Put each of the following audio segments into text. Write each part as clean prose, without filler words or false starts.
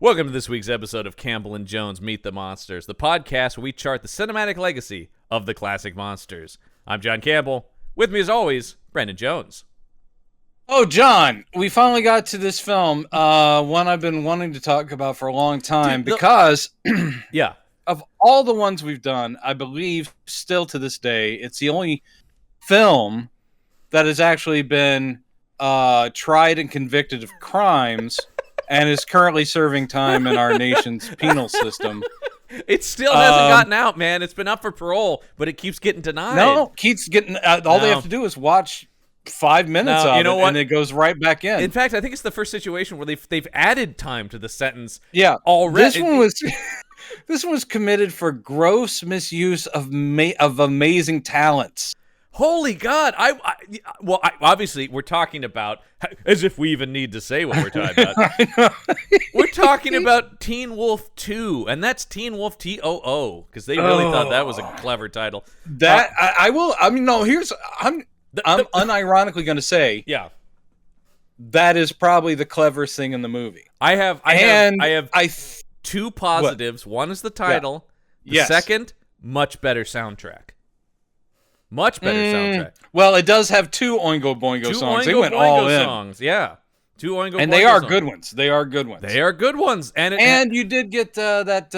Welcome to this week's episode of Campbell and Jones Meet the Monsters, the podcast where we chart the cinematic legacy of the classic monsters. I'm John Campbell. With me, as always, Brendan Jones. Oh, John, we finally got to this film, one I've been wanting to talk about for a long time, because yeah, of all the ones we've done, I believe still to this day, it's the only film that has actually been tried and convicted of crimes and is currently serving time in our nation's penal system. It still hasn't gotten out, man. It's been up for parole, but it keeps getting denied. No, keeps getting. All they have to do is watch 5 minutes of it, and it goes right back in. In fact, I think it's the first situation where they've added time to the sentence. Yeah, already. This one was committed for gross misuse of amazing talents. Holy God! Obviously, we're talking about, as if we even need to say what we're talking about. We're talking about Teen Wolf 2, and that's Teen Wolf TOO, because they really thought that was a clever title. I'm unironically going to say, yeah, that is probably the cleverest thing in the movie. I have two positives. What? One is the title. Yeah. The second, much better soundtrack. Much better soundtrack. Well, it does have two Oingo Boingo songs. They went all in. Songs, yeah. Two Oingo Boingo and they are songs. Good ones. They are good ones. They are good ones. And you did get that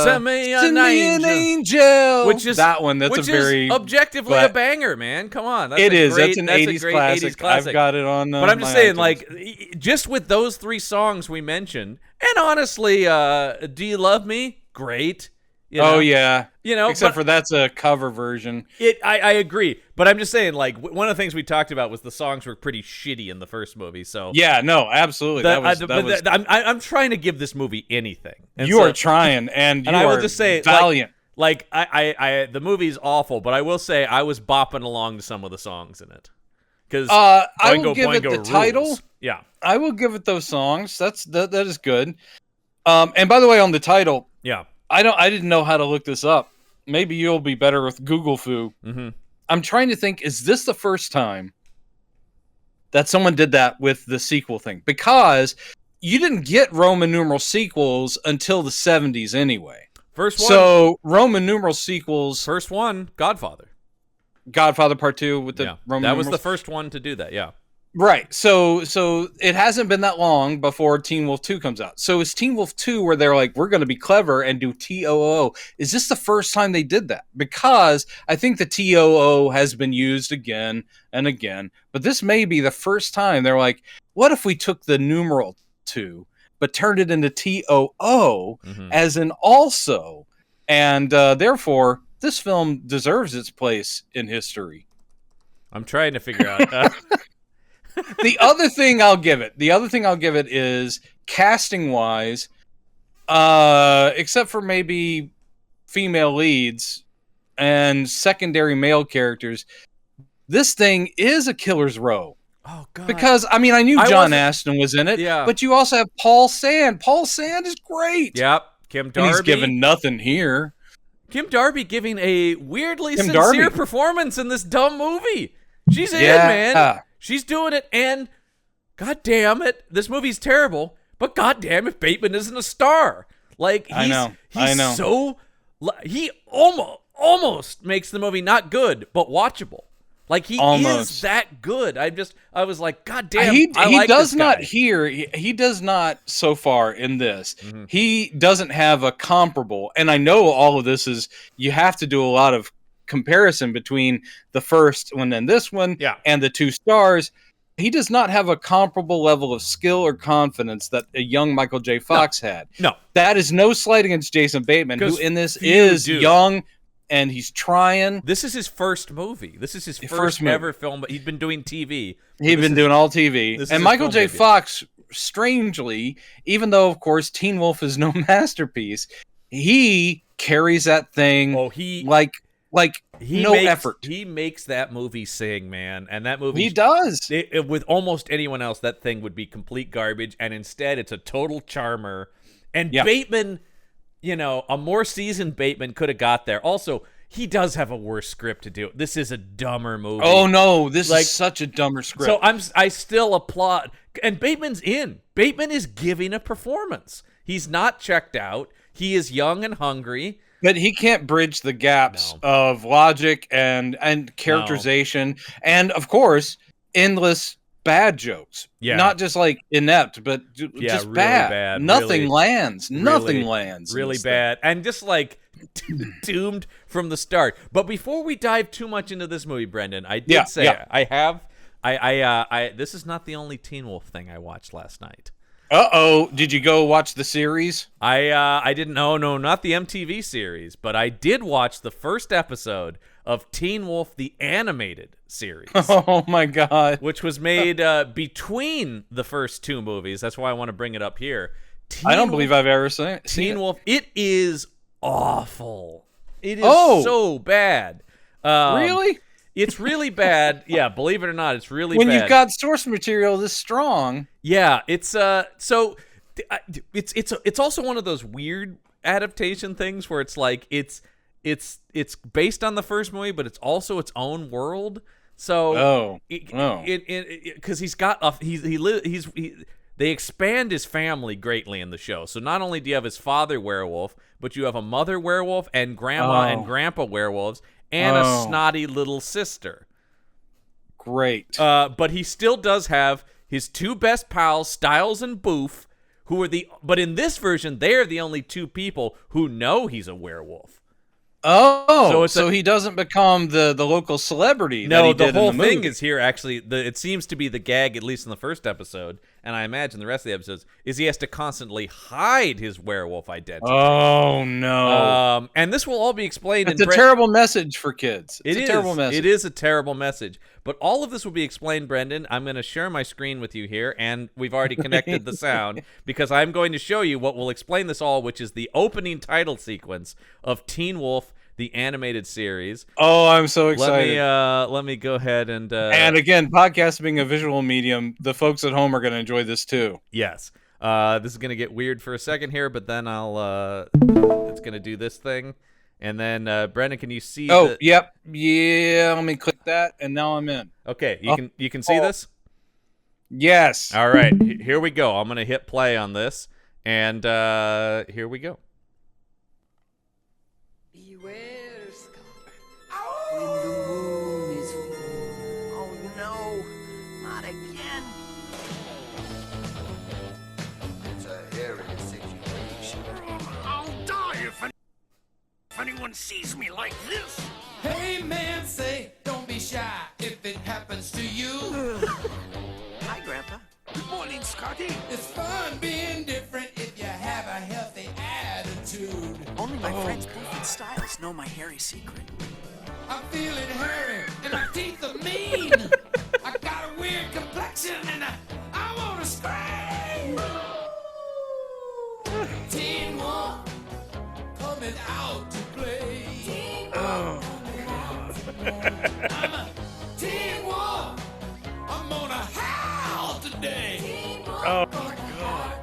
Send Me an Angel. Which is that one. That's objectively a banger, man. Come on. That's an 80s classic. I've got it on. But I'm just saying, like, just with those three songs we mentioned, and honestly, Do You Love Me? Great. You know? Oh yeah, except for that's a cover version. I agree, but I'm just saying, like, one of the things we talked about was the songs were pretty shitty in the first movie. So yeah, no, absolutely. I'm trying to give this movie anything. You are trying, and I will just say, valiant. Like the movie's awful, but I will say I was bopping along to some of the songs in it. Because I will give it the title. Yeah, I will give it those songs. That is good. And by the way, on the title, yeah. I didn't know how to look this up. Maybe you'll be better with Google Foo. Mm-hmm. I'm trying to think, is this the first time that someone did that with the sequel thing? Because you didn't get Roman numeral sequels until the 70s anyway. First one. So Roman numeral sequels. First one, Godfather Part 2 with the Roman numerals. That was the first one to do that, yeah. Right. So it hasn't been that long before Teen Wolf 2 comes out. So is Teen Wolf 2 where they're like, we're going to be clever and do TOO? Is this the first time they did that? Because I think the TOO has been used again and again, but this may be the first time they're like, what if we took the numeral 2 but turned it into TOO as an also? And therefore, this film deserves its place in history. I'm trying to figure out... The other thing I'll give it is casting wise, except for maybe female leads and secondary male characters, this thing is a killer's row. Oh God! Because I knew John Astin was in it, but you also have Paul Sand. Paul Sand is great. Yep, Kim Darby. And he's given nothing here. Kim Darby giving a weirdly sincere performance in this dumb movie. She's in, man. She's doing it, and God damn it, this movie's terrible. But God damn if Bateman isn't a star. Like I know. So he almost makes the movie not good, but watchable. Like he is that good. I was like, God damn. He does not so far in this. Mm-hmm. He doesn't have a comparable, and I know all of this is you have to do a lot of comparison between the first one and this one and the 2 stars. He does not have a comparable level of skill or confidence that a young Michael J. Fox had. No. That is no slight against Jason Bateman, who in this is young and he's trying. This is his first movie. This is his first ever film, but he'd been doing TV. He'd been doing all TV. And Michael J. Fox, strangely, even though, of course, Teen Wolf is no masterpiece, he carries that thing effort. He makes that movie sing, man, and that movie he does. With almost anyone else, that thing would be complete garbage, and instead, it's a total charmer. And Bateman, a more seasoned Bateman could have got there. Also, he does have a worse script to do. This is a dumber movie. Oh no, this is such a dumber script. So I still applaud, and Bateman's in. Bateman is giving a performance. He's not checked out. He is young and hungry. But he can't bridge the gaps of logic and characterization, and of course, endless bad jokes. Yeah, not just like inept, but just really bad. Nothing lands. Nothing lands. Really bad, and just like doomed from the start. But before we dive too much into this movie, Brendan, I did say I have. This is not the only Teen Wolf thing I watched last night. Did you go watch the series? I didn't know. No, not the MTV series, but I did watch the first episode of Teen Wolf, the animated series. Oh, my God. Which was made between the first two movies. That's why I want to bring it up here. I don't believe I've ever seen it. Teen Wolf, it is awful. It is so bad. Really? It's really bad. Yeah, believe it or not, it's really bad. When you've got source material this strong. Yeah, it's it's also one of those weird adaptation things where it's like it's based on the first movie, but it's also its own world. So because he's got they expand his family greatly in the show. So not only do you have his father werewolf, but you have a mother werewolf and grandma and grandpa werewolves. And a snotty little sister. Great. But he still does have his two best pals, Styles and Boof, but in this version, they're the only two people who know he's a werewolf. So he doesn't become the local celebrity. No, that he did the whole in the thing movie. is here. Actually, it seems to be the gag, at least in the first episode, and I imagine the rest of the episodes, is he has to constantly hide his werewolf identity. Oh no! And this will all be explained. It's a terrible message for kids. It's a terrible message. It is a terrible message. But all of this will be explained, Brendan. I'm going to share my screen with you here, and we've already connected the sound because I'm going to show you what will explain this all, which is the opening title sequence of Teen Wolf, the animated series. Oh, I'm so excited. Let me go ahead and again, podcast being a visual medium, the folks at home are going to enjoy this too. Yes. This is going to get weird for a second here, but then it's going to do this thing. And then, Brendan, can you see? Yep. Yeah, let me click that, and now I'm in. Okay, you can see this? Yes. All right, here we go. I'm going to hit play on this, and here we go. Beware, Scar. When the moon is full. Oh no, not again. It's a hairy situation. I'll die if anyone sees me like this. Hey man, say, don't be shy if it happens to you. Hi, Grandpa. Good morning, Scotty. It's fun being different if you have a healthy attitude. Only my friends Boof and Styles know my hairy secret. I'm feeling hairy and my teeth are mean. I got a weird complexion and I wanna scream. Teen Wolf coming out to play. Teen Wolf coming out to play. I'm a Teen Wolf. I'm gonna howl today. Oh my God.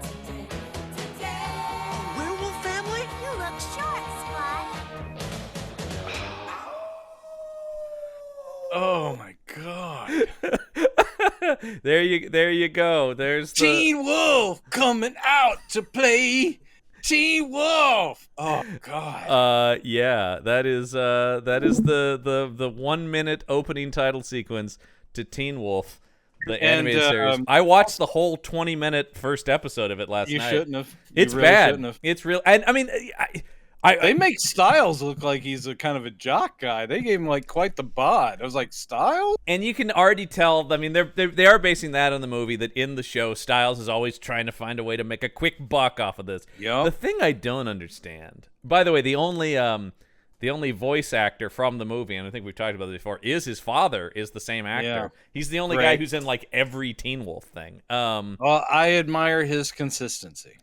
Werewolf family? You look short, Spot. Oh my God. There you go. There's the Teen Wolf coming out to play. Teen Wolf. Oh God. Yeah, that is the 1 minute opening title sequence to Teen Wolf, the animated series. I watched the whole 20-minute first episode of it last night. You shouldn't have. It's really bad. Shouldn't have. It's real. And I mean, they make Styles look like he's a kind of a jock guy. They gave him like quite the bod. I was like, Styles? And you can already tell. I mean, they are basing that on the movie. That in the show, Styles is always trying to find a way to make a quick buck off of this. Yep. The thing I don't understand. By the way, the only voice actor from the movie, and I think we've talked about it before, is his father. Is the same actor. Yeah. He's the only guy who's in like every Teen Wolf thing. Well, I admire his consistency.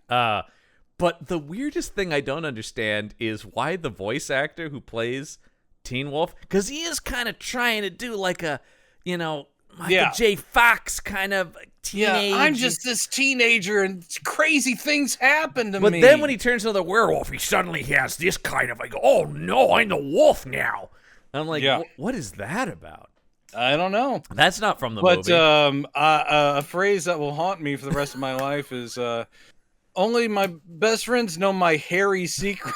But the weirdest thing I don't understand is why the voice actor who plays Teen Wolf, because he is kind of trying to do like a, Michael J. Fox kind of teenage. Yeah, I'm just this teenager and crazy things happen to me. But then when he turns into the werewolf, he suddenly has this kind of like, oh no, I'm the wolf now. I'm like, what is that about? I don't know. That's not from the movie. But a phrase that will haunt me for the rest of my life is only my best friends know my hairy secret.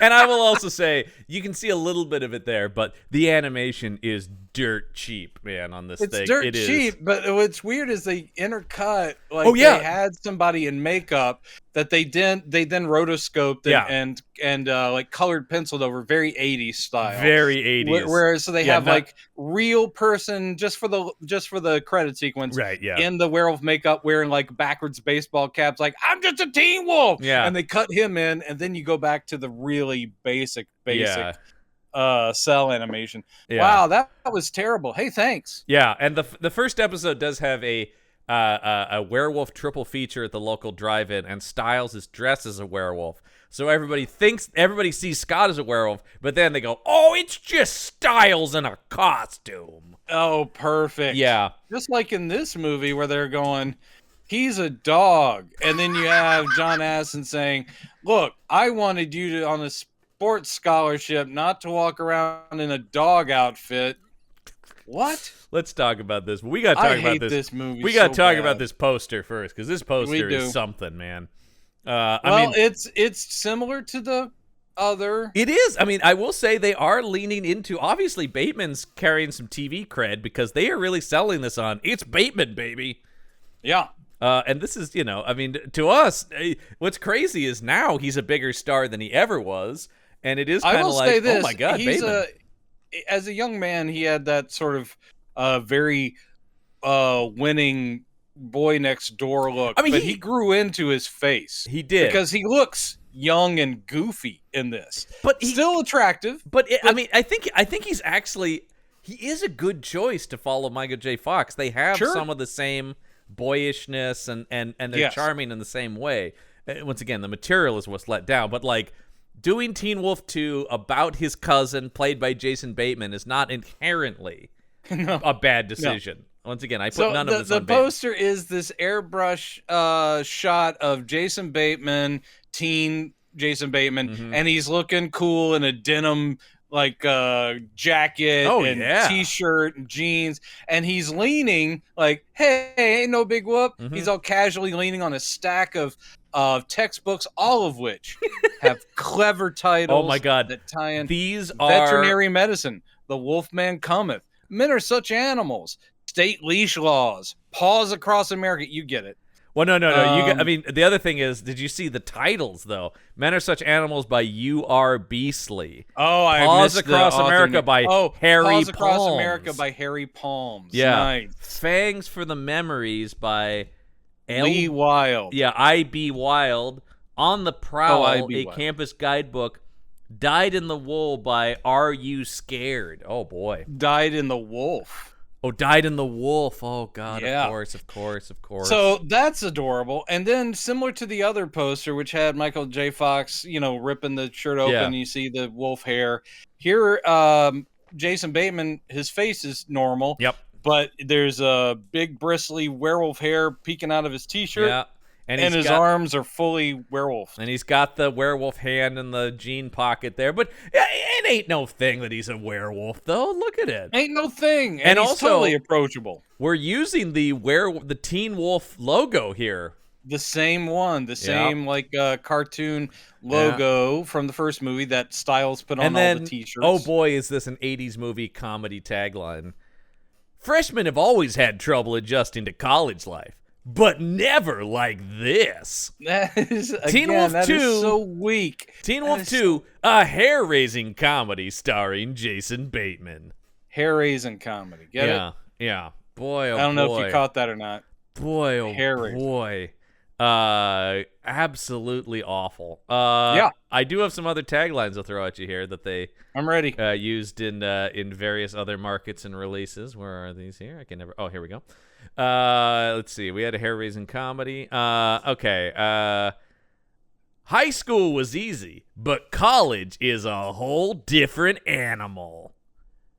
And I will also say, you can see a little bit of it there, but the animation is dirt cheap, man, on this thing. It's dirt cheap, but what's weird is they intercut, like, yeah. they had somebody in makeup that they then rotoscoped and like colored penciled over, very 80s style. Very 80s. Whereas so they have like real person just for the credit sequence, right? Yeah, in the werewolf makeup, wearing like backwards baseball caps, like I'm just a teen wolf. Yeah, and they cut him in, and then you go back to the really basic cell animation. Yeah. Wow, that was terrible. Hey, thanks. Yeah, and the first episode does have a werewolf triple feature at the local drive-in, and Styles is dressed as a werewolf. So everybody sees Scott as a werewolf, but then they go, "Oh, it's just Styles in a costume." Oh, perfect. Yeah, just like in this movie where they're going, he's a dog, and then you have John Astin saying, "Look, I wanted you to on a sports scholarship, not to walk around in a dog outfit." What? Let's talk about this. We got to talk about this movie. We got to talk about this poster first, because this poster is something, man. I mean, it's similar to the other. It is. I mean, I will say they are leaning into. Obviously, Bateman's carrying some TV cred because they are really selling this on. It's Bateman, baby. Yeah. And this is, I mean, to us, what's crazy is now he's a bigger star than he ever was, and it is kind of like, oh my God, Bateman. As a young man, he had that sort of very winning boy next door look. I mean, but he grew into his face. He did, because he looks young and goofy in this, but still attractive. But I mean, I think he's actually he is a good choice to follow Michael J. Fox. They have some of the same boyishness and they're charming in the same way. Once again, the material is what's let down, but like doing Teen Wolf 2 about his cousin played by Jason Bateman is not inherently a bad decision. No. Once again, I put none of this on the poster is this airbrush shot of Jason Bateman, teen Jason Bateman, and he's looking cool in a denim jacket and t-shirt and jeans, and he's leaning like, hey, ain't no big whoop. He's all casually leaning on a stack of textbooks, all of which have clever titles. Oh my God, that tie in. These are Veterinary Medicine, The Wolfman Cometh, Men Are Such Animals, State Leash Laws, Paws Across America. You get it. Well, no. I mean, the other thing is, did you see the titles though? Men Are Such Animals by U.R. Beasley. Oh, I Paws Across America by Harry Paws Across Palms. America by Harry Palms. Yeah. Nice. Fangs for the Memories by Lee Wild. Yeah, I.B. Wild. On the Prowl, a campus guidebook. Died in the Wool by Are You Scared? Oh boy. Died in the Wolf. Oh, Died in the Wolf. Oh, God, yeah. Of course. So that's adorable. And then similar to the other poster, which had Michael J. Fox, ripping the shirt open, you see the wolf hair. Here, Jason Bateman, his face is normal. Yep. But there's a big bristly werewolf hair peeking out of his T-shirt. Yeah. And his arms are fully werewolf. And he's got the werewolf hand in the jean pocket there. But it ain't no thing that he's a werewolf, though. Look at it. Ain't no thing. And he's also totally approachable. We're using the Teen Wolf logo here. The same one. The same, cartoon logo from the first movie that Styles put on all the T-shirts. Oh, boy, is this an 80s movie comedy tagline. Freshmen have always had trouble adjusting to college life. But never like this. That is, Teen Wolf 2 is so weak. Teen Wolf 2, a hair-raising comedy starring Jason Bateman. Hair-raising comedy. Get it? Yeah. Boy, oh boy. I don't know if you caught that or not. Boy, oh boy. Absolutely awful. I do have some other taglines I'll throw at you here that they I'm ready. Used in various other markets and releases. Where are these here? I can never. Oh, here we go. Let's see. We had a hair-raising comedy. Okay. High school was easy, but college is a whole different animal.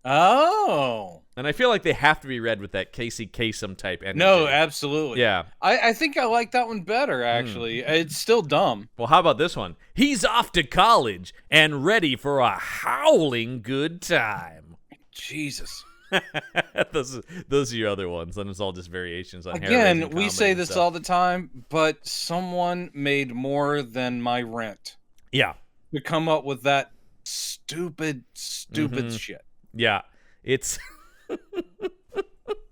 Oh. And I feel like they have to be read with that Casey Kasem type energy. No, absolutely. Yeah. I think I like that one better, actually. It's still dumb. Well, how about this one? He's off to college and ready for a howling good time. Jesus. those are your other ones, and it's all just variations on Again, we say and this stuff. all the time, but someone made more than my rent Yeah, to come up with that stupid shit. yeah, it's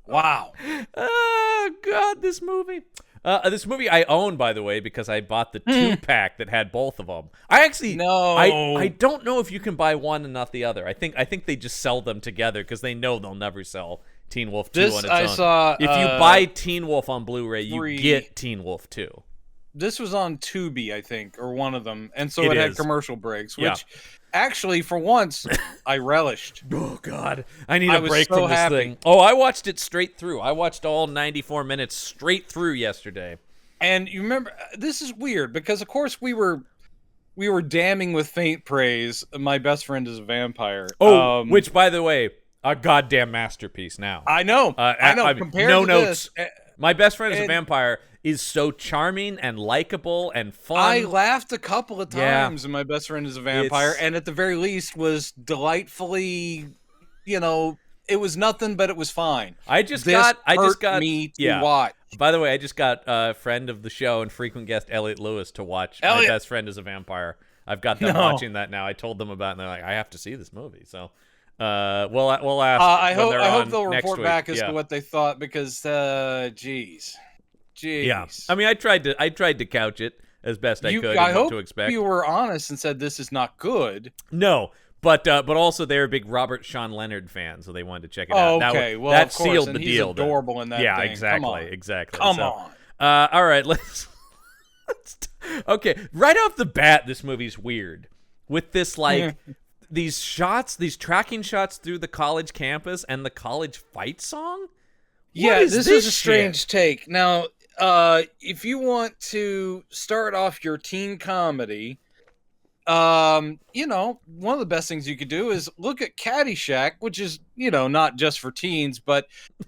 Wow. oh god, this movie. This movie I own, by the way, because I bought the 2-pack that had both of them. I actually I don't know if you can buy one and not the other. I think they just sell them together because they know they'll never sell Teen Wolf 2 on its own. Saw, if you buy Teen Wolf on Blu-ray, you get Teen Wolf 2. This was on Tubi, I think, or one of them, and so it had commercial breaks, which actually, for once, I relished. Oh God, I need a break so from this happy. thing. Oh, I watched it straight through. I watched all 94 minutes straight through yesterday. And you remember, this is weird because, of course, we were damning with faint praise. My Best Friend is a Vampire. Oh, which, by the way, a goddamn masterpiece. Now I know. I know. Compared to notes. This, My Best Friend is a Vampire is so charming and likable and fun. I laughed a couple of times in My Best Friend is a Vampire, and at the very least was delightfully, it was nothing, but it was fine. I just got me to watch. By the way, I just got a friend of the show and frequent guest Elliot Lewis to watch My Best Friend is a Vampire. I've got them watching that now. I told them about it, and they're like, I have to see this movie. So we'll ask. I hope they'll next report week. back as to what they thought because, jeez. Yeah, I mean, I tried to couch it as best I could. I hope hope to expect. You were honest and said this is not good. No, but also they're a big Robert Sean Leonard fan, so they wanted to check it out. Okay, well, that of course, sealed and the he's deal. adorable in that. Yeah, thing. exactly. Come on. All right, let's okay. Right off the bat, this movie's weird with this these shots, these tracking shots through the college campus and the college fight song. This is a strange take. Now, if you want to start off your teen comedy, one of the best things you could do is look at Caddyshack, which is, not just for teens, but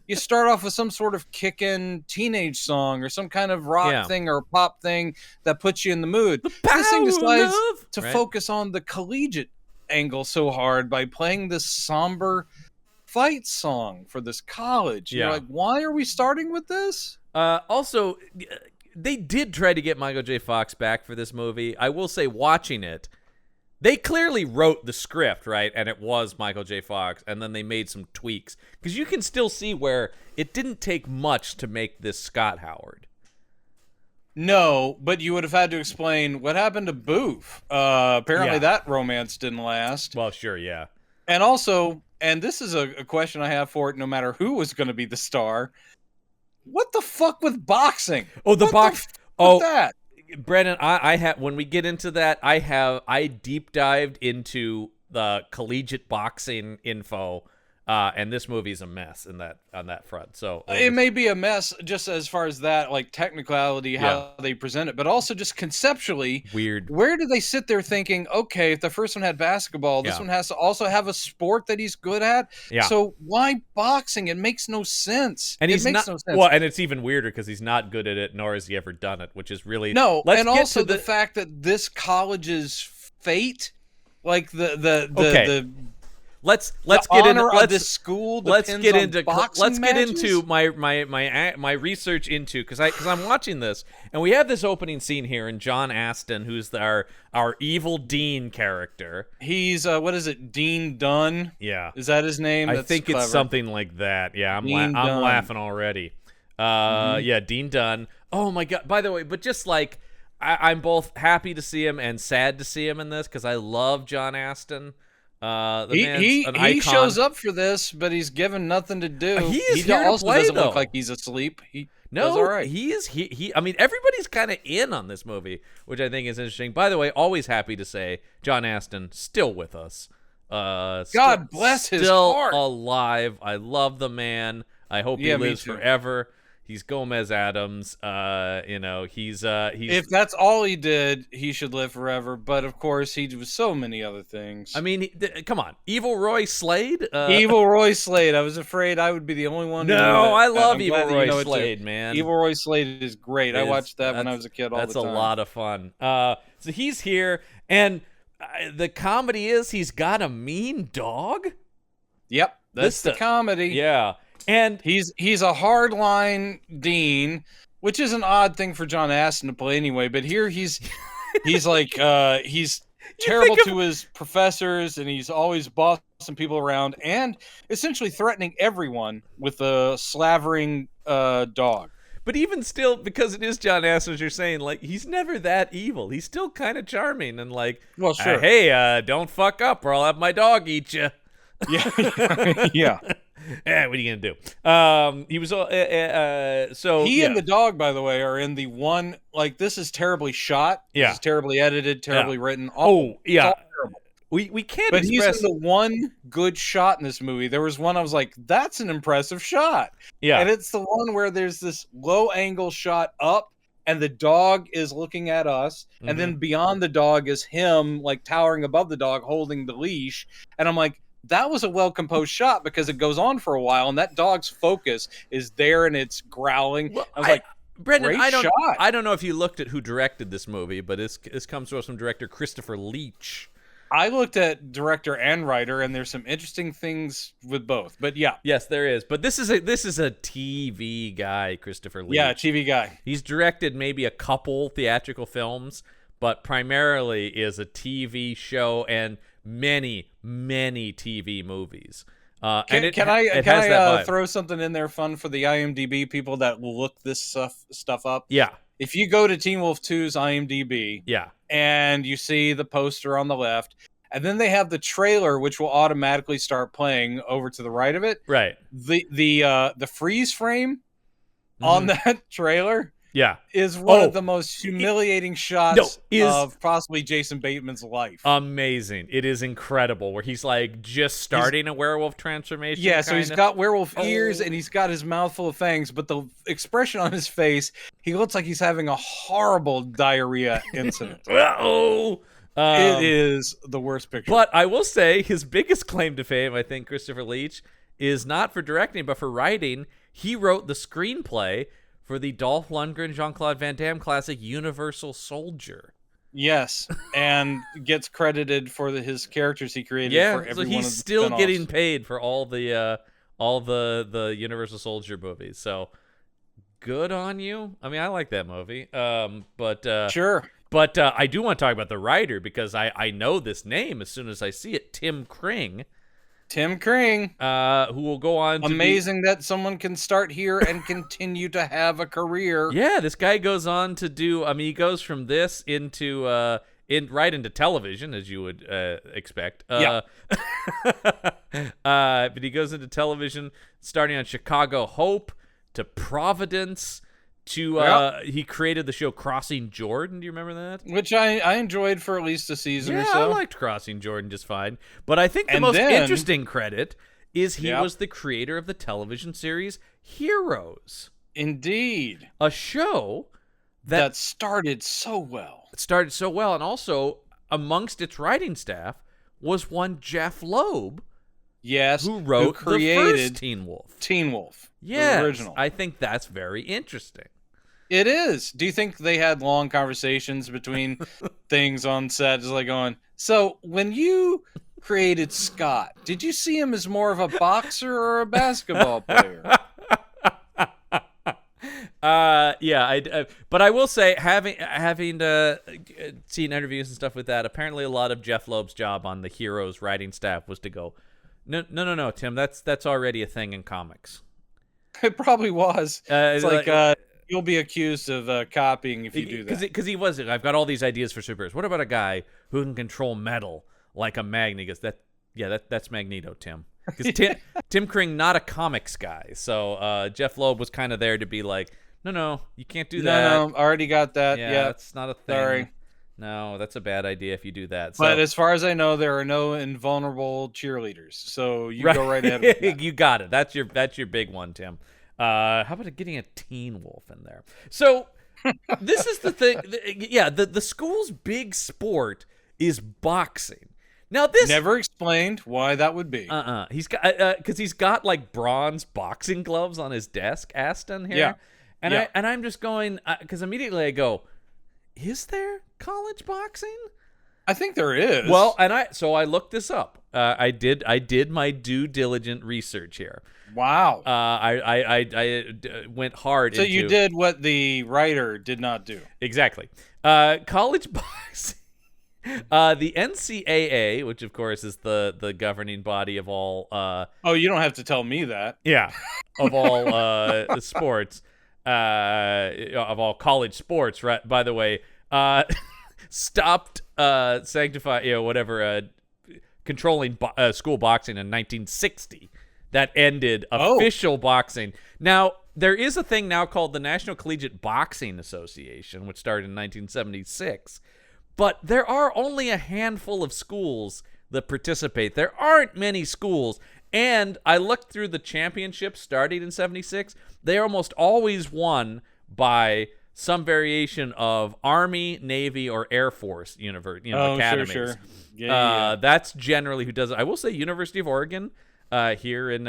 you start off with some sort of kickin' teenage song or some kind of rock thing or pop thing that puts you in the mood. This thing decides to focus on the collegiate angle so hard by playing this somber fight song for this college. You're like, why are we starting with this? Also, they did try to get Michael J. Fox back for this movie. I will say, watching it, they clearly wrote the script, right? And it was Michael J. Fox, and then they made some tweaks. Because you can still see where it didn't take much to make this Scott Howard. No, but you would have had to explain what happened to Boof. Apparently that romance didn't last. Well, sure, yeah. And also, and this is a question I have for it no matter who was going to be the star, what the fuck with boxing? Oh, the box. That? Brandon, I have, when we get into that, I deep dived into the collegiate boxing info, and this movie's a mess on that front. So it may be a mess just as far as that, like technicality, how they present it, but also just conceptually weird. Where do they sit there thinking, okay, if the first one had basketball, this one has to also have a sport that he's good at. Yeah. So why boxing? It makes no sense. And it makes makes no sense. Well, and it's even weirder because he's not good at it, nor has he ever done it, which is really and also the fact that this college's fate, like the Let's get into this school. Let's get into matches? my research into because I'm watching this and we have this opening scene here and John Aston, who's our evil Dean character. He's what is it, Dean Dunn? Yeah, is that his name? I think clever. It's something like that. Yeah, I'm laughing already. Yeah, Dean Dunn. Oh my god! By the way, but just like I'm both happy to see him and sad to see him in this because I love John Aston. He shows up for this, but he's given nothing to do. He also doesn't though. Look like he's asleep. He No, does all right. I mean, everybody's kind of in on this movie, which I think is interesting. By the way, always happy to say John Aston still with us. God bless his heart. Still alive. I love the man. I hope he lives forever. He's Gomez Adams. He's if that's all he did, he should live forever. But of course, he was so many other things. I mean, come on, Evil Roy Slade. Evil Roy Slade. I was afraid I would be the only one. No, I love Evil Roy Slade, man. Evil Roy Slade is great. I watched that when I was a kid all the time. That's a lot of fun. So he's here, and the comedy is he's got a mean dog. Yep. That's the comedy. Yeah. And he's a hardline dean, which is an odd thing for John Astin to play anyway. But here he's like he's terrible to his professors, and he's always bossing people around, and essentially threatening everyone with a slavering dog. But even still, because it is John Astin, as you're saying, like, he's never that evil. He's still kind of charming and like, well, sure. Hey, don't fuck up or I'll have my dog eat you. Yeah. Yeah. What are you gonna do? He was so he and the dog, by the way, are in the one, like, this is terribly shot. Yeah. This is terribly edited, terribly written. Yeah. Terrible. We can't. But he's in the one good shot in this movie. There was one I was like, that's an impressive shot. Yeah. And it's the one where there's this low angle shot up, and the dog is looking at us, and then beyond the dog is him, like, towering above the dog, holding the leash. And I'm like, that was a well-composed shot, because it goes on for a while, and that dog's focus is there, and it's growling. Well, I was like, Brendan, great shot. I don't know if you looked at who directed this movie, but this comes to us from director Christopher Leach. I looked at director and writer, and there's some interesting things with both. But yeah, yes, there is. But this is a TV guy, Christopher Leach. Yeah, TV guy. He's directed maybe a couple theatrical films, but primarily is a TV show and many TV movies. Can I throw something in there fun for the IMDb people that will look this stuff up? Yeah. If you go to Teen Wolf 2's IMDb, yeah, and you see the poster on the left, and then they have the trailer, which will automatically start playing over to the right of it. Right. The freeze frame on that trailer. Yeah, is one of the most humiliating shots of possibly Jason Bateman's life. Amazing. It is incredible, where he's like just starting a werewolf transformation. Yeah, so he's got werewolf ears and he's got his mouth full of fangs, but the expression on his face, he looks like he's having a horrible diarrhea incident. It is the worst picture. But I will say his biggest claim to fame, I think, Christopher Leach, is not for directing, but for writing. He wrote the screenplay for the Dolph Lundgren, Jean-Claude Van Damme classic Universal Soldier. Yes, and gets credited for his characters he created. Yeah, for every so one he's of the still spinoffs. getting paid for all the Universal Soldier movies. So good on you. I mean, I like that movie. Sure. But I do want to talk about the writer, because I know this name as soon as I see it. Tim Kring. Tim Kring, who will go on to amazing that someone can start here and continue to have a career. Yeah, this guy goes on to do, I mean, he goes from this into right into television, as you would expect. But he goes into television starting on Chicago Hope to Providence to he created the show Crossing Jordan. Do you remember that? Which I enjoyed for at least a season or so. I liked Crossing Jordan just fine. But I think the most interesting credit is he was the creator of the television series Heroes. Indeed. A show that started so well. It started so well, and also amongst its writing staff was one Jeff Loeb. Yes, who wrote the first Teen Wolf. Teen Wolf. Yes, the original. I think that's very interesting. It is. Do you think they had long conversations between things on set, just like going, so when you created Scott, did you see him as more of a boxer or a basketball player? But I will say, having seen interviews and stuff with that, apparently a lot of Jeff Loeb's job on the Heroes writing staff was to go, no, Tim, that's already a thing in comics. It probably was. It's like you'll be accused of copying if you do that. Because he was, I've got all these ideas for superheroes. What about a guy who can control metal like a magnet? He goes, that's Magneto, Tim. Because Tim Kring, not a comics guy. So Jeff Loeb was kind of there to be like, no, you can't do that. No, already got that. Yeah, that's not a thing. Sorry. No, that's a bad idea if you do that. But as far as I know, there are no invulnerable cheerleaders. So you go right ahead with that. You got it. That's your big one, Tim. How about getting a Teen Wolf in there? So this is the thing. The school's big sport is boxing. Now this never explained why that would be. He's got because he's got like bronze boxing gloves on his desk. Aston here. Yeah. And I'm just going because immediately I go, is there college boxing? I think there is. Well, and I looked this up. I did my due diligent research here. Wow. I went hard. So you did what the writer did not do. Exactly. College boxing. The NCAA, which of course is the governing body of all. Oh, you don't have to tell me that. Yeah, of all the sports, of all college sports. Right. By the way, stopped controlling school boxing in 1960. That ended official boxing. Now, there is a thing now called the National Collegiate Boxing Association, which started in 1976. But there are only a handful of schools that participate. There aren't many schools. And I looked through the championships starting in 76. They are almost always won by some variation of Army, Navy, or Air Force academies. Sure. Yeah. That's generally who does it. I will say University of Oregon here in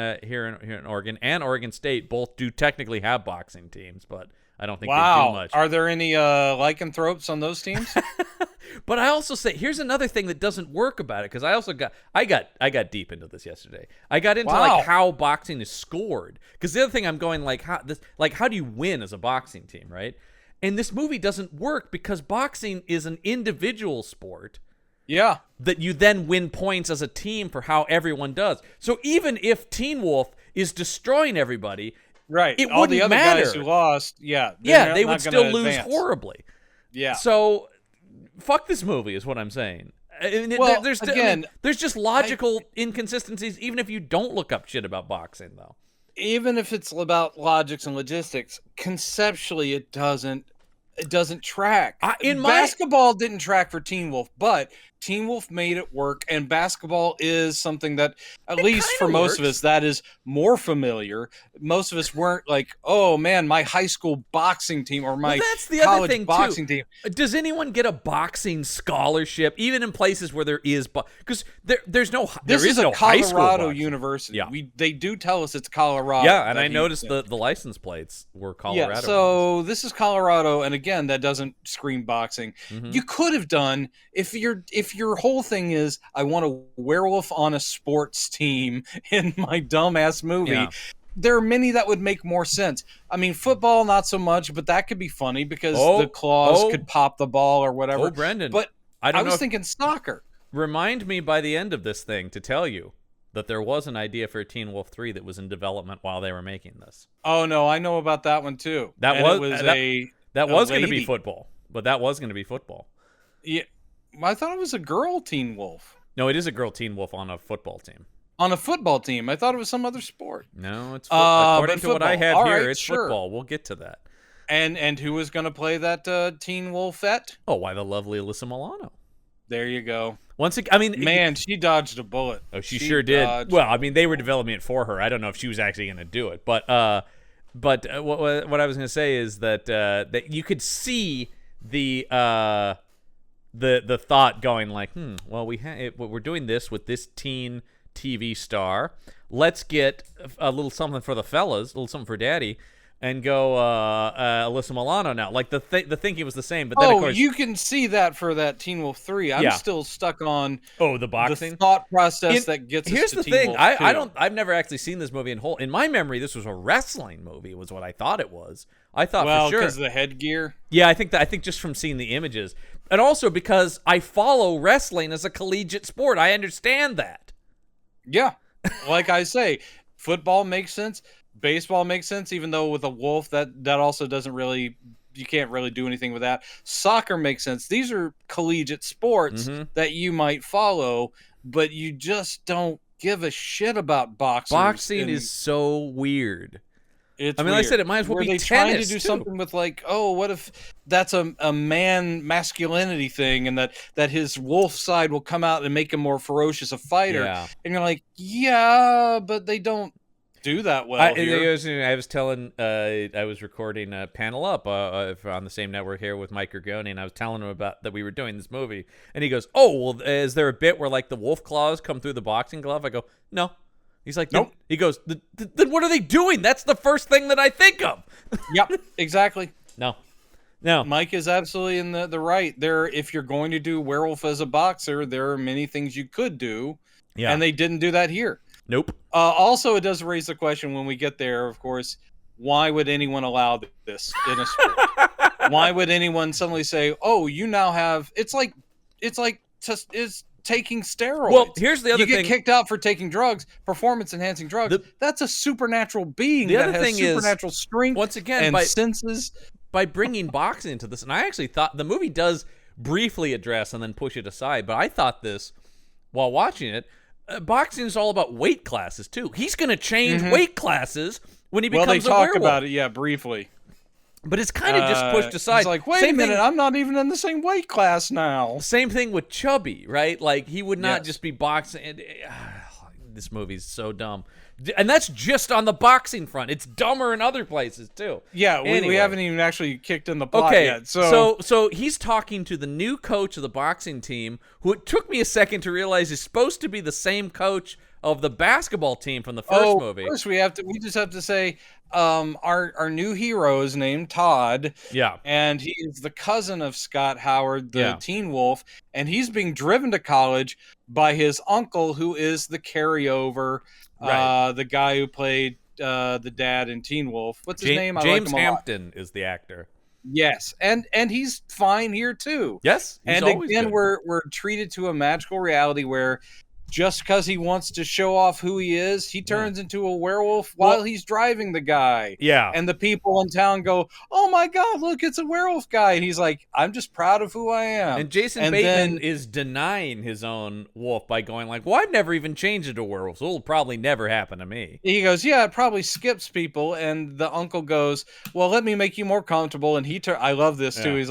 Oregon and Oregon State both do technically have boxing teams, but I don't think they do much. Are there any lycanthropes on those teams? But I also say here's another thing that doesn't work about it, because I got deep into this yesterday. I got into like how boxing is scored, because the other thing I'm going how do you win as a boxing team, right? And this movie doesn't work because boxing is an individual sport. Yeah. That you then win points as a team for how everyone does. So even if Teen Wolf is destroying everybody, right, it all wouldn't the other matter. guys who lost, they would still lose horribly. Yeah. So fuck this movie is what I'm saying. There's just logical inconsistencies even if you don't look up shit about boxing, though. Even if it's about logics and logistics, conceptually it doesn't track. Basketball didn't track for Teen Wolf, but Teen Wolf made it work, and basketball is something that, at least for most of us, that is more familiar. Most of us weren't like, oh man, my high school boxing team or my that's the college other thing boxing too. team. Does anyone get a boxing scholarship, even in places where there is, because there's no This is no a Colorado high school university. Yeah. They do tell us it's Colorado. Yeah, and I noticed the license plates were Colorado. Yeah, so this is Colorado, and again, that doesn't scream boxing. Mm-hmm. You could have done if your whole thing is I want a werewolf on a sports team in my dumbass movie. Yeah. There are many that would make more sense. I mean, football not so much, but that could be funny because the claws could pop the ball or whatever. Oh, Brendan, but I was thinking soccer. Remind me by the end of this thing to tell you that there was an idea for Teen Wolf 3 that was in development while they were making this. Oh no, I know about that one too. That was going to be football, but that was going to be football. Yeah. I thought it was a girl Teen Wolf. No, it is a girl Teen Wolf on a football team. On a football team? I thought it was some other sport. No, it's according to what I have all here, right, it's football. We'll get to that. And who was going to play that Teen Wolfette? Oh, why the lovely Alyssa Milano. There you go. Once again, I mean, man, she dodged a bullet. Oh, she sure did. Well, I mean, they were developing it for her. I don't know if she was actually going to do it, but what I was going to say is that that you could see the thought going like, well, we're doing this with this teen TV star. Let's get a little something for the fellas, a little something for daddy, and go Alyssa Milano now. Like the thinking was the same, but then of course you can see that for that Teen Wolf 3. I'm still stuck on the boxing the thought process that gets us to Teen Wolf 2. I've never actually seen this movie in whole. In my memory, this was a wrestling movie, was what I thought it was. I thought for sure because of the headgear. Yeah, I think just from seeing the images, and also because I follow wrestling as a collegiate sport, I understand that. Yeah, like I say, football makes sense. Baseball makes sense, even though with a wolf that also doesn't really, you can't really do anything with that. Soccer makes sense. These are collegiate sports that you might follow, but you just don't give a shit about boxing. Boxing is so weird. It's weird. Like I said, it might as well be tennis, trying to do something with like, oh, what if that's a man masculinity thing, and that his wolf side will come out and make him more ferocious a fighter. Yeah. And you're like, yeah, but they don't do that well here. I was telling, I was recording Panel Up on the same network here with Mike Gergoni, and I was telling him about that we were doing this movie, and he goes, "Oh, well, is there a bit where like the wolf claws come through the boxing glove?" I go, "No." He's like, "Nope." He goes, "Then what are they doing? That's the first thing that I think of." Yep, exactly. No, Now, Mike is absolutely in the right. If you're going to do werewolf as a boxer, there are many things you could do, and they didn't do that here. Nope. Also, it does raise the question when we get there, of course, why would anyone allow this in a sport? Why would anyone suddenly say, "Oh, you now have"? It's like taking steroids. Well, here's the other thing. You thing. get kicked out for taking drugs, performance-enhancing drugs. That's a supernatural being that has supernatural strength. Once again, and senses. By bringing boxing into this, and I actually thought the movie does briefly address and then push it aside, but I thought this while watching it. Boxing is all about weight classes too. He's going to change weight classes when he becomes a werewolf. Well, they talk about it, briefly. But it's kind of just pushed aside. He's like, wait a minute, I'm not even in the same weight class now. Same thing with Chubby, right? Like, he would not just be boxing. This movie's so dumb. And that's just on the boxing front. It's dumber in other places, too. Yeah, we haven't even actually kicked in the plot yet. So he's talking to the new coach of the boxing team, who it took me a second to realize is supposed to be the same coach of the basketball team from the first movie. Of course, we just have to say our new hero is named Todd. Yeah. And he is the cousin of Scott Howard, the Teen Wolf, and he's being driven to college by his uncle, who is the carryover, the guy who played the dad in Teen Wolf. What's his name? James Hampton is the actor. Yes, and he's fine here too. Yes, and again, we're treated to a magical reality where just because he wants to show off who he is, he turns into a werewolf while he's driving the guy. Yeah. And the people in town go, "Oh my God, look, it's a werewolf guy." And he's like, "I'm just proud of who I am." And Jason Bateman is denying his own wolf by going like, "Well, I've never even changed into a werewolf, so it'll probably never happen to me." He goes, "Yeah, it probably skips people." And the uncle goes, "Well, let me make you more comfortable." And I love this too. He's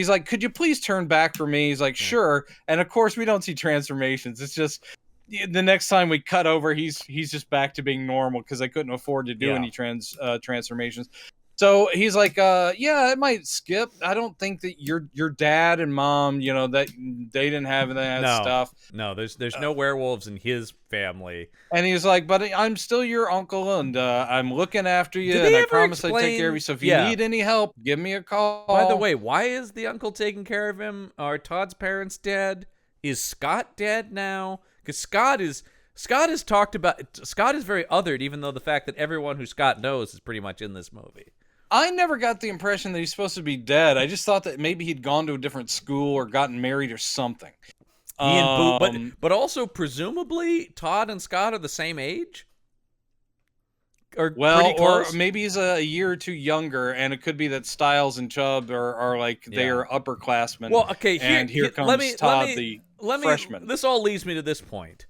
like, "Could you please turn back for me?" He's like, "Sure." And of course, we don't see transformations. It's just the next time we cut over, he's just back to being normal because I couldn't afford to do any transformations. So he's like, "Yeah, it might skip. I don't think that your dad and mom, that they didn't have that stuff. No, there's no werewolves in his family." And he's like, "But I'm still your uncle, and I'm looking after you, and I promise I take care of you. So if you need any help, give me a call." By the way, why is the uncle taking care of him? Are Todd's parents dead? Is Scott dead now? Because Scott is very othered, even though the fact that everyone who Scott knows is pretty much in this movie. I never got the impression that he's supposed to be dead. I just thought that maybe he'd gone to a different school or gotten married or something. But also presumably Todd and Scott are the same age. Or maybe he's a year or two younger, and it could be that Styles and Chubb are like they are upperclassmen. Well, okay, here comes Todd, the freshman. This all leads me to this point.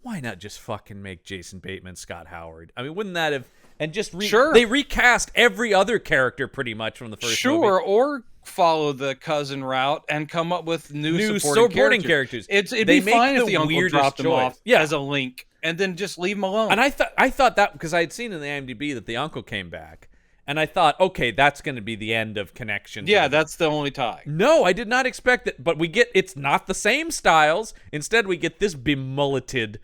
Why not just fucking make Jason Bateman Scott Howard? I mean, wouldn't that have... And just they recast every other character pretty much from the first movie. Or follow the cousin route and come up with new supporting characters. It'd be fine if the uncle dropped him off as a link and then just leave him alone. And I thought that because I had seen in the IMDb that the uncle came back. And I thought, okay, that's going to be the end of Connection. Yeah, that's the only tie. No, I did not expect it. But it's not the same Styles. Instead, we get this bemulleted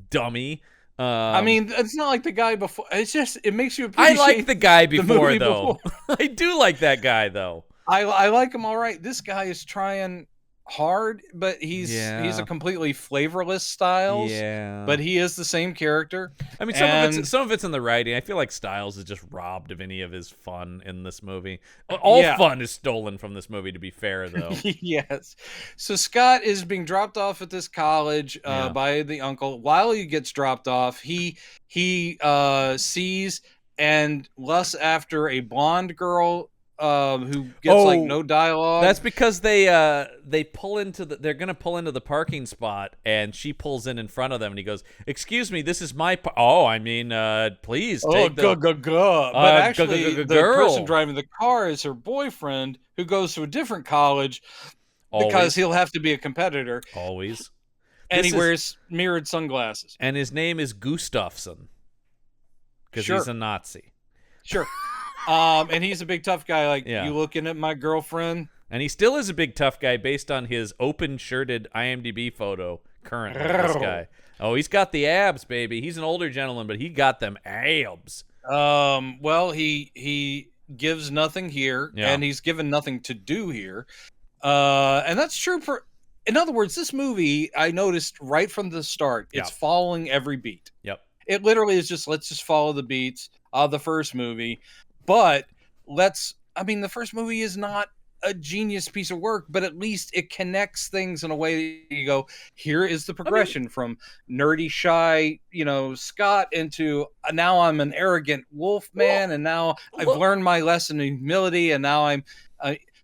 dummy. I mean, it's not like the guy before. It's just, it makes you appreciate I like the guy before, though. Before. I do like that guy, though. I like him all right. This guy is trying hard, but he's a completely flavorless Styles. Yeah. But he is the same character. I mean, some of it's in the writing. I feel like Styles is just robbed of any of his fun in this movie. All fun is stolen from this movie, to be fair, though. Yes. So Scott is being dropped off at this college by the uncle. While he gets dropped off, he sees and lusts after a blonde girl who gets no dialogue. That's because they pull into they're gonna pull into the parking spot, and she pulls in front of them, and he goes, "Excuse me, this is my please take the But actually, the person driving the car is her boyfriend, who goes to a different college because he'll have to be a competitor always, and he wears mirrored sunglasses, and his name is Gustafsson because he's a Nazi. Sure. And he's a big tough guy. Like, you looking at my girlfriend? And he still is a big tough guy based on his open-shirted IMDb photo currently. This guy. Oh, he's got the abs, baby. He's an older gentleman, but he got them abs. Well, he gives nothing here, Yeah. and he's given nothing to do here. And that's true for. In other words, this movie, I noticed right from the start, it's following every beat. Yep. It literally is just, let's just follow the beats of the first movie. But the first movie is not a genius piece of work, but at least it connects things in a way that you go, here is the progression from nerdy, shy, Scott into now I'm an arrogant wolf man, and now I've learned my lesson in humility, and now I'm.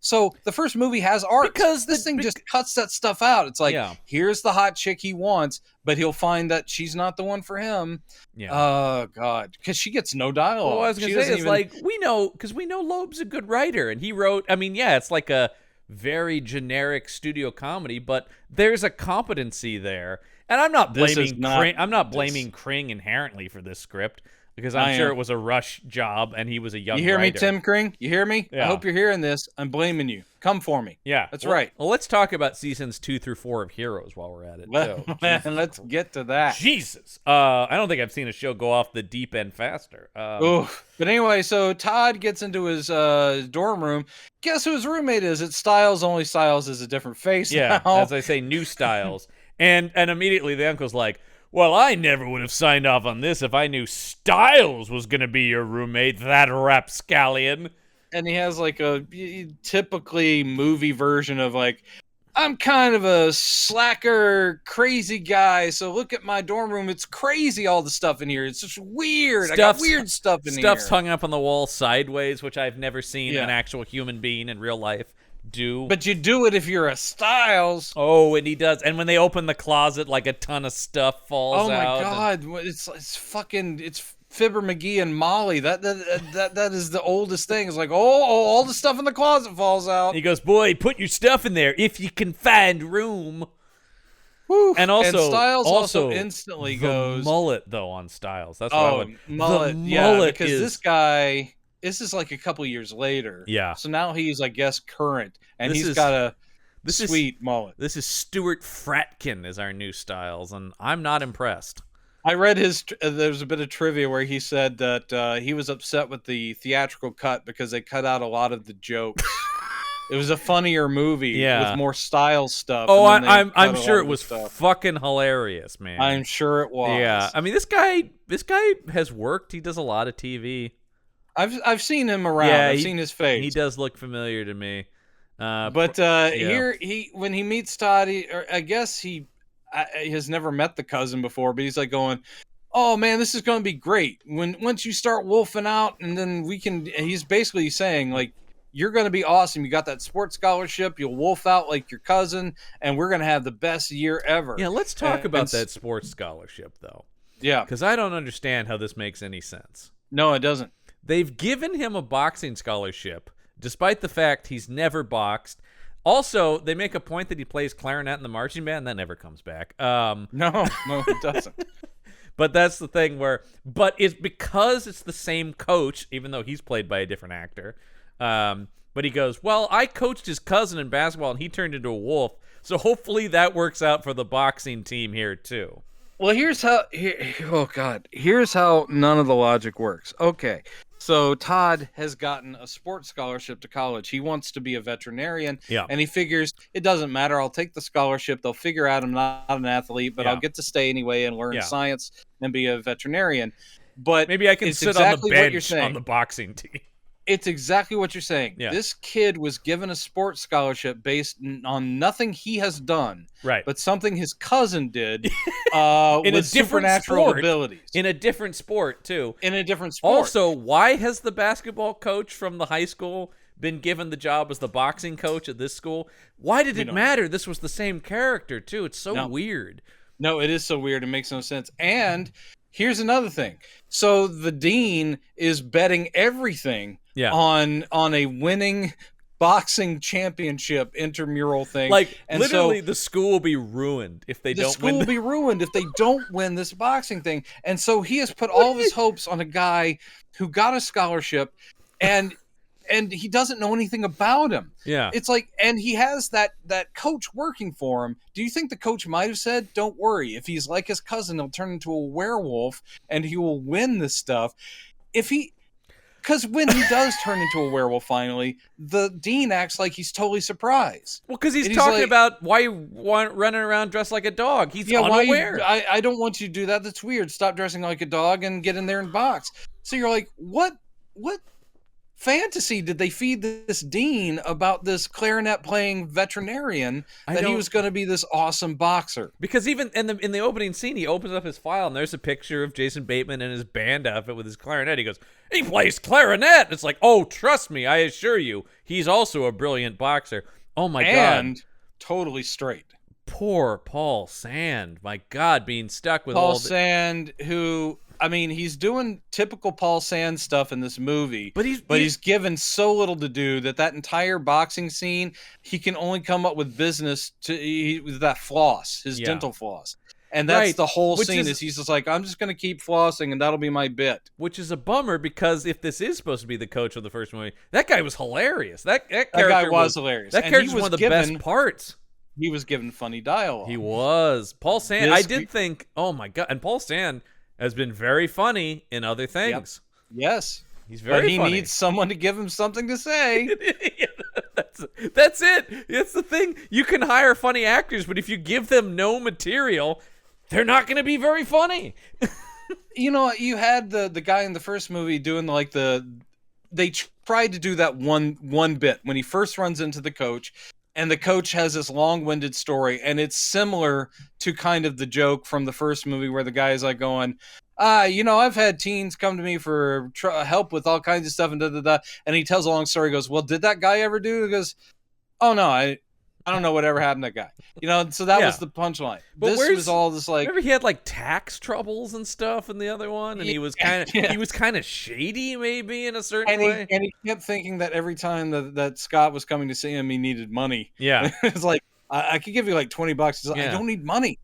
So the first movie has art because this thing just cuts that stuff out. It's like, here's the hot chick he wants, but he'll find that she's not the one for him. Yeah. Oh God, because she gets no dialogue. Well, I was gonna say it's like we know Loeb's a good writer, and he wrote. I mean, it's like a very generic studio comedy, but there's a competency there, and I'm not blaming Kring inherently for this script. Because I'm sure it was a rush job, and he was a young writer. You hear me, Tim Kring? You hear me? Yeah. I hope you're hearing this. I'm blaming you. Come for me. Yeah. That's right. Well, let's talk about seasons 2 through 4 of Heroes while we're at it. Let's get to that. Jesus. I don't think I've seen a show go off the deep end faster. But anyway, so Todd gets into his dorm room. Guess who his roommate is? It's Styles, only Styles is a different face now. As I say, new Styles. and immediately the uncle's like, well, I never would have signed off on this if I knew Styles was going to be your roommate, that rapscallion. And he has like a typically movie version of like, I'm kind of a slacker, crazy guy, so look at my dorm room. It's crazy, all the stuff in here. It's just weird. I got weird stuff in here. Stuff's hung up on the wall sideways, which I've never seen an actual human being in real life do. But you do it if you're a Styles. Oh, and he does. And when they open the closet, like a ton of stuff falls out. Oh my God, it's Fibber McGee and Molly. That is the oldest thing. It's like, all the stuff in the closet falls out. He goes, boy, put your stuff in there if you can find room. Woo. And Styles also instantly goes mullet though on Styles. That's what I would. Mullet, because this guy. This is like a couple years later. Yeah. So now he's, I guess, current, and he's got a sweet mullet. This is Stuart Fratkin as our new Styles, and I'm not impressed. I read there's a bit of trivia where he said that he was upset with the theatrical cut because they cut out a lot of the jokes. It was a funnier movie with more Styles stuff. Oh, I'm sure it was fucking hilarious, man. I'm sure it was. Yeah. I mean, this guy has worked. He does a lot of TV. I've seen him around. Yeah, I've seen his face. He does look familiar to me. Here when he meets Todd, I guess he has never met the cousin before, but he's like going, "Oh man, this is going to be great. Once you start wolfing out, and then we can." He's basically saying like, "You're going to be awesome. You got that sports scholarship. You'll wolf out like your cousin, and we're going to have the best year ever." Yeah, let's talk about that sports scholarship though. Yeah, because I don't understand how this makes any sense. No, it doesn't. They've given him a boxing scholarship, despite the fact he's never boxed. Also, they make a point that he plays clarinet in the marching band. That never comes back. No, it doesn't. But that's the thing but it's because it's the same coach, even though he's played by a different actor. But he goes, well, I coached his cousin in basketball, and he turned into a wolf. So hopefully that works out for the boxing team here, too. Well, here's how none of the logic works. Okay. So Todd has gotten a sports scholarship to college. He wants to be a veterinarian, and he figures it doesn't matter. I'll take the scholarship. They'll figure out I'm not an athlete, but I'll get to stay anyway and learn science and be a veterinarian. But maybe I can sit on the bench on the boxing team. It's exactly what you're saying. Yeah. This kid was given a sports scholarship based on nothing he has done, right? But something his cousin did with supernatural abilities. In a different sport, too. In a different sport. Also, why has the basketball coach from the high school been given the job as the boxing coach at this school? Why did it matter? This was the same character, too. It's so weird. No, it is so weird. It makes no sense. And here's another thing. So the dean is betting everything on a winning boxing championship intramural thing. Like, and literally, the school will be ruined if they don't win. The school will be ruined if they don't win this boxing thing. And so he has put all of his hopes on a guy who got a scholarship, and he doesn't know anything about him. Yeah. It's like, and he has that coach working for him. Do you think the coach might have said, don't worry, if he's like his cousin, he'll turn into a werewolf and he will win this stuff? Because when he does turn into a werewolf finally, the Dean acts like he's totally surprised. Well, because he's talking about why you want running around dressed like a dog. He's unaware. I don't want you to do that. That's weird. Stop dressing like a dog and get in there and box. So you're like, what fantasy did they feed this Dean about this clarinet playing veterinarian that he was going to be this awesome boxer? Because even in the opening scene, he opens up his file and there's a picture of Jason Bateman in his band outfit with his clarinet. He goes, he plays clarinet. It's like, oh, trust me, I assure you, he's also a brilliant boxer. Oh my God. And totally straight. Poor Paul Sand. My God, being stuck with Paul Sand, who, I mean, he's doing typical Paul Sand stuff in this movie, but he's given so little to do that entire boxing scene, he can only come up with business with that floss, his dental floss. And that's the whole scene is he's just like, I'm just going to keep flossing and that'll be my bit. Which is a bummer because if this is supposed to be the coach of the first movie, that guy was hilarious. That guy was hilarious. That character was one of the best parts. He was given funny dialogue. He was. Paul Sand, I did think, oh my God. And Paul Sand has been very funny in other things. Yep. Yes. He's very funny. He needs someone to give him something to say. That's it. That's the thing. You can hire funny actors, but if you give them no material, they're not going to be very funny. You know, you had the guy in the first movie doing like they tried to do that one bit when he first runs into the coach. And the coach has this long-winded story, and it's similar to kind of the joke from the first movie where the guy is like going, I've had teens come to me for help with all kinds of stuff and da-da-da. And he tells a long story. He goes, well, did that guy ever do it? He goes, oh, no, I don't know whatever happened to that guy. So that was the punchline. But this was all this like. Remember he had like tax troubles and stuff in the other one, and he was kind of shady maybe in a certain way. And he kept thinking that every time that Scott was coming to see him, he needed money. Yeah, it's like I could give you like $20. He's like, I don't need money.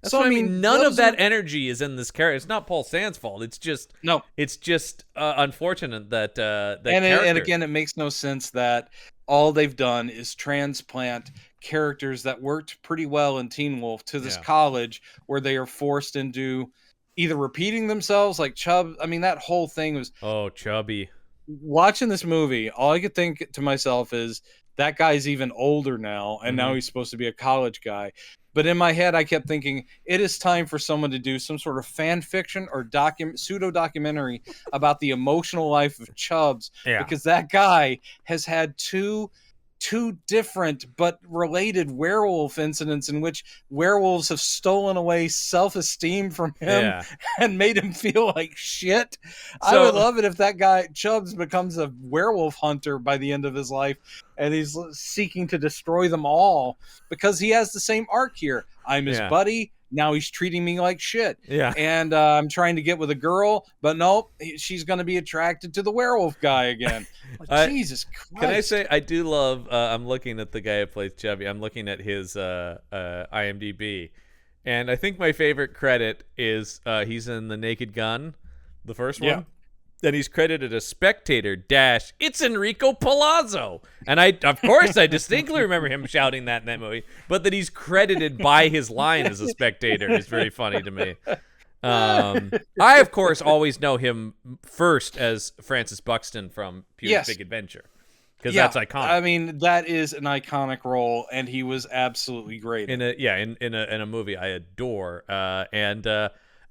That's so I mean, none of that energy is in this character. It's not Paul Sand's fault. It's just It's just unfortunate that and again, it makes no sense that all they've done is transplant characters that worked pretty well in Teen Wolf to this college where they are forced into either repeating themselves like Chubb. I mean, that whole thing was Chubby. Watching this movie, all I could think to myself is that guy's even older now, and now he's supposed to be a college guy. But in my head, I kept thinking, it is time for someone to do some sort of fan fiction or pseudo-documentary about the emotional life of Chubbs. Yeah. Because that guy has had two different but related werewolf incidents in which werewolves have stolen away self-esteem from him and made him feel like shit. I would love it if that guy Chubbs becomes a werewolf hunter by the end of his life and he's seeking to destroy them all because he has the same arc here. I'm his buddy. Now he's treating me like shit. Yeah. And I'm trying to get with a girl, but nope, she's going to be attracted to the werewolf guy again. Jesus Christ. Can I say, I do love, I'm looking at the guy who plays Chubby. I'm looking at his IMDb. And I think my favorite credit is he's in The Naked Gun, the first one. Yeah. Then he's credited as spectator - it's Enrico Palazzo. And I distinctly remember him shouting that in that movie, but that he's credited by his line as a spectator is very funny to me. I, of course, always know him first as Francis Buxton from Peter's Big Adventure. Because that's iconic. I mean, that is an iconic role, and he was absolutely great. In a movie I adore.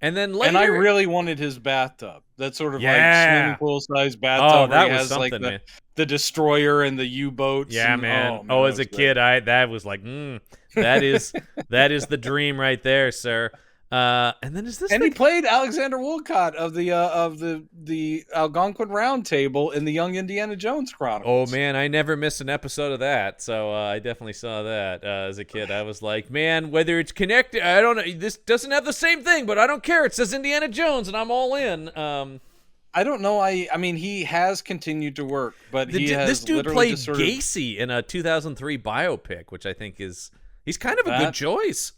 And then later, and I really wanted his bathtub. That sort of like swimming pool sized bathtub. Oh, that was has something, like the destroyer and the U-boats. Yeah, and, man. As a kid, that was like, that is the dream right there, sir. And then is this? And he played Alexander Woolcott of the Algonquin Round Table in the Young Indiana Jones Chronicles. Oh man, I never missed an episode of that, so I definitely saw that as a kid. I was like, man, whether it's connected, I don't know. This doesn't have the same thing, but I don't care. It says Indiana Jones, and I'm all in. I don't know. I mean, he has continued to work, but this dude played Gacy in a 2003 biopic, which I think he's kind of a good choice.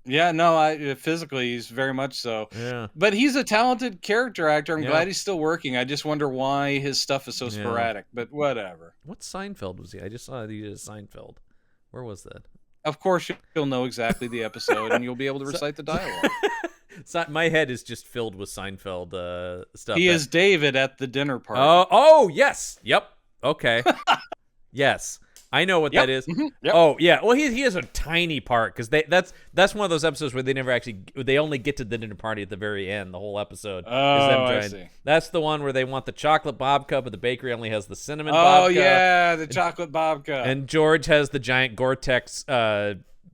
Yeah, no, physically he's very much so. Yeah. But he's a talented character actor. I'm glad he's still working. I just wonder why his stuff is so sporadic, but whatever. What Seinfeld was he? I just saw that he did Seinfeld. Where was that? Of course, you'll know exactly the episode, and you'll be able to recite the dialogue. My head is just filled with Seinfeld stuff. He is David at the dinner party. Oh, yes. Yep. Okay. Yes. I know what that is. Mm-hmm. Yep. Oh, yeah. Well, he has a tiny part because that's one of those episodes where they only get to the dinner party at the very end. The whole episode. I see. That's the one where they want the chocolate babka, but the bakery only has the cinnamon babka. Oh, yeah, the chocolate babka. And George has the giant Gore-Tex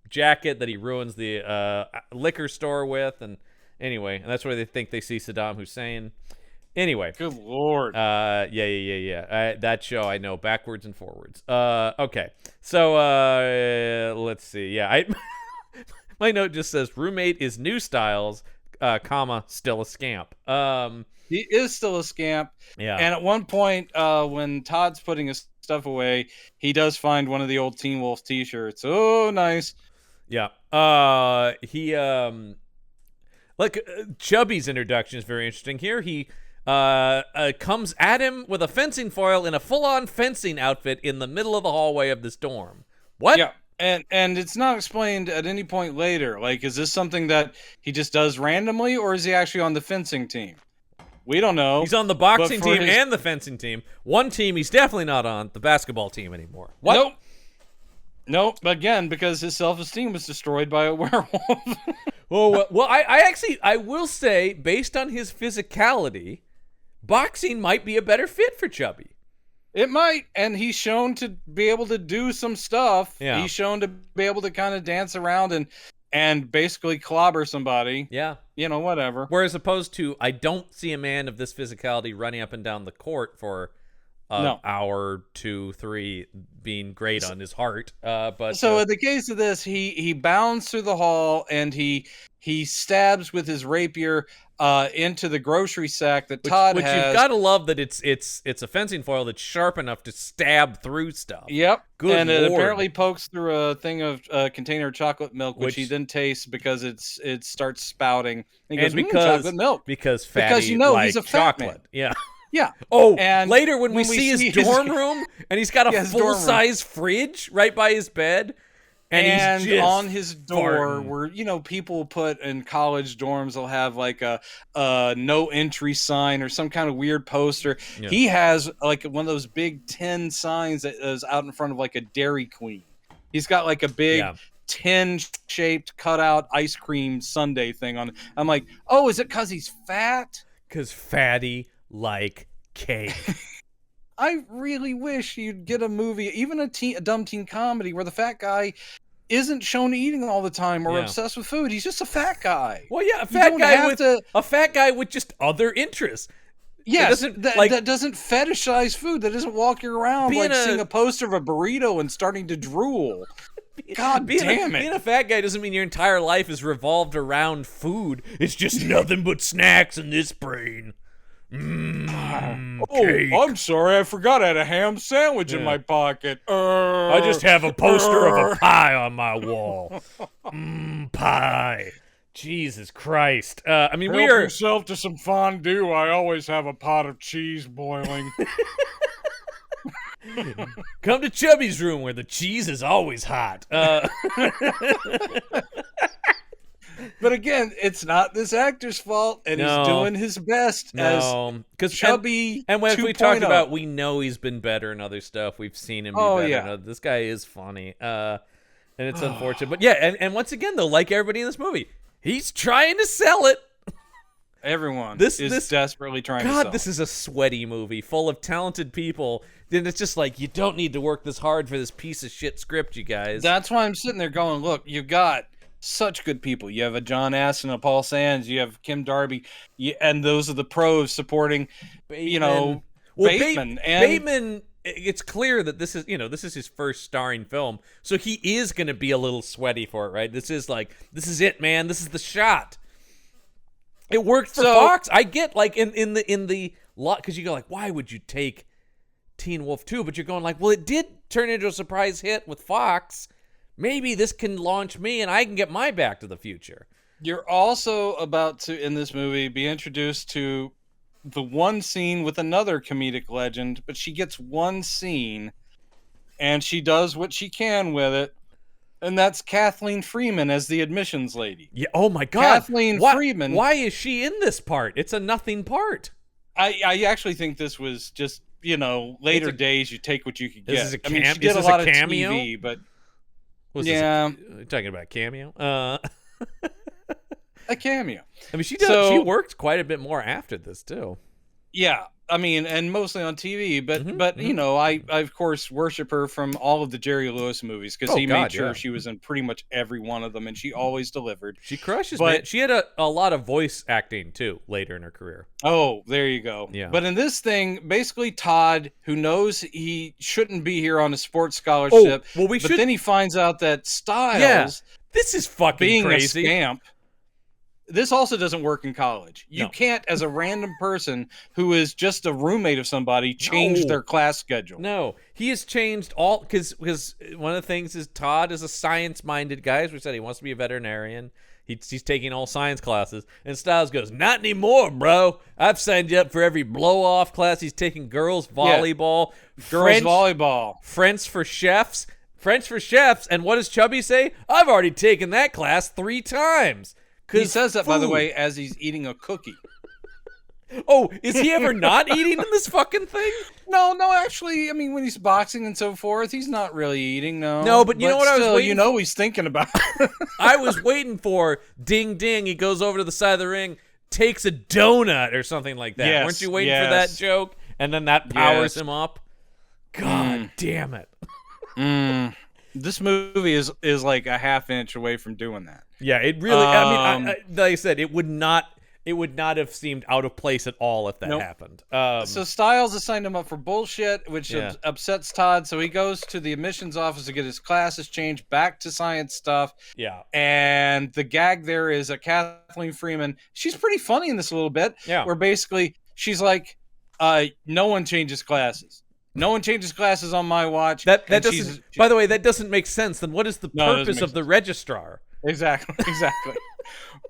jacket that he ruins the liquor store with. And anyway, and that's where they think they see Saddam Hussein. Anyway, good lord. Yeah. That show I know backwards and forwards. Okay. So let's see. Yeah, my note just says roommate is new styles, comma still a scamp. He is still a scamp. Yeah. And at one point, when Todd's putting his stuff away, he does find one of the old Teen Wolf T-shirts. Oh, nice. Yeah. He Chubby's introduction is very interesting here. He comes at him with a fencing foil in a full-on fencing outfit in the middle of the hallway of this dorm. What? Yeah, and it's not explained at any point later. Like, is this something that he just does randomly, or is he actually on the fencing team? We don't know. He's on the boxing team and the fencing team. One team he's definitely not on, the basketball team anymore. What? Nope. Again, because his self-esteem was destroyed by a werewolf. Well, I will say, based on his physicality, boxing might be a better fit for Chubby. It might, and he's shown to be able to do some stuff. Yeah. He's shown to be able to kind of dance around and basically clobber somebody. Yeah. Whatever. Whereas opposed to, I don't see a man of this physicality running up and down the court for an hour, 2, 3, being great on his heart. But so in the case of this, he bounds through the hall and he stabs with his rapier into the grocery sack that Todd has. Which you've got to love that it's a fencing foil that's sharp enough to stab through stuff. Yep. Good and Lord. It apparently pokes through a thing of container of chocolate milk, which he then tastes because it starts spouting. And he goes, chocolate milk. Because Fatty he's a fat chocolate. man. Yeah. Yeah. Oh, and later when we see his dorm room, and he's got a full-size fridge right by his bed, and he's just on his door farting. where people put in college dorms, they'll have like a no entry sign or some kind of weird poster. Yeah. He has like one of those big tin signs that is out in front of like a Dairy Queen. He's got like a big tin-shaped cutout ice cream sundae thing on it. I'm like, oh, is it because he's fat? Because Fatty like cake. I really wish you'd get a movie, even a dumb teen comedy, where the fat guy isn't shown eating all the time or obsessed with food. He's just a fat guy. Well, yeah, a fat guy with just other interests. Yes, that doesn't fetishize food. That doesn't walk you around seeing a poster of a burrito and starting to drool. God damn it. Being a fat guy doesn't mean your entire life is revolved around food. It's just nothing but snacks in this brain. Cake. I'm sorry, I forgot I had a ham sandwich in my pocket. I just have a poster of a pie on my wall. Pie. Jesus Christ. I mean, Help yourself to some fondue. I always have a pot of cheese boiling. Come to Chubby's room where the cheese is always hot. But again, it's not this actor's fault, and he's doing his best as Chubby. And when we talked about, we know he's been better in other stuff. We've seen him be better. Yeah. This guy is funny, and it's unfortunate. But yeah, and once again, though, like everybody in this movie, he's trying to sell it. Everyone is desperately trying to sell it. God, this is a sweaty movie full of talented people. Then it's just like, you don't need to work this hard for this piece of shit script, you guys. That's why I'm sitting there going, look, you've got such good people. You have a John Astin, a Paul Sands, you have Kim Darby, and those are the pros supporting, Bateman. Bateman, it's clear that this is his first starring film, so he is going to be a little sweaty for it, right? This is it, man. This is the shot. It worked for Fox. I get, like, in the lot, because you go like, why would you take Teen Wolf 2? But you're going like, well, it did turn into a surprise hit with Fox. Maybe this can launch me and I can get my Back to the Future. You're also about to, in this movie, be introduced to the one scene with another comedic legend, but she gets one scene and she does what she can with it. And that's Kathleen Freeman as the admissions lady. Yeah. Oh my God. Kathleen Freeman. Why is she in this part? It's a nothing part. I actually think this was just, later days you take what you could get. Is I mean, she did is a this lot a cameo? of TV, but Are you talking about cameo? a cameo. I mean, she worked quite a bit more after this too. Yeah, I mean, and mostly on TV, but I of course worship her from all of the Jerry Lewis movies because he made sure she was in pretty much every one of them, and she always delivered. She crushes, man. She had a lot of voice acting too later in her career. Oh, there you go. Yeah. But in this thing, basically Todd, who knows he shouldn't be here on a sports scholarship, but then he finds out that Styles, this is fucking being crazy. a scamp. This also doesn't work in college. You can't, as a random person who is just a roommate of somebody, change their class schedule. No, he has changed all because one of the things is Todd is a science-minded guy. As we said, he wants to be a veterinarian. He's taking all science classes, and Styles goes, "Not anymore, bro. I've signed you up for every blow-off class." He's taking girls volleyball, volleyball, French for chefs, and what does Chubby say? I've already taken that class 3 times. He says that, by the way, as he's eating a cookie. Oh, is he ever not eating in this fucking thing? No, actually, I mean, when he's boxing and so forth, he's not really eating, No, but you know what I was waiting for? He's thinking about. I was waiting for ding, ding. He goes over to the side of the ring, takes a donut or something like that. Yes, Weren't you waiting for that joke? And then that powers him up? God damn it. This movie is like a half inch away from doing that. Yeah, it really. I mean, like I said, it would not have seemed out of place at all if that happened. So Styles assigned him up for bullshit, which upsets Todd. So he goes to the admissions office to get his classes changed back to science stuff. Yeah, and the gag there is a Kathleen Freeman. She's pretty funny in this a little bit. Yeah, where basically she's like, "No one changes classes. No one changes classes on my watch." That doesn't. By the way, that doesn't make sense. Then what is the purpose of the registrar? Exactly.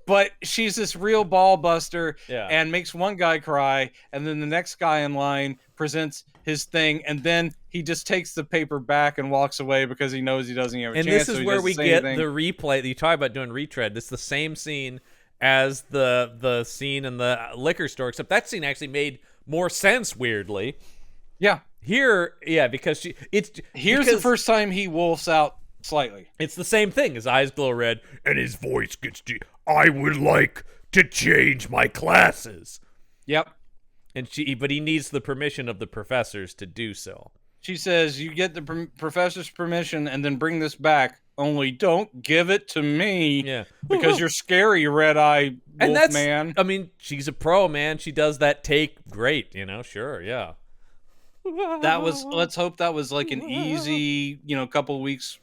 But she's this real ball buster and makes one guy cry, and then the next guy in line presents his thing, and then he just takes the paper back and walks away because he knows he doesn't have a chance. And this is where we get the replay. You talk about doing retread. This is the same scene as the scene in the liquor store, except that scene actually made more sense, weirdly. Yeah. Here, because here's the first time he wolfs out slightly. It's the same thing. His eyes glow red, and his voice gets deep. I would like to change my classes. Yep. But he needs the permission of the professors to do so. She says, "You get the professor's permission, and then bring this back. Only don't give it to me, because you're scary, red-eye wolf man." I mean, she's a pro, man. She does that take great. Sure, yeah. Let's hope that was like an easy, couple weeks,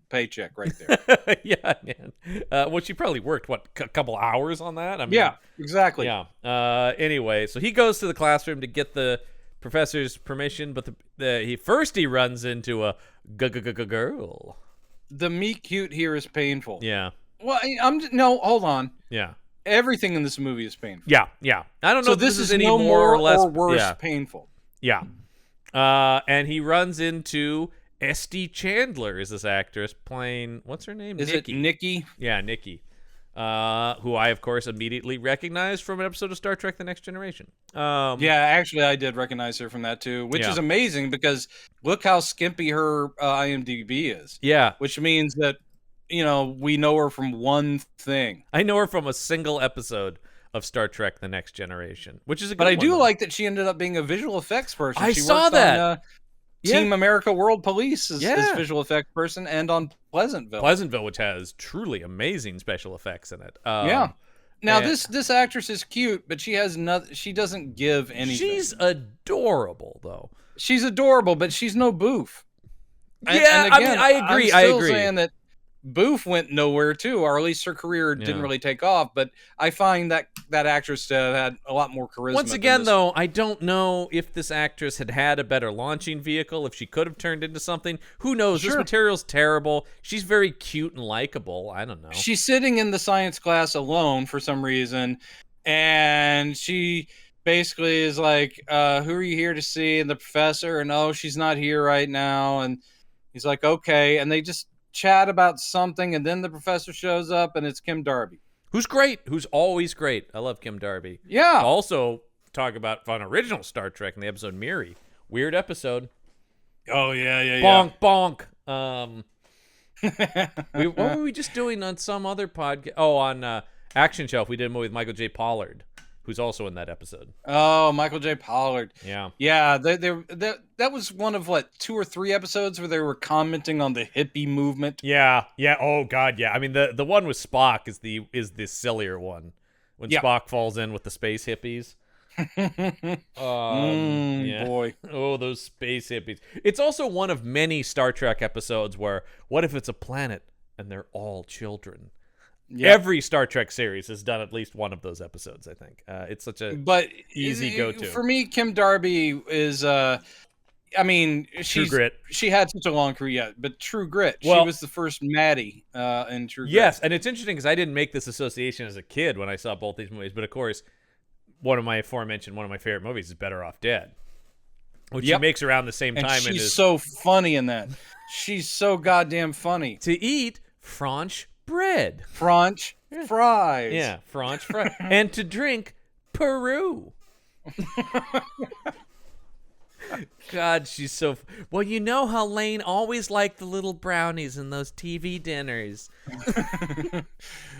paycheck right there. Yeah, man. Well, she probably worked, a couple hours on that? I mean, yeah, exactly. Yeah. Anyway, so he goes to the classroom to get the professor's permission, but he runs into a girl. The meet cute here is painful. Yeah. Well, hold on. Yeah. Everything in this movie is painful. Yeah. I don't know so if this is any no more or less worse painful. Yeah. And he runs into Esty Chandler, is this actress playing, what's her name? Is it Nikki? Yeah, Nikki. Who I, of course, immediately recognized from an episode of Star Trek The Next Generation. Yeah, actually, I did recognize her from that, too, which is amazing because look how skimpy her IMDb is. Yeah. Which means that, we know her from one thing. I know her from a single episode of Star Trek The Next Generation, which is a good But I one, do though. like that she ended up being a visual effects person. I she saw worked that. On, Team America World Police as visual effects person, and on Pleasantville. Which has truly amazing special effects in it. Now this actress is cute, but she has nothing. She doesn't give anything. She's adorable, though. She's adorable, but she's no Boof. Yeah, and again, I agree. I'm still I agree. Saying that Boof went nowhere too, or at least her career didn't really take off. But I find that actress had a lot more charisma. Once again, though, I don't know if this actress had a better launching vehicle, if she could have turned into something. Who knows? Sure. This material's terrible. She's very cute and likable. I don't know. She's sitting in the science class alone for some reason, and she basically is like, "Who are you here to see?" And the professor, and she's not here right now. And he's like, "Okay," and they just chat about something, and then the professor shows up, and it's Kim Darby. Who's great. Who's always great. I love Kim Darby. Yeah. Also, talk about fun original Star Trek in the episode Miri. Weird episode. Oh, yeah. Bonk. What were we just doing on some other podcast? Oh, on Action Shelf, we did a movie with Michael J. Pollard, who's also in that episode. Oh, Michael J. Pollard. Yeah. Yeah, that was one of, 2 or 3 episodes where they were commenting on the hippie movement. Yeah. Oh God, yeah. I mean, the one with Spock is the sillier one when Spock falls in with the space hippies. Boy. Oh, those space hippies. It's also one of many Star Trek episodes where what if it's a planet and they're all children? Yeah. Every Star Trek series has done at least one of those episodes, I think. It's such a easy go-to. For me, Kim Darby is True Grit. She had such a long career, but True Grit. She was the first Maddie in True Grit. Yes, and it's interesting because I didn't make this association as a kid when I saw both these movies, but of course, one of my favorite movies is Better Off Dead, which she makes around the same time. And she's so funny in that. She's so goddamn funny. To eat French bread. French fries. Yeah, French fries. And to drink Peru. God, she's so... Well, you know how Lane always liked the little brownies in those TV dinners.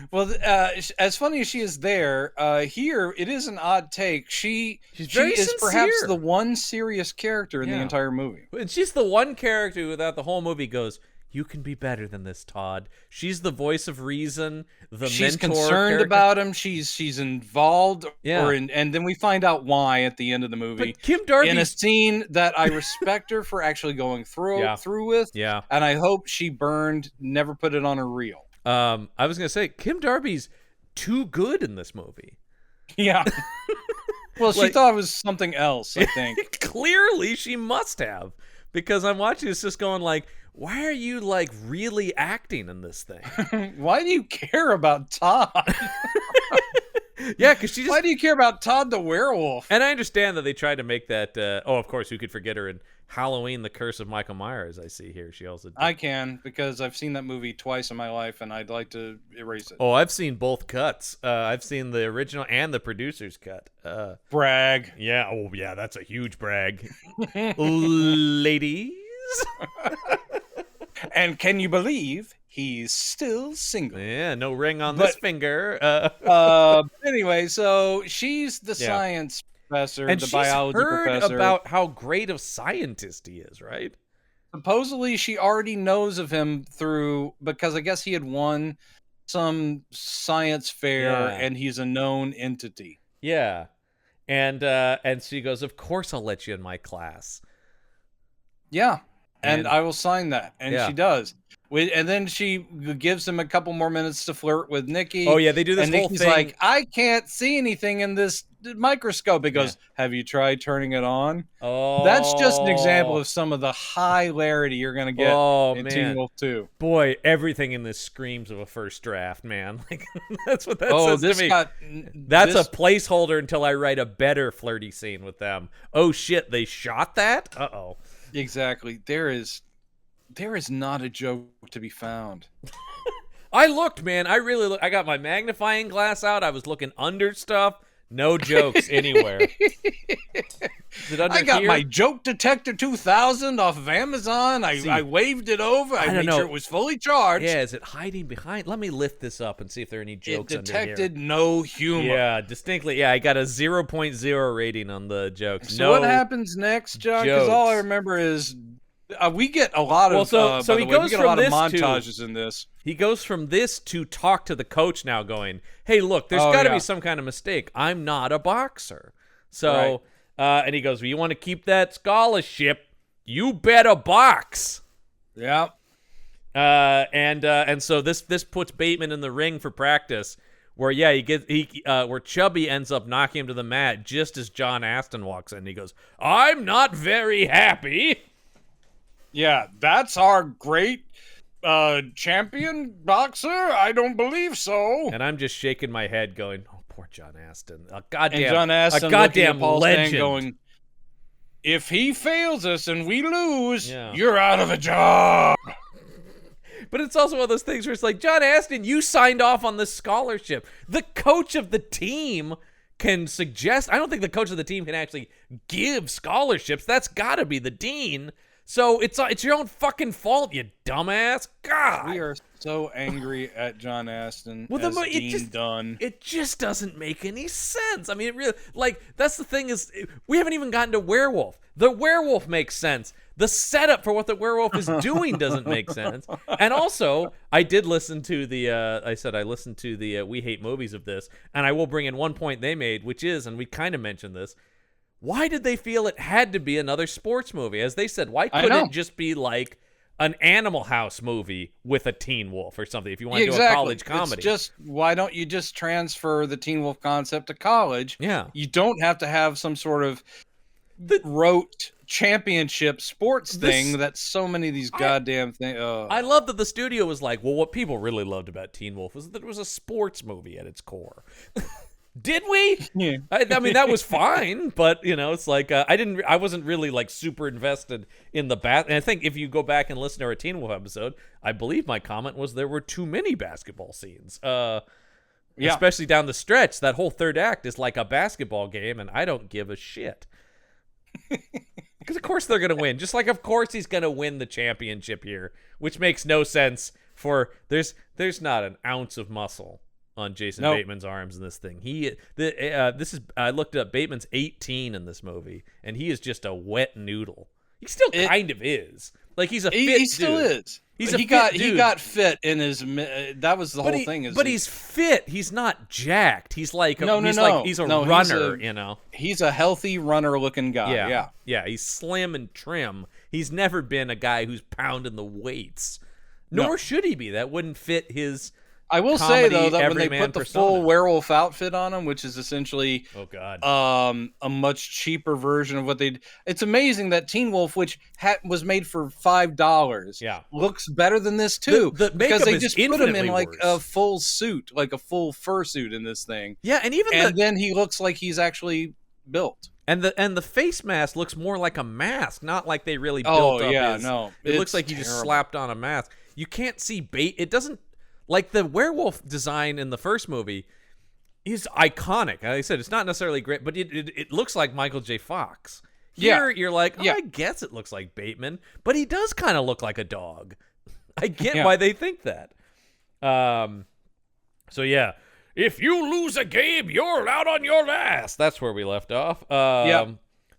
Well, as funny as she is there, here it is an odd take. She is perhaps the one serious character in the entire movie. And she's the one character who, throughout the whole movie, goes, "You can be better than this, Todd." She's the voice of reason, she's mentor concerned character. about him. She's involved, and then we find out why at the end of the movie. But Kim Darby in a scene that I respect her for actually going through with. Yeah, and I hope she burned, never put it on a reel. I was gonna say Kim Darby's too good in this movie. Yeah. Well, she thought it was something else, I think. Clearly, she must have, because I'm watching this just going like, why are you really acting in this thing? Why do you care about Todd? Yeah, because she just... Why do you care about Todd the werewolf? And I understand that they tried to make that... of course, who could forget her in Halloween, The Curse of Michael Myers, I see here. She also did. I can, because I've seen that movie twice in my life, and I'd like to erase it. Oh, I've seen both cuts. I've seen the original and the producer's cut. Brag. Yeah, that's a huge brag. Ladies... And can you believe he's still single? Yeah, no ring on this finger. Anyway, so she's the science professor, and the biology professor. Heard about how great of scientist he is, right? Supposedly, she already knows of him because I guess he had won some science fair, and he's a known entity. Yeah, and she goes, "Of course, I'll let you in my class." Yeah. And I will sign that. And she does. And then she gives him a couple more minutes to flirt with Nikki. Oh, yeah, they do this and whole Nikki's thing. like, I can't see anything in this microscope. He goes, have you tried turning it on? Oh. That's just an example of some of the hilarity you're going to get in Teen Wolf 2. Boy, everything in this screams of a first draft, man. That's what that says to me. That's a placeholder until I write a better flirty scene with them. Oh, shit, they shot that? Uh-oh. Exactly. There is not a joke to be found. I looked, man. I really looked. I got my magnifying glass out. I was looking under stuff. No jokes anywhere. I got my Joke Detector 2000 off of Amazon. I waved it over. I made sure it was fully charged. Yeah, is it hiding behind? Let me lift this up and see if there are any jokes under here. It detected no humor. Yeah, distinctly. Yeah, I got a 0.0 rating on the jokes. So what happens next, John? Because all I remember is we get a lot of we get a lot of montages in this. He goes from this to talk to the coach now going, hey, look, there's got to be some kind of mistake. I'm not a boxer. So, and he goes, well, you want to keep that scholarship, you better box. Yeah. And so this puts Bateman in the ring for practice where, where Chubby ends up knocking him to the mat just as John Aston walks in. He goes, I'm not very happy. Yeah, that's our great champion boxer? I don't believe so. And I'm just shaking my head going, oh, poor John Aston. A goddamn legend. Going, if he fails us and we lose, you're out of a job. But it's also one of those things where it's like, John Astin, you signed off on this scholarship. The coach of the team can suggest. I don't think the coach of the team can actually give scholarships. That's got to be the dean. So it's your own fucking fault, you dumbass. God. We are so angry at John Astin Dunn. It just doesn't make any sense. I mean, it really, like, that's the thing is, we haven't even gotten to Werewolf. The werewolf makes sense. The setup for what the werewolf is doing doesn't make sense. And also, I did listen to I listened to the We Hate Movies of this, and I will bring in one point they made, which is, and we kind of mentioned this, why did they feel it had to be another sports movie? As they said, why couldn't it just be like an Animal House movie with a Teen Wolf or something if you want to do a college comedy? It's just, why don't you just transfer the Teen Wolf concept to college? Yeah. You don't have to have some sort of rote championship sports thing that so many of these goddamn things. I love that the studio was like, well, what people really loved about Teen Wolf was that it was a sports movie at its core. Did we? Yeah. I mean, that was fine, but you know, it's like I wasn't really like super invested in the And I think if you go back and listen to our Teen Wolf episode, I believe my comment was there were too many basketball scenes. Especially down the stretch. That whole third act is like a basketball game, and I don't give a shit. Because of course they're gonna win. Just like of course he's gonna win the championship here, which makes no sense. There's not an ounce of muscle on Jason Bateman's arms in this thing. I looked it up. Bateman's 18 in this movie, and he is just a wet noodle. He still kind of is. Like he's a fit dude. He still is. He got fit in his. That was the whole thing. But he's fit. He's not jacked. He's like he's a runner. You know, he's a healthy runner-looking guy. Yeah. He's slim and trim. He's never been a guy who's pounding the weights. Nor should he be. That wouldn't fit his. I will say though that when they put the persona. full werewolf outfit on him, which is essentially a much cheaper version of what they. It's amazing that Teen Wolf, which was made for $5, looks better than this too, because they just put him in like a full suit, like a full fursuit in this thing. Yeah, and then he looks like he's actually built. And the face mask looks more like a mask, not like they really built up. It looks like you just slapped on a mask. You can't see It doesn't. Like the werewolf design in the first movie is iconic. Like I said, it's not necessarily great, but it looks like Michael J. Fox. Here, you're like, I guess it looks like Bateman, but he does kind of look like a dog. I get why they think that. So yeah, if you lose a game, you're out on your ass. That's where we left off.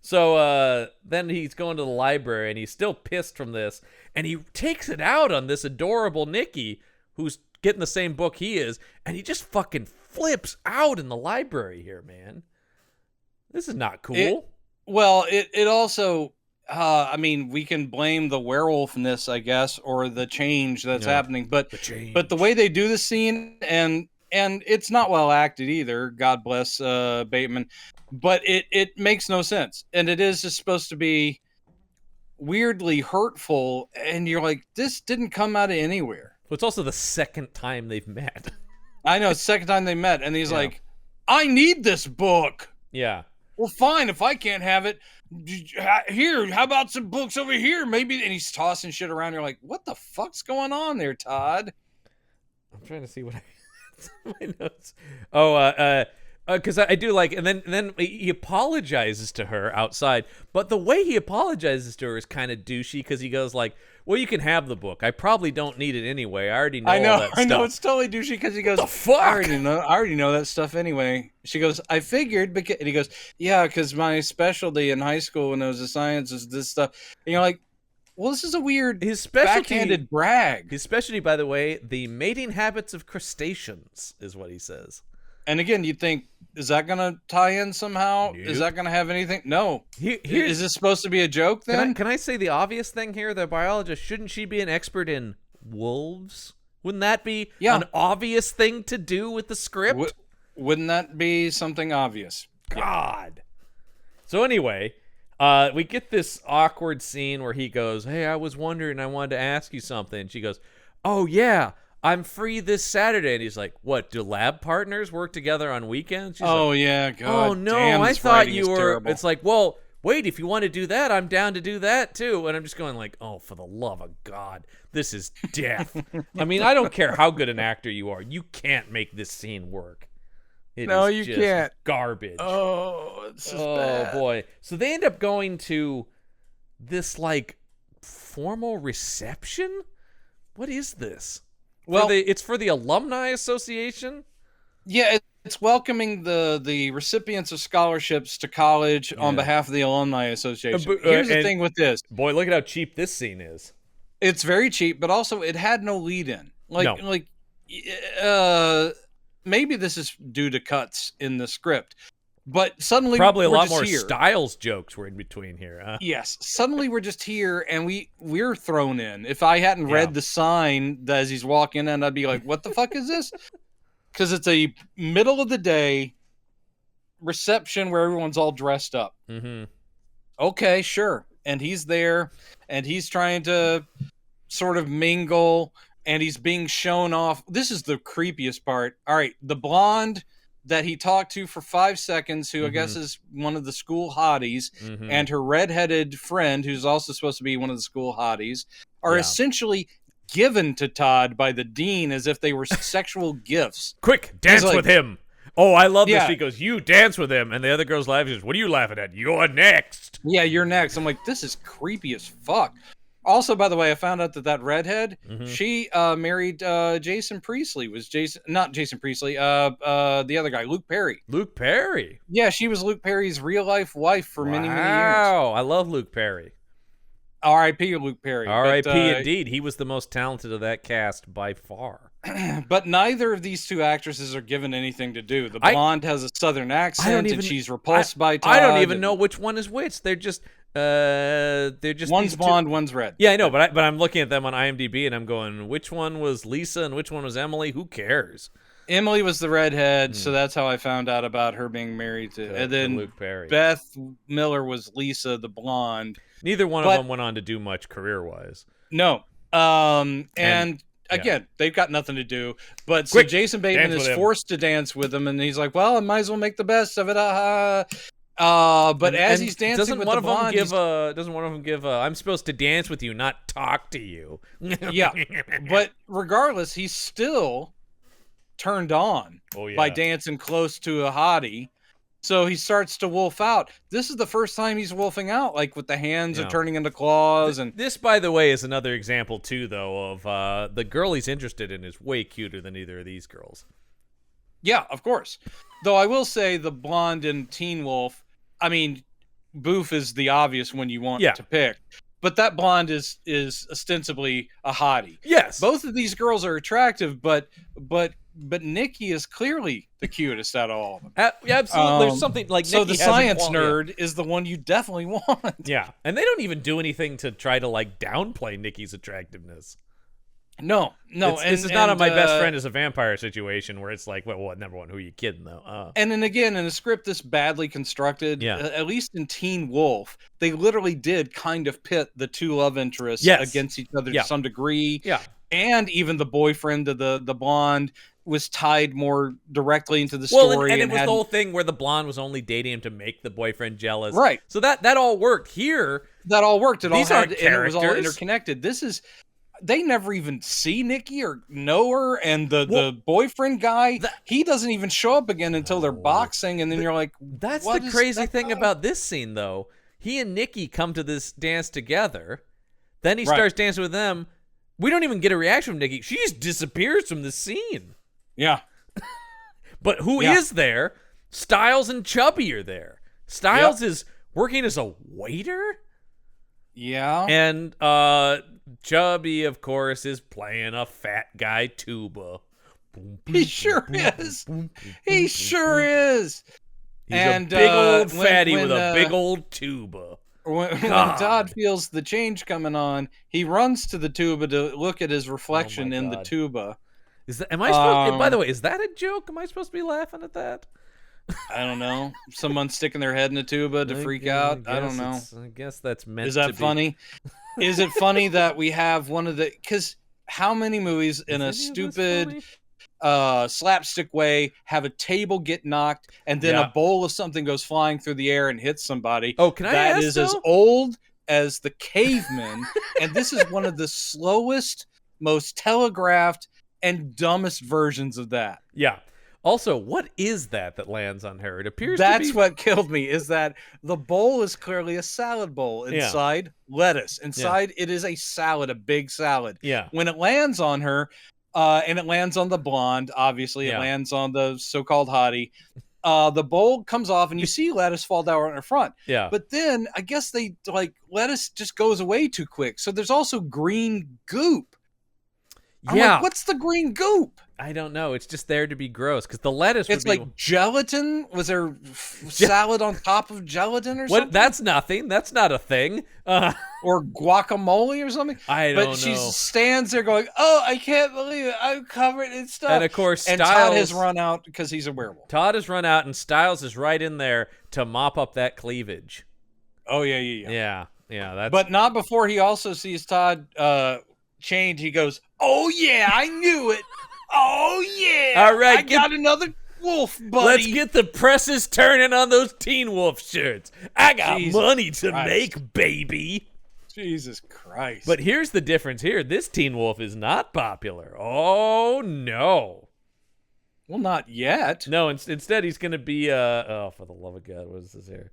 So then he's going to the library, and he's still pissed from this, and he takes it out on this adorable Nikki, who's getting the same book he is, and he just fucking flips out in the library here, man. This is not cool. It also, I mean, we can blame the werewolfness, I guess, or the change that's happening, but the way they do the scene, and it's not well acted either, God bless Bateman, but it makes no sense, and it is just supposed to be weirdly hurtful, and you're like, this didn't come out of anywhere. Well, it's also the second time they've met. I know, second time they met, and he's like, I need this book. Yeah. Well, fine, if I can't have it, here, how about some books over here, maybe? And he's tossing shit around. You're like, what the fuck's going on there, Todd? I'm trying to see what my notes. Because I do like, and then he apologizes to her outside, but the way he apologizes to her is kind of douchey, because he goes like, well, you can have the book. I probably don't need it anyway. I already know all that stuff. I know, it's totally douchey, because he goes, what the fuck? I already know that stuff anyway. She goes, I figured, and he goes, yeah, because my specialty in high school when it was a science is this stuff. And you're like, well, this is a weird backhanded brag. His specialty, by the way, the mating habits of crustaceans is what he says. And again, you'd think, is that going to tie in somehow? Nope. Is that going to have anything? No. Is this supposed to be a joke then? Can I say the obvious thing here? The biologist, shouldn't she be an expert in wolves? Wouldn't that be an obvious thing to do with the script? Wouldn't that be something obvious? God. So anyway, we get this awkward scene where he goes, hey, I was wondering, I wanted to ask you something. And she goes, oh, yeah. I'm free this Saturday. And he's like, what, do lab partners work together on weekends? She's like, yeah, God. oh, no, I thought you were. Terrible. It's like, well, wait, if you want to do that, I'm down to do that too. And I'm just going like, oh, for the love of God, this is death. I mean, I don't care how good an actor you are. You can't make this scene work. No, you just can't. Garbage. Oh, it's just bad. Boy. So they end up going to this like formal reception. What is this? Well, it's for the Alumni Association. Yeah, it's welcoming the recipients of scholarships to college on behalf of the Alumni Association. Here's the thing with this. Boy, look at how cheap this scene is. It's very cheap, but also it had no lead-in. Maybe this is due to cuts in the script, but suddenly probably a lot more here. Styles jokes were in between here. Huh? Yes, suddenly we're just here and we're thrown in. If I hadn't read the sign as he's walking in, I'd be like, "What the fuck is this?" Because it's a middle of the day reception where everyone's all dressed up. Mm-hmm. Okay, sure. And he's there, and he's trying to sort of mingle, and he's being shown off. This is the creepiest part. All right, the blonde that he talked to for 5 seconds, who I guess is one of the school hotties, and her redheaded friend, who's also supposed to be one of the school hotties, are essentially given to Todd by the dean as if they were sexual gifts. Quick, dance with him. Oh, I love this. He goes, you dance with him. And the other girl's laughing. She goes, what are you laughing at? You're next. Yeah, you're next. I'm like, this is creepy as fuck. Also, by the way, I found out that redhead, she married Jason Priestley. Not Jason Priestley, the other guy, Luke Perry. Luke Perry? Yeah, she was Luke Perry's real-life wife for many, many years. Wow, I love Luke Perry. R.I.P. Luke Perry. R.I.P. Indeed. He was the most talented of that cast by far. But neither of these two actresses are given anything to do. The blonde has a southern accent, and she's repulsed by Todd. I don't even know which one is which. They're just one's blonde, one's red. Yeah, I know, but I'm looking at them on IMDb, and I'm going, which one was Lisa and which one was Emily? Who cares? Emily was the redhead, so that's how I found out about her being married to Luke Perry. Beth Miller was Lisa, the blonde. Neither one of them went on to do much career-wise. No. And again, they've got nothing to do. But so Jason Bateman is forced to dance with him, and he's like, well, I might as well make the best of it. But as he's dancing with the blonde... Doesn't one of them give I'm supposed to dance with you, not talk to you. Yeah. But regardless, he's still turned on by dancing close to a hottie. So he starts to wolf out. This is the first time he's wolfing out, like with the hands are turning into claws. And this, by the way, is another example too, though, of the girl he's interested in is way cuter than either of these girls. Yeah, of course. Though I will say the blonde in Teen Wolf, I mean, Boof is the obvious one you want to pick. But that blonde is ostensibly a hottie. Yes. Both of these girls are attractive, but Nikki is clearly the cutest out of all of them. Yeah, absolutely. There's something like so Nikki the science nerd is the one you definitely want. Yeah, and they don't even do anything to try to like downplay Nikki's attractiveness. No. This is not a My Best Friend is a Vampire situation where it's like, well, what, number one, who are you kidding, though? And then again, in a script this badly constructed, at least in Teen Wolf, they literally did kind of pit the two love interests against each other to some degree. Yeah. And even the boyfriend of the blonde was tied more directly into the story. Well, and it was the whole thing where the blonde was only dating him to make the boyfriend jealous. Right. So that all worked. Here, that all worked. It was all interconnected. This is... They never even see Nikki or know her, and the boyfriend guy, he doesn't even show up again until they're boxing, and then you're like, that's the crazy thing about this scene, though. He and Nikki come to this dance together, then he starts dancing with them. We don't even get a reaction from Nikki. She just disappears from the scene. Yeah. But who is there? Styles and Chubby are there. Styles is working as a waiter? Yeah. And Chubby, of course, is playing a fat guy tuba. He sure is. He sure is. He's a big old fatty with a big old tuba. When Todd feels the change coming on, he runs to the tuba to look at his reflection in the tuba. Am I supposed? By the way, is that a joke? Am I supposed to be laughing at that? I don't know. Someone sticking their head in a tuba to freak out. I don't know. I guess that's meant. Is that funny? Is it funny that we have one of the? Because how many movies in a stupid slapstick way, have a table get knocked, and then a bowl of something goes flying through the air and hits somebody. Oh, can I ask, that is as old as the cavemen, and this is one of the slowest, most telegraphed, and dumbest versions of that. Yeah. Also, what is that lands on her? It appears that's to be... what killed me, is that the bowl is clearly a salad bowl. Inside, lettuce. Inside, it is a salad, a big salad. Yeah. When it lands on her, and it lands on the blonde, obviously, it lands on the so-called hottie, the bowl comes off, and you see lettuce fall down on her front. Yeah. But then, I guess lettuce just goes away too quick. So there's also green goop. I'm like, what's the green goop? I don't know. It's just there to be gross because the lettuce. It's like gelatin. Was there salad on top of gelatin or something? That's nothing. That's not a thing. Or guacamole or something. I don't know. But she stands there going, "Oh, I can't believe it! I'm covered in stuff." And of course, and Todd has run out because he's a werewolf. Todd has run out, and Styles is right in there to mop up that cleavage. Oh yeah. That's... But not before he also sees Todd change. He goes, "Oh yeah, I knew it. Oh yeah, all right, I got another wolf, buddy. Let's get the presses turning on those Teen Wolf shirts. I got money to make, baby." Jesus Christ. But here's the difference here. This Teen Wolf is not popular. Oh, no. Well, not yet. No, instead he's going to be, oh, for the love of God, what is this here?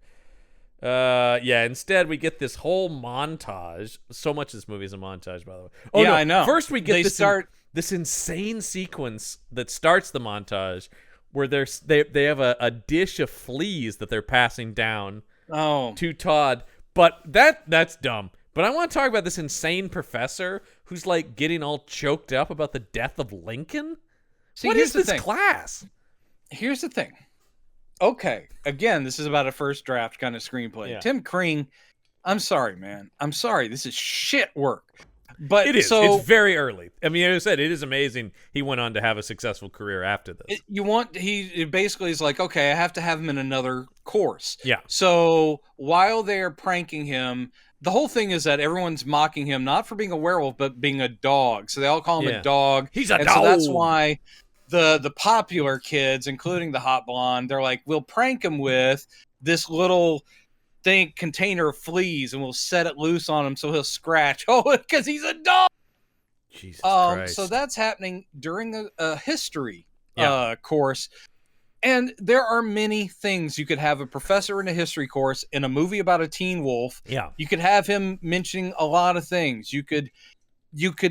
Instead we get this whole montage. So much of this movie is a montage, by the way. Oh, yeah, no. I know. First we get this insane sequence that starts the montage where they have a dish of fleas that they're passing down to Todd. But that's dumb. But I want to talk about this insane professor who's like getting all choked up about the death of Lincoln. See, what is this class? Here's the thing. Okay, again, this is about a first draft kind of screenplay. Yeah. Tim Kring, I'm sorry, man. I'm sorry. This is shit work. But it is. It's very early. I mean, as I said, it is amazing he went on to have a successful career after this. He basically is like, okay, I have to have him in another course. Yeah. So while they're pranking him, the whole thing is that everyone's mocking him, not for being a werewolf, but being a dog. So they all call him a dog. He's a dog. So that's why the popular kids, including the hot blonde, they're like, we'll prank him with this little container of fleas, and we'll set it loose on him so he'll scratch. Oh, because he's a dog. Jesus Christ. So that's happening during a history course. And there are many things. You could have a professor in a history course in a movie about a teen wolf. Yeah. You could have him mentioning a lot of things. You could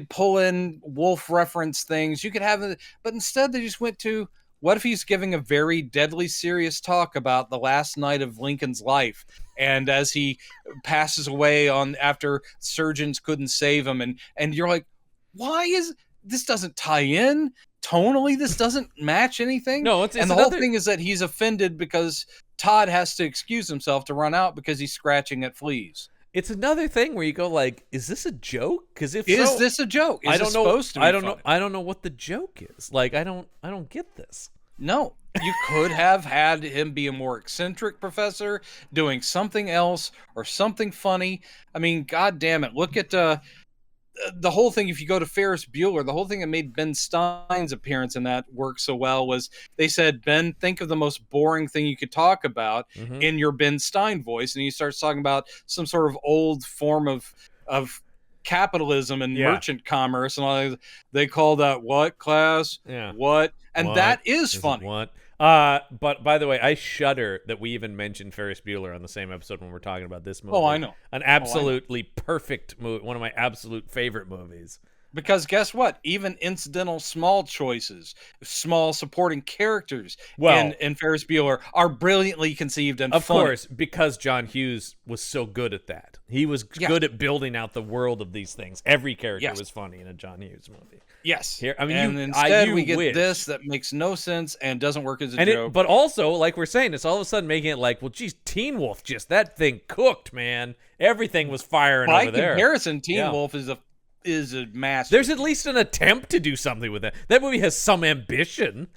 pull in wolf reference things. You could have it, but instead they just went to, what if he's giving a very deadly serious talk about the last night of Lincoln's life, and as he passes away after surgeons couldn't save him, and you're like, why is this doesn't tie in tonally? This doesn't match anything. No, it's the whole thing is that he's offended because Todd has to excuse himself to run out because he's scratching at fleas. It's another thing where you go like, is this a joke? Because if is this a joke? I don't know. Supposed to be funny? I don't know what the joke is. Like, I don't get this. No, you could have had him be a more eccentric professor doing something else or something funny. I mean, God damn it! Look at the whole thing. If you go to Ferris Bueller, the whole thing that made Ben Stein's appearance in that work so well was they said, Ben, think of the most boring thing you could talk about in your Ben Stein voice, and he starts talking about some sort of old form of capitalism and merchant commerce and all that. They call that what class? Yeah. What? And that is funny. What? But by the way, I shudder that we even mentioned Ferris Bueller on the same episode when we're talking about this movie. Oh, I know. An absolutely perfect movie, one of my absolute favorite movies. Because guess what? Even incidental small choices, small supporting characters in Ferris Bueller are brilliantly conceived and of funny. course, because John Hughes was so good at that. He was good at building out the world of these things. Every character was funny in a John Hughes movie. Yes. Here, I mean, instead we get this that makes no sense and doesn't work as a joke. But also, like we're saying, it's all of a sudden making it like, well, geez, Teen Wolf, just that thing cooked, man. Everything was firing over there. By comparison, Teen Wolf is a master. There's at least an attempt to do something with that. That movie has some ambition.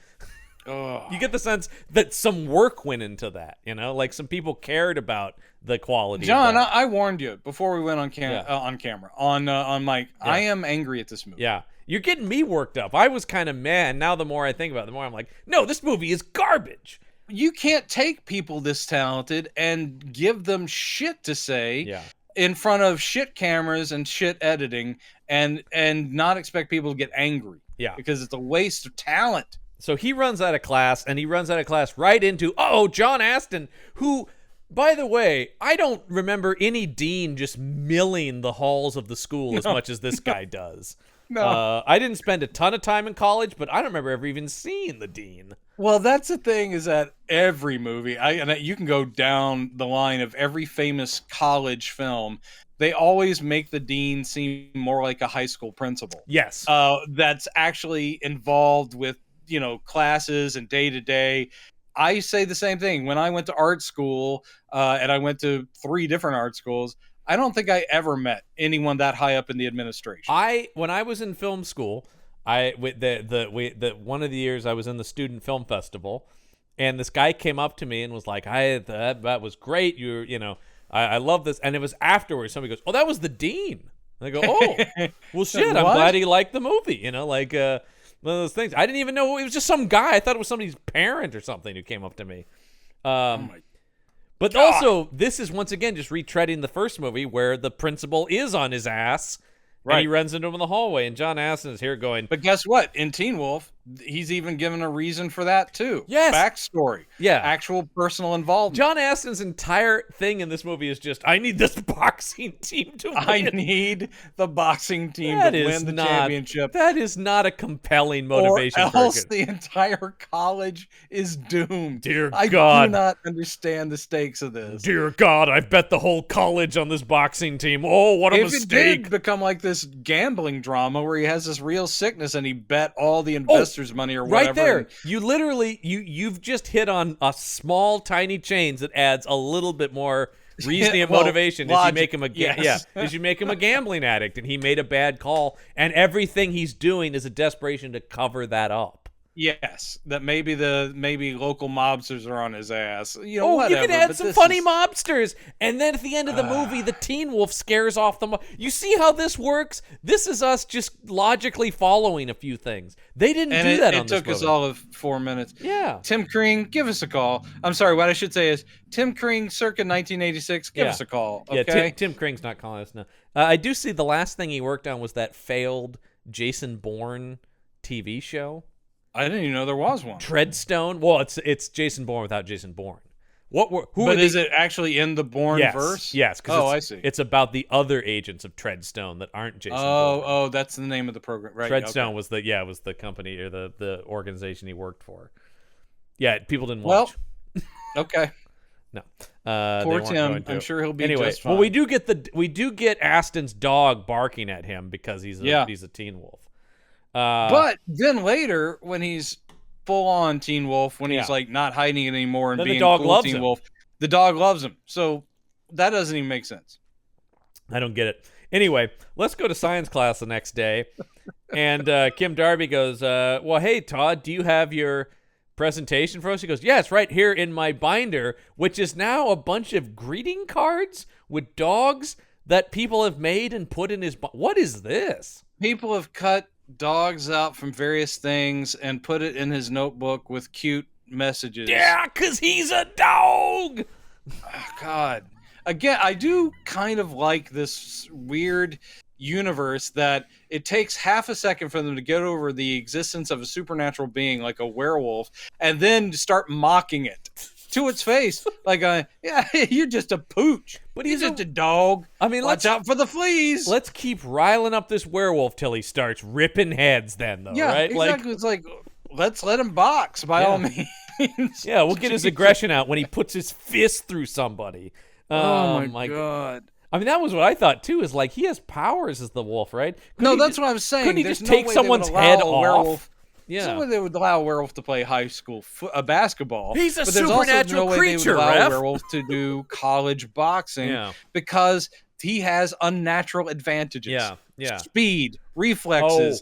You get the sense that some work went into that, like some people cared about the quality. John, of that. I warned you before we went on camera on mic. Yeah. I am angry at this movie. Yeah, you're getting me worked up. I was kind of mad. Now the more I think about it, the more I'm like, no, this movie is garbage. You can't take people this talented and give them shit to say in front of shit cameras and shit editing and not expect people to get angry. Yeah, because it's a waste of talent. So he runs out of class, and he runs out of class right into, John Astin, who, by the way, I don't remember any dean just milling the halls of the school as much as this guy does. No. I didn't spend a ton of time in college, but I don't remember ever even seeing the dean. Well, that's the thing, is that every movie, you can go down the line of every famous college film, they always make the dean seem more like a high school principal. Yes. That's actually involved with classes and day to day. I say the same thing. When I went to art school, and I went to 3 different art schools, I don't think I ever met anyone that high up in the administration. When I was in film school, one of the years I was in the student film festival, and this guy came up to me and was like, that was great. I love this. And it was afterwards, somebody goes, oh, that was the dean. And I go, oh, well, shit, I'm glad he liked the movie. One of those things. I didn't even know it was just some guy. I thought it was somebody's parent or something who came up to me. But also, this is once again just retreading the first movie where the principal is on his ass. Right. And he runs into him in the hallway, and John Astin is here going. But guess what? In Teen Wolf, he's even given a reason for that too. Yes. Backstory. Yeah. Actual personal involvement. John Astin's entire thing in this movie is just, I need this boxing team to win. I need the boxing team to win the championship. That is not a compelling motivation. Or else the entire college is doomed. Dear God. I do not understand the stakes of this. Dear God, I bet the whole college on this boxing team. Oh, what a mistake. If it did become like this gambling drama where he has this real sickness and he bet all the investors' money or whatever. Right there. You literally, you've just hit on a small, tiny change that adds a little bit more reasoning and motivation. As you make him as you make him a gambling addict, and he made a bad call, and everything he's doing is a desperation to cover that up. Yes, that maybe local mobsters are on his ass. Whatever. You can add some funny mobsters, and then at the end of the movie, the Teen Wolf scares off the. You see how this works? This is us just logically following a few things. They didn't do that on this movie. It took us all of 4 minutes. Yeah. Tim Kring, give us a call. I'm sorry, what I should say is Tim Kring, circa 1986. Give us a call. Okay. Yeah, Tim Kring's not calling us now. I do see the last thing he worked on was that failed Jason Bourne TV show. I didn't even know there was one. Treadstone. Well, it's Jason Bourne without Jason Bourne. Is it actually in the Bourne verse? Yes. I see. It's about the other agents of Treadstone that aren't Jason Bourne. Oh, that's the name of the program, right? Treadstone was the company or the organization he worked for. Yeah, people didn't watch. Well, okay. No. Poor Tim. I'm sure he'll be just fine. Well, we do get Astin's dog barking at him because he's a teen wolf. But then later, when he's full on Teen Wolf, when he's like not hiding it anymore and then being the dog cool loves Teen him. Wolf, the dog loves him. So that doesn't even make sense. I don't get it. Anyway, let's go to science class the next day, and Kim Darby goes, "Well, hey Todd, do you have your presentation for us?" He goes, "Yeah, it's right here in my binder, which is now a bunch of greeting cards with dogs that people have made and put in his. What is this? People have cut dogs out from various things and put it in his notebook with cute messages. Yeah, because he's a dog. Oh, God. Again, I do kind of like this weird universe that it takes half a second for them to get over the existence of a supernatural being like a werewolf and then start mocking it to its face. Like, yeah, you're just a pooch. But he's just a dog. I mean, watch out for the fleas. Let's keep riling up this werewolf till he starts ripping heads then, though, right? Exactly. It's like, let's let him box by all means. Yeah, we'll get his aggression out when he puts his fist through somebody. Oh, my God. I mean, that was what I thought, too, is like he has powers as the wolf, right? That's what I was saying. Couldn't he just take someone's head off? Yeah. There's no way they would allow a werewolf to play high school basketball. He's a but supernatural creature, There's also no way they would allow a werewolf to do college boxing because he has unnatural advantages. Yeah. Speed, reflexes,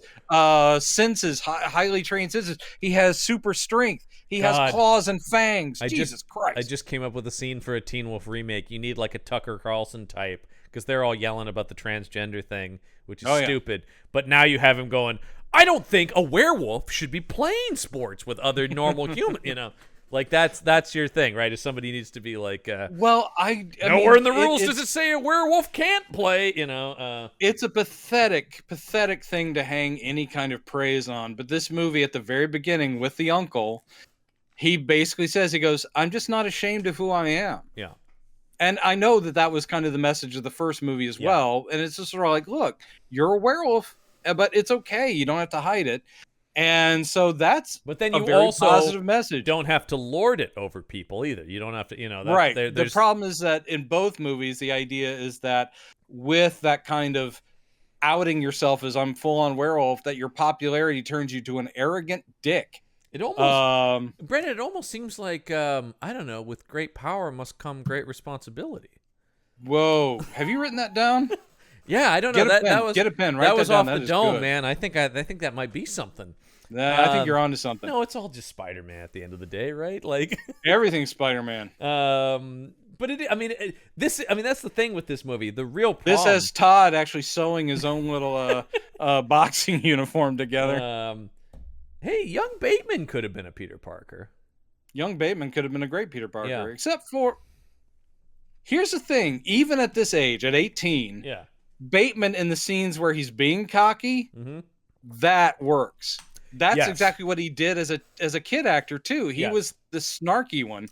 senses, highly trained senses. He has super strength. He has claws and fangs. Jesus Christ. I just came up with a scene for a Teen Wolf remake. You need like a Tucker Carlson type because they're all yelling about the transgender thing, which is stupid. But now you have him going, I don't think a werewolf should be playing sports with other normal humans, Like that's your thing, right? If somebody needs to be like, well, I nowhere in the rules does it say a werewolf can't play, It's a pathetic thing to hang any kind of praise on. But this movie at the very beginning with the uncle, he basically says, he goes, I'm just not ashamed of who I am. Yeah. And I know that was kind of the message of the first movie as well. And it's just sort of like, look, you're a werewolf, but it's okay. You don't have to hide it. And so that's but then a you very also positive message. Don't have to lord it over people either. You don't have to, right. The problem is that in both movies, the idea is that with that kind of outing yourself as I'm full on werewolf, that your popularity turns you to an arrogant dick. It almost, Brendan, it almost seems like, I don't know, with great power must come great responsibility. Whoa. Have you written that down? Yeah, I don't know. That was, get a pen. Write that was down. off the dome, man. I think that might be something. I think you're onto something. No, it's all just Spider-Man at the end of the day, right? Like everything's Spider-Man. But that's the thing with this movie. The real problem. This has Todd actually sewing his own little boxing uniform together. Hey, young Bateman could have been a Peter Parker. Young Bateman could have been a great Peter Parker, except for. Here's the thing: even at this age, at 18, Bateman in the scenes where he's being cocky, that works. That's exactly what he did as a kid actor too. He was the snarky one.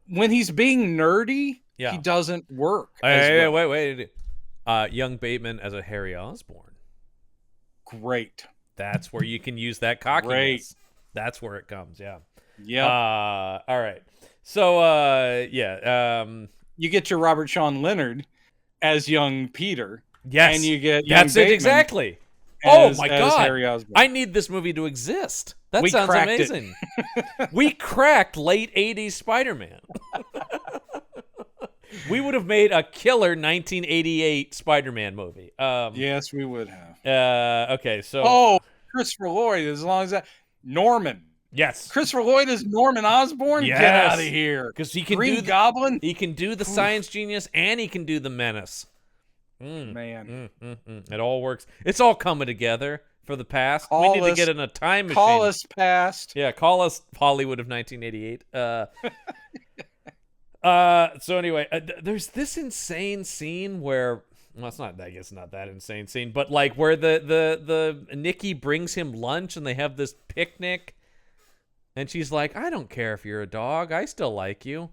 When he's being nerdy, he doesn't work. Wait. Young Bateman as a Harry Osborn. Great. That's where you can use that cockiness. Great. That's where it comes. Yeah. Yeah. All right. So you get your Robert Sean Leonard as young Peter. Yes. And you get that's it exactly. Oh my God! I need this movie to exist. That sounds amazing. We cracked late '80s Spider-Man. We would have made a killer 1988 Spider-Man movie. Yes, we would have. Okay, so Christopher Lloyd, as long as that Norman. Yes, Christopher Lloyd is Norman Osborn. Yes. Get out of here, because he can Green do Goblin. He can do the science genius, and he can do the menace. Man, it all works. It's all coming together for the past. We need to get in a time machine. Call us past. Yeah, call us Hollywood of 1988. So anyway, there's this insane scene where, well, it's not. I guess not that insane scene, but like where the Nikki brings him lunch and they have this picnic, and she's like, "I don't care if you're a dog. I still like you."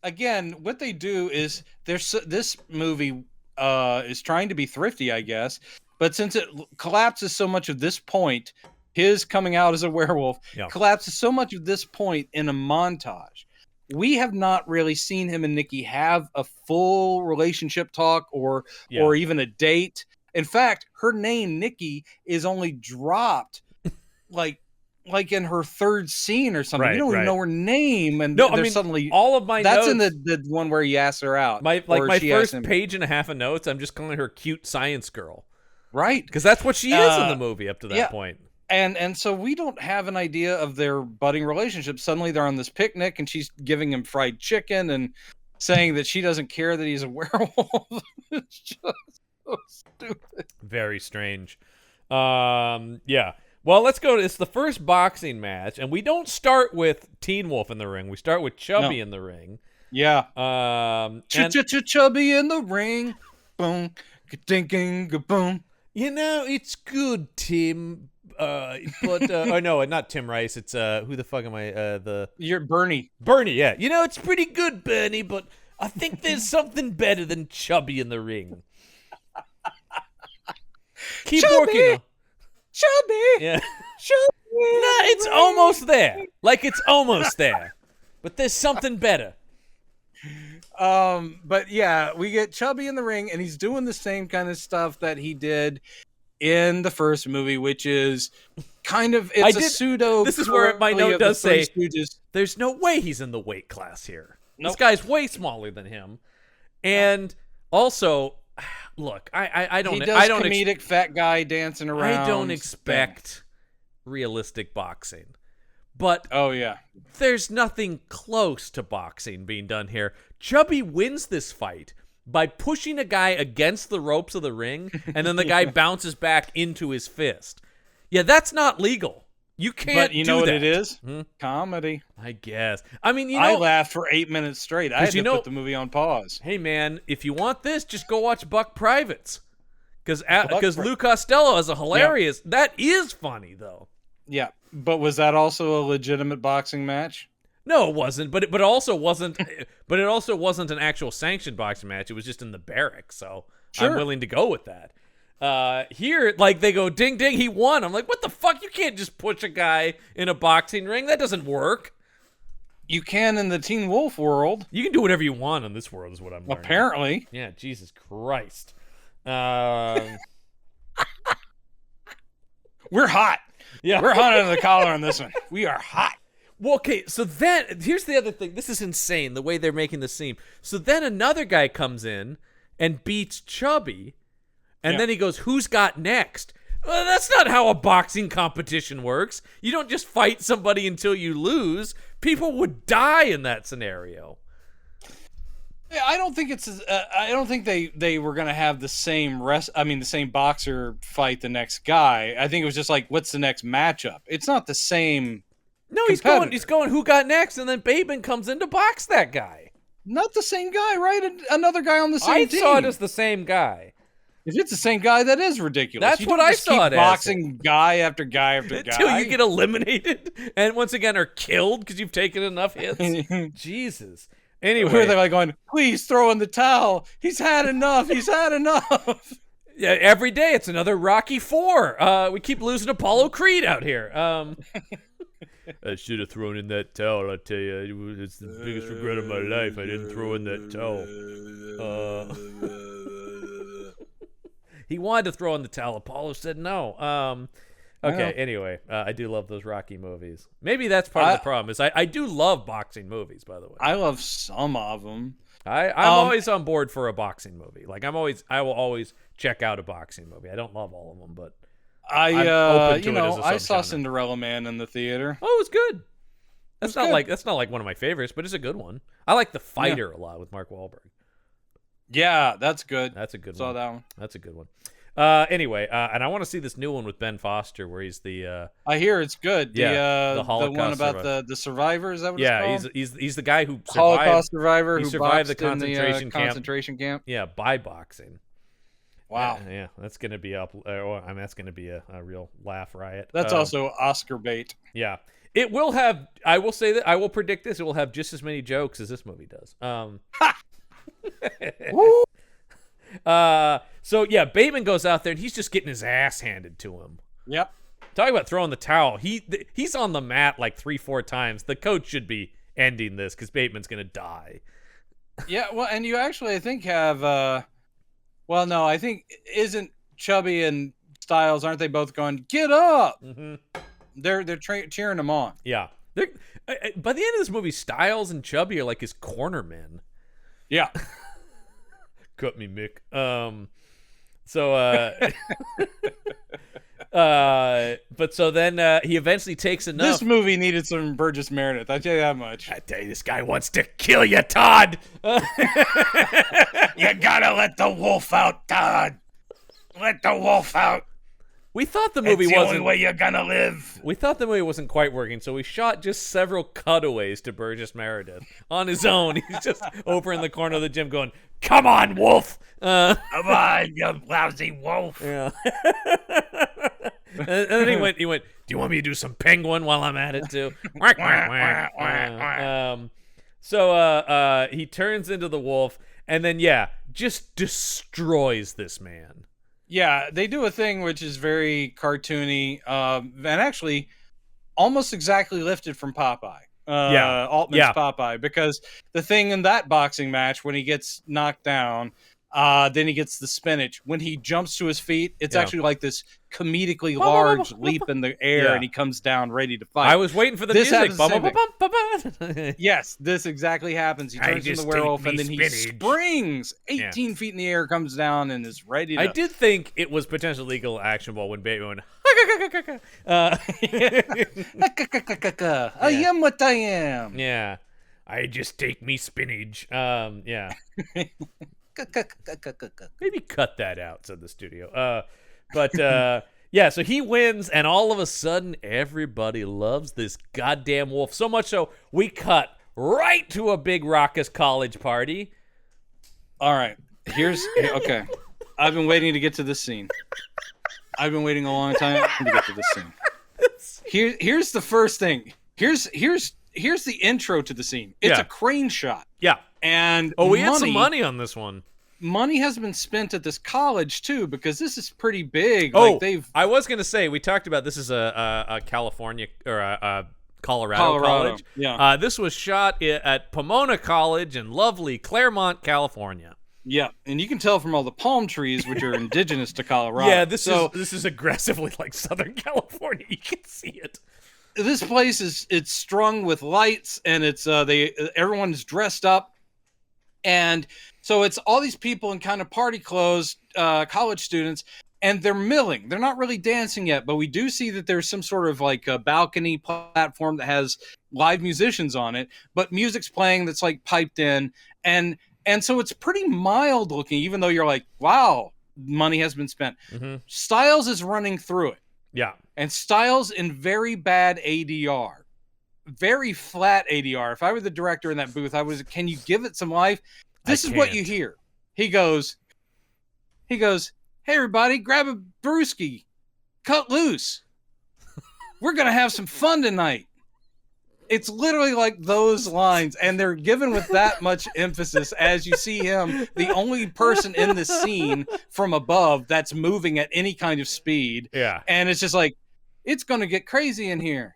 Again, what they do is this movie is trying to be thrifty, I guess, but since it collapses so much of this point, his coming out as a werewolf collapses so much of this point in a montage. We have not really seen him and Nikki have a full relationship talk or even a date. In fact, her name Nikki is only dropped like in her third scene or something. You don't even know her name, and suddenly all of my that's notes, in the one where he asks her out. My first page and a half of notes, I'm just calling her cute science girl, right? Because that's what she is in the movie up to that point. And so we don't have an idea of their budding relationship. Suddenly they're on this picnic, and she's giving him fried chicken and saying that she doesn't care that he's a werewolf. It's just so stupid. Very strange. Yeah. Well, let's go. It's the first boxing match, and we don't start with Teen Wolf in the ring. We start with Chubby in the ring. Yeah. Chubby in the ring. Boom. Ka-ding, ka-boom. It's good, Tim. But oh no, not Tim Rice. It's who the fuck am I? You're Bernie. Bernie, yeah. It's pretty good, Bernie, but I think there's something better than Chubby in the ring. Keep working. Chubby! Yeah. Chubby! Nah, it's almost there. Like, it's almost there. But there's something better. But yeah, we get Chubby in the ring, and he's doing the same kind of stuff that he did in the first movie, which is kind of, it's a pseudo. This is where my note does say, there's no way he's in the weight class here. Nope. This guy's way smaller than him. And also, look, I don't. He does comedic fat guy dancing around. I don't expect realistic boxing. But oh yeah, there's nothing close to boxing being done here. Chubby wins this fight by pushing a guy against the ropes of the ring, and then the guy bounces back into his fist. Yeah, that's not legal. You can't. But you know what that. it is? Comedy. I guess. I mean, you know, I laughed for 8 minutes straight. I had to put the movie on pause. Hey, man, if you want this, just go watch Buck Privates, because Lou Costello is a hilarious. Yeah. That is funny though. Yeah, but was that also a legitimate boxing match? No, it wasn't. But it also wasn't. But it also wasn't an actual sanctioned boxing match. It was just in the barracks. So sure. I'm willing to go with that. Here, like, they go, ding, ding, he won. I'm like, what the fuck? You can't just push a guy in a boxing ring. That doesn't work. You can in the Teen Wolf world. You can do whatever you want in this world is what I'm learning. Apparently. Yeah, Jesus Christ. We're hot. Yeah. We're hot under the collar on this one. We are hot. Well, okay, so then, here's the other thing. This is insane, the way they're making this seem. So then another guy comes in and beats Chubby. And then he goes, who's got next? Well, that's not how a boxing competition works. You don't just fight somebody until you lose. People would die in that scenario. Yeah, I don't think it's. I don't think they were gonna have the same the same boxer fight the next guy. I think it was just like, what's the next matchup? It's not the same. No, he's going. Who got next? And then Bateman comes in to box that guy. Not the same guy, right? Another guy on the same team. I saw it as the same guy. If it's the same guy, that is ridiculous. That's what I saw it as. Boxing guy after guy after guy until you get eliminated, and once again are killed because you've taken enough hits. Jesus. Anyway, where they're like going, please throw in the towel. He's had enough. He's had enough. Yeah, every day it's another Rocky IV. We keep losing Apollo Creed out here. I should have thrown in that towel. I tell you, it's the biggest regret of my life. I didn't throw in that towel. He wanted to throw in the towel. Apollo said no. Okay, anyway, I do love those Rocky movies. Maybe that's part of the problem. Is I do love boxing movies, by the way. I love some of them. I'm always on board for a boxing movie. Like I will always check out a boxing movie. I don't love all of them, but I saw Cinderella Man in the theater. Oh, it was good. That's not like one of my favorites, but it's a good one. I like The Fighter a lot with Mark Wahlberg. Yeah, that's good. That's a good one. Saw that one. That's a good one. Anyway, and I want to see this new one with Ben Foster where he's the I hear it's good. The Holocaust the one about the survivor, is that what it's called? he's the guy who survived Holocaust survivor who survived the concentration camp. Yeah, by boxing. Wow. Yeah, that's going to be up that's going to be a real laugh riot. That's also Oscar bait. Yeah. It will have I will say that I will predict this, it will have just as many jokes as this movie does. So yeah, Bateman goes out there and he's just getting his ass handed to him. Yep. Talking about throwing the towel. He's on the mat like 3-4 times. The coach should be ending this because Bateman's gonna die. Yeah, well, and you actually I think have I think isn't Chubby and Styles, aren't they both going, get up? Mm-hmm. They're cheering him on. Yeah. By the end of this movie, Styles and Chubby are like his cornermen. Yeah. Cut me, Mick. But so then he eventually takes enough. This movie needed some Burgess Meredith. I tell you that much. I tell you, this guy wants to kill you, Todd. You gotta let the wolf out, Todd. Let the wolf out. We thought the movie wasn't the only way you're gonna live. We thought the movie wasn't quite working, so we shot just several cutaways to Burgess Meredith on his own. He's just over in the corner of the gym going, "Come on, wolf! Come on, you lousy wolf!" Yeah. and then he went. Do you want me to do some penguin while I'm at it too? So he turns into the wolf, and then just destroys this man. Yeah, they do a thing which is very cartoony, and actually almost exactly lifted from Popeye. Altman's Popeye, because the thing in that boxing match when he gets knocked down, Then he gets the spinach. When he jumps to his feet, it's actually like this comedically large leap in the air, and he comes down ready to fight. I was waiting for the music. Yes, this exactly happens. He turns into the werewolf, and then he springs 18 feet in the air, comes down, and is ready to... I did think it was potentially legal actionable when Baby went... I am what I am. Yeah. I just take me spinach. Yeah. Maybe cut that out, said the studio. Yeah, so he wins, and all of a sudden, everybody loves this goddamn wolf. So much so, we cut right to a big raucous college party. All right, okay. I've been waiting to get to this scene. I've been waiting a long time to get to this scene. Here's the first thing. Here's the intro to the scene. It's a crane shot. Yeah. And we had some money on this one. Money has been spent at this college too, because this is pretty big. I was gonna say, we talked about this is a California or a Colorado college. Yeah. This was shot at Pomona College in lovely Claremont, California. Yeah, and you can tell from all the palm trees, which are indigenous to Colorado. Yeah, this is aggressively like Southern California. You can see it. This place it's strung with lights, and it's everyone's dressed up. And so it's all these people in kind of party clothes, college students, and they're milling. They're not really dancing yet, but we do see that there's some sort of like a balcony platform that has live musicians on it, but music's playing that's like piped in. And so it's pretty mild looking, even though you're like, wow, money has been spent. Mm-hmm. Styles is running through it. Yeah. And Styles in very bad ADR. Very flat ADR. If I were the director in that booth, can you give it some life? This is what you hear. He goes, hey everybody, grab a brewski. Cut loose. We're going to have some fun tonight. It's literally like those lines, and they're given with that much emphasis as you see him, the only person in the scene from above that's moving at any kind of speed. Yeah. And it's just like, it's going to get crazy in here.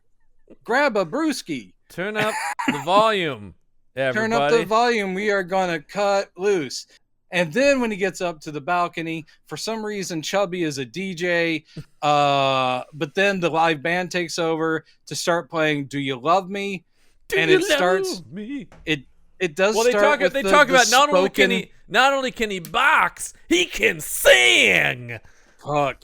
Grab a brewski. Turn up the volume, everybody. Turn up the volume. We are going to cut loose. And then when he gets up to the balcony, for some reason, Chubby is a DJ. But then the live band takes over to start playing "Do You Love Me?" It does start well, with they talk about not spoken... only can he box, he can sing. Fuck.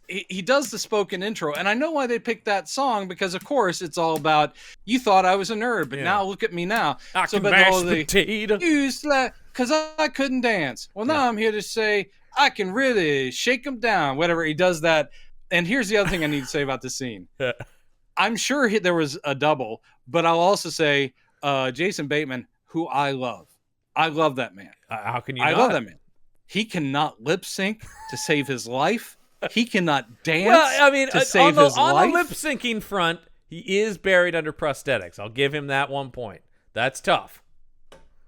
He does the spoken intro, and I know why they picked that song, because of course it's all about, you thought I was a nerd, but now look at me now. I can mash potato. Because I couldn't dance. Well, now I'm here to say I can really shake him down. Whatever, he does that. And here's the other thing I need to say about the scene. I'm sure there was a double, but I'll also say Jason Bateman, who I love. I love that man. How can you I not? love that man. He cannot lip sync to save his life. He cannot dance to save his life. On the lip syncing front, he is buried under prosthetics. I'll give him that 1 point. That's tough.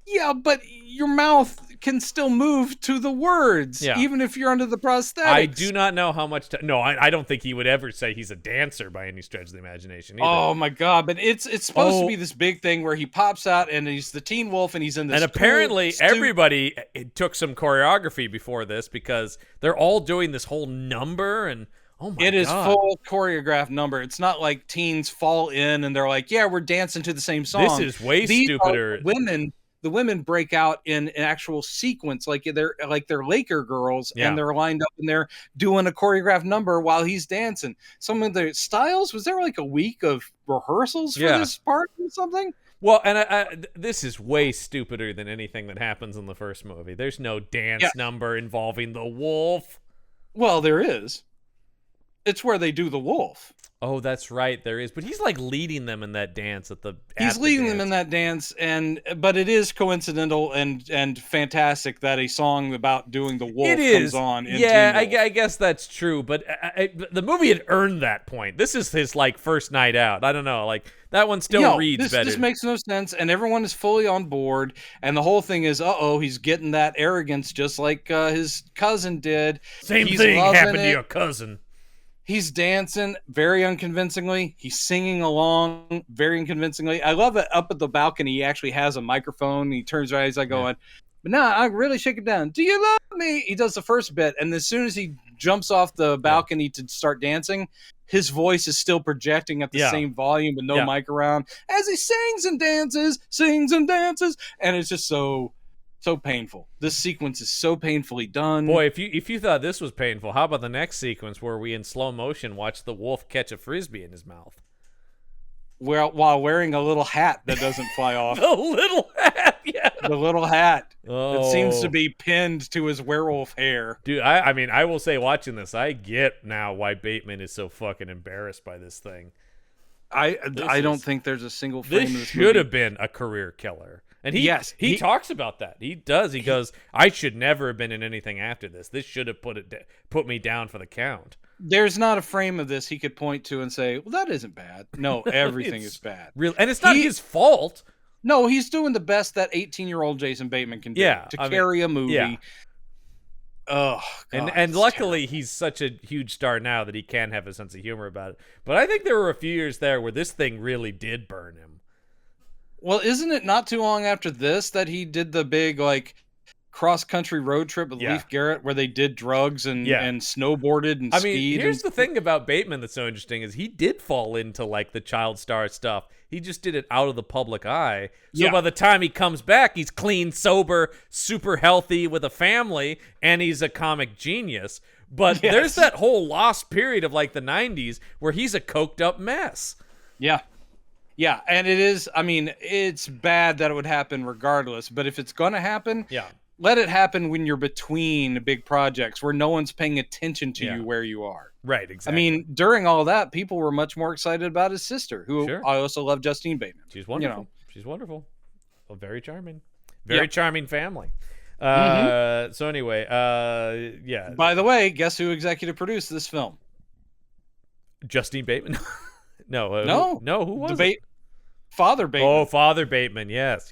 Yeah, but your mouth can still move to the words, even if you're under the prosthetics. I do not know how much... I don't think he would ever say he's a dancer by any stretch of the imagination either. Oh, my God. But it's supposed to be this big thing where he pops out and he's the Teen Wolf and he's in this... And apparently everybody took some choreography before this, because they're all doing this whole number, and... Oh my God. It is full choreographed number. It's not like teens fall in and they're like, yeah, we're dancing to the same song. This is way stupider. The women break out in an actual sequence, like they're Laker girls, and they're lined up and they're doing a choreographed number while he's dancing. Some of the styles, was there like a week of rehearsals for this part or something? Well, and this is way stupider than anything that happens in the first movie. There's no dance number involving the wolf. Well, there is. It's where they do the wolf. Oh, that's right, there is. But he's like leading them in that dance He's leading them in that dance, but it is coincidental and fantastic that a song about doing the wolf comes on. I guess that's true. But the movie had earned that point. This is his like first night out. I don't know, like that one still reads better. This makes no sense, and everyone is fully on board. And the whole thing is, he's getting that arrogance just like his cousin did. Same thing happened to your cousin. He's dancing very unconvincingly. He's singing along very unconvincingly. I love that up at the balcony, he actually has a microphone. He turns around, he's like going, But now I really shake it down. Do you love me? He does the first bit, and as soon as he jumps off the balcony to start dancing, his voice is still projecting at the same volume with no mic around as he sings and dances, and it's just so painful. This sequence is so painfully done. Boy, if you thought this was painful, how about the next sequence where we in slow motion watch the wolf catch a frisbee in his mouth? While wearing a little hat that doesn't fly off. The little hat, yeah. The little hat. Oh. It seems to be pinned to his werewolf hair. Dude, I mean, I will say watching this, I get now why Bateman is so fucking embarrassed by this thing. I don't think there's a single frame of this should have been a career killer. And he talks about that. He does. He goes, I should never have been in anything after this. This should have put me down for the count. There's not a frame of this he could point to and say, well, that isn't bad. No, everything is bad. Real, and it's not his fault. No, he's doing the best that 18-year-old Jason Bateman can do to carry a movie. Yeah. Oh, God, and luckily he's such a huge star now that he can have a sense of humor about it. But I think there were a few years there where this thing really did burn him. Well, isn't it not too long after this that he did the big cross-country road trip with Leif Garrett where they did drugs and snowboarded and skied? I mean, here's the thing about Bateman that's so interesting is he did fall into the child star stuff. He just did it out of the public eye. So by the time he comes back, he's clean, sober, super healthy with a family, and he's a comic genius. But there's that whole lost period of the 90s where he's a coked up mess. Yeah. Yeah, and it is, I mean, it's bad that it would happen regardless, but if it's going to happen, let it happen when you're between big projects where no one's paying attention to you where you are. Right, exactly. I mean, during all that, people were much more excited about his sister, who I also love, Justine Bateman. She's wonderful. She's wonderful. Well, very charming. Very charming family. So anyway, By the way, guess who executive produced this film? Justine Bateman? No. Who was it? Father Bateman. Oh, Father Bateman. Yes.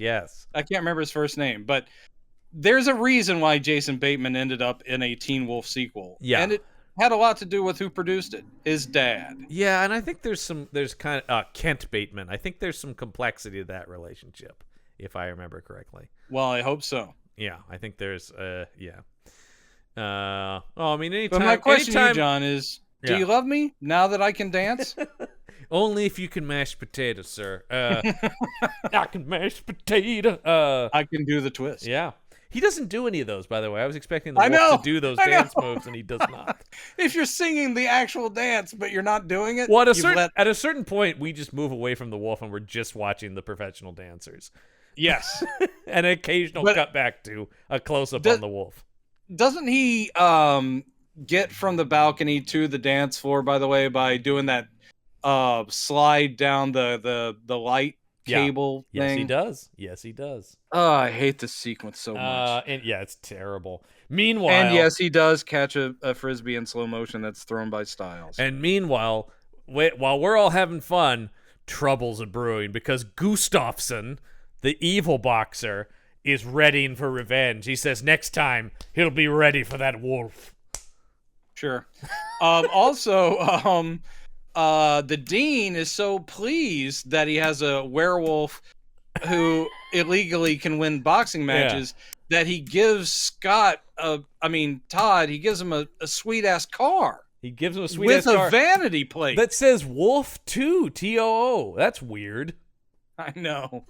I can't remember his first name, but there's a reason why Jason Bateman ended up in a Teen Wolf sequel. Yeah. And it had a lot to do with who produced it. His dad. Yeah, and I think there's kind of Kent Bateman. I think there's some complexity to that relationship, if I remember correctly. Well, I hope so. Yeah, I think there's I mean, anytime. But my question to you, John, is do you love me now that I can dance? Only if you can mash potato, sir. I can mash potato. I can do the twist. Yeah. He doesn't do any of those, by the way. I was expecting the wolf to do those dance moves, and he does not. If you're singing the actual dance, but you're not doing it, well, at a certain point, we just move away from the wolf, and we're just watching the professional dancers. Yes. And an occasional cut back to a close-up on the wolf. Doesn't he get from the balcony to the dance floor, by the way, by doing that slide down the light cable thing? Yes, he does. Oh, I hate this sequence so much. And it's terrible. Meanwhile, and yes, he does catch a frisbee in slow motion that's thrown by Styles. And meanwhile, while we're all having fun, troubles are brewing because Gustafsson, the evil boxer, is readying for revenge. He says next time he'll be ready for that wolf. Sure. The dean is so pleased that he has a werewolf who illegally can win boxing matches that he gives Todd, he gives him a sweet-ass car. He gives him a sweet-ass car. With a vanity plate. That says Wolf 2, T-O-O. That's weird. I know.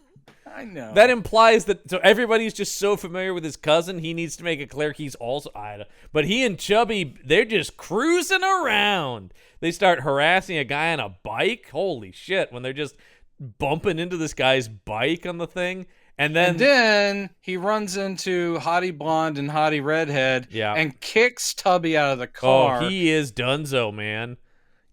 That implies that everybody's just so familiar with his cousin, he needs to make it clear he's also Ida. But he and Chubby, they're just cruising around. They start harassing a guy on a bike. Holy shit, when they're just bumping into this guy's bike on the thing. And then he runs into Hottie Blonde and Hottie Redhead and kicks Tubby out of the car. Oh, he is donezo, man.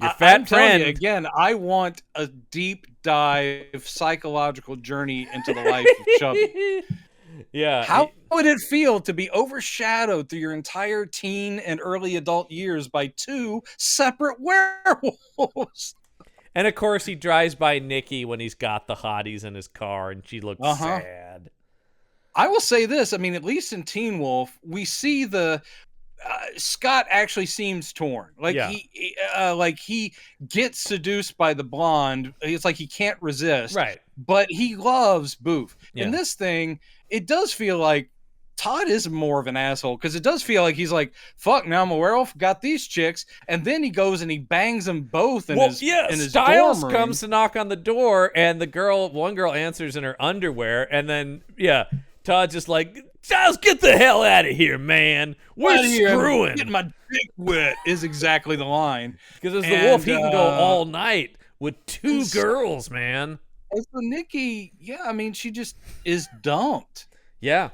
Your fat friend. You, again, I want a deep dive psychological journey into the life of Chubby. Yeah. How would it feel to be overshadowed through your entire teen and early adult years by two separate werewolves? And of course, he drives by Nikki when he's got the hotties in his car, and she looks sad. I will say this. I mean, at least in Teen Wolf, we see the Scott actually seems torn. He gets seduced by the blonde. It's like he can't resist. Right. But he loves Boof. In this thing, it does feel like Todd is more of an asshole because it does feel like he's like, fuck, now I'm a werewolf, got these chicks, and then he goes and he bangs them both in his Styles dorm room. comes to knock on the door, and one girl answers in her underwear, and then Todd's just like, Styles, get the hell out of here, man. We're screwing. Getting my dick wet is exactly the line. Because as the wolf, he can go all night with two girls, man. And so Nikki, I mean, she just is dumped. Yeah.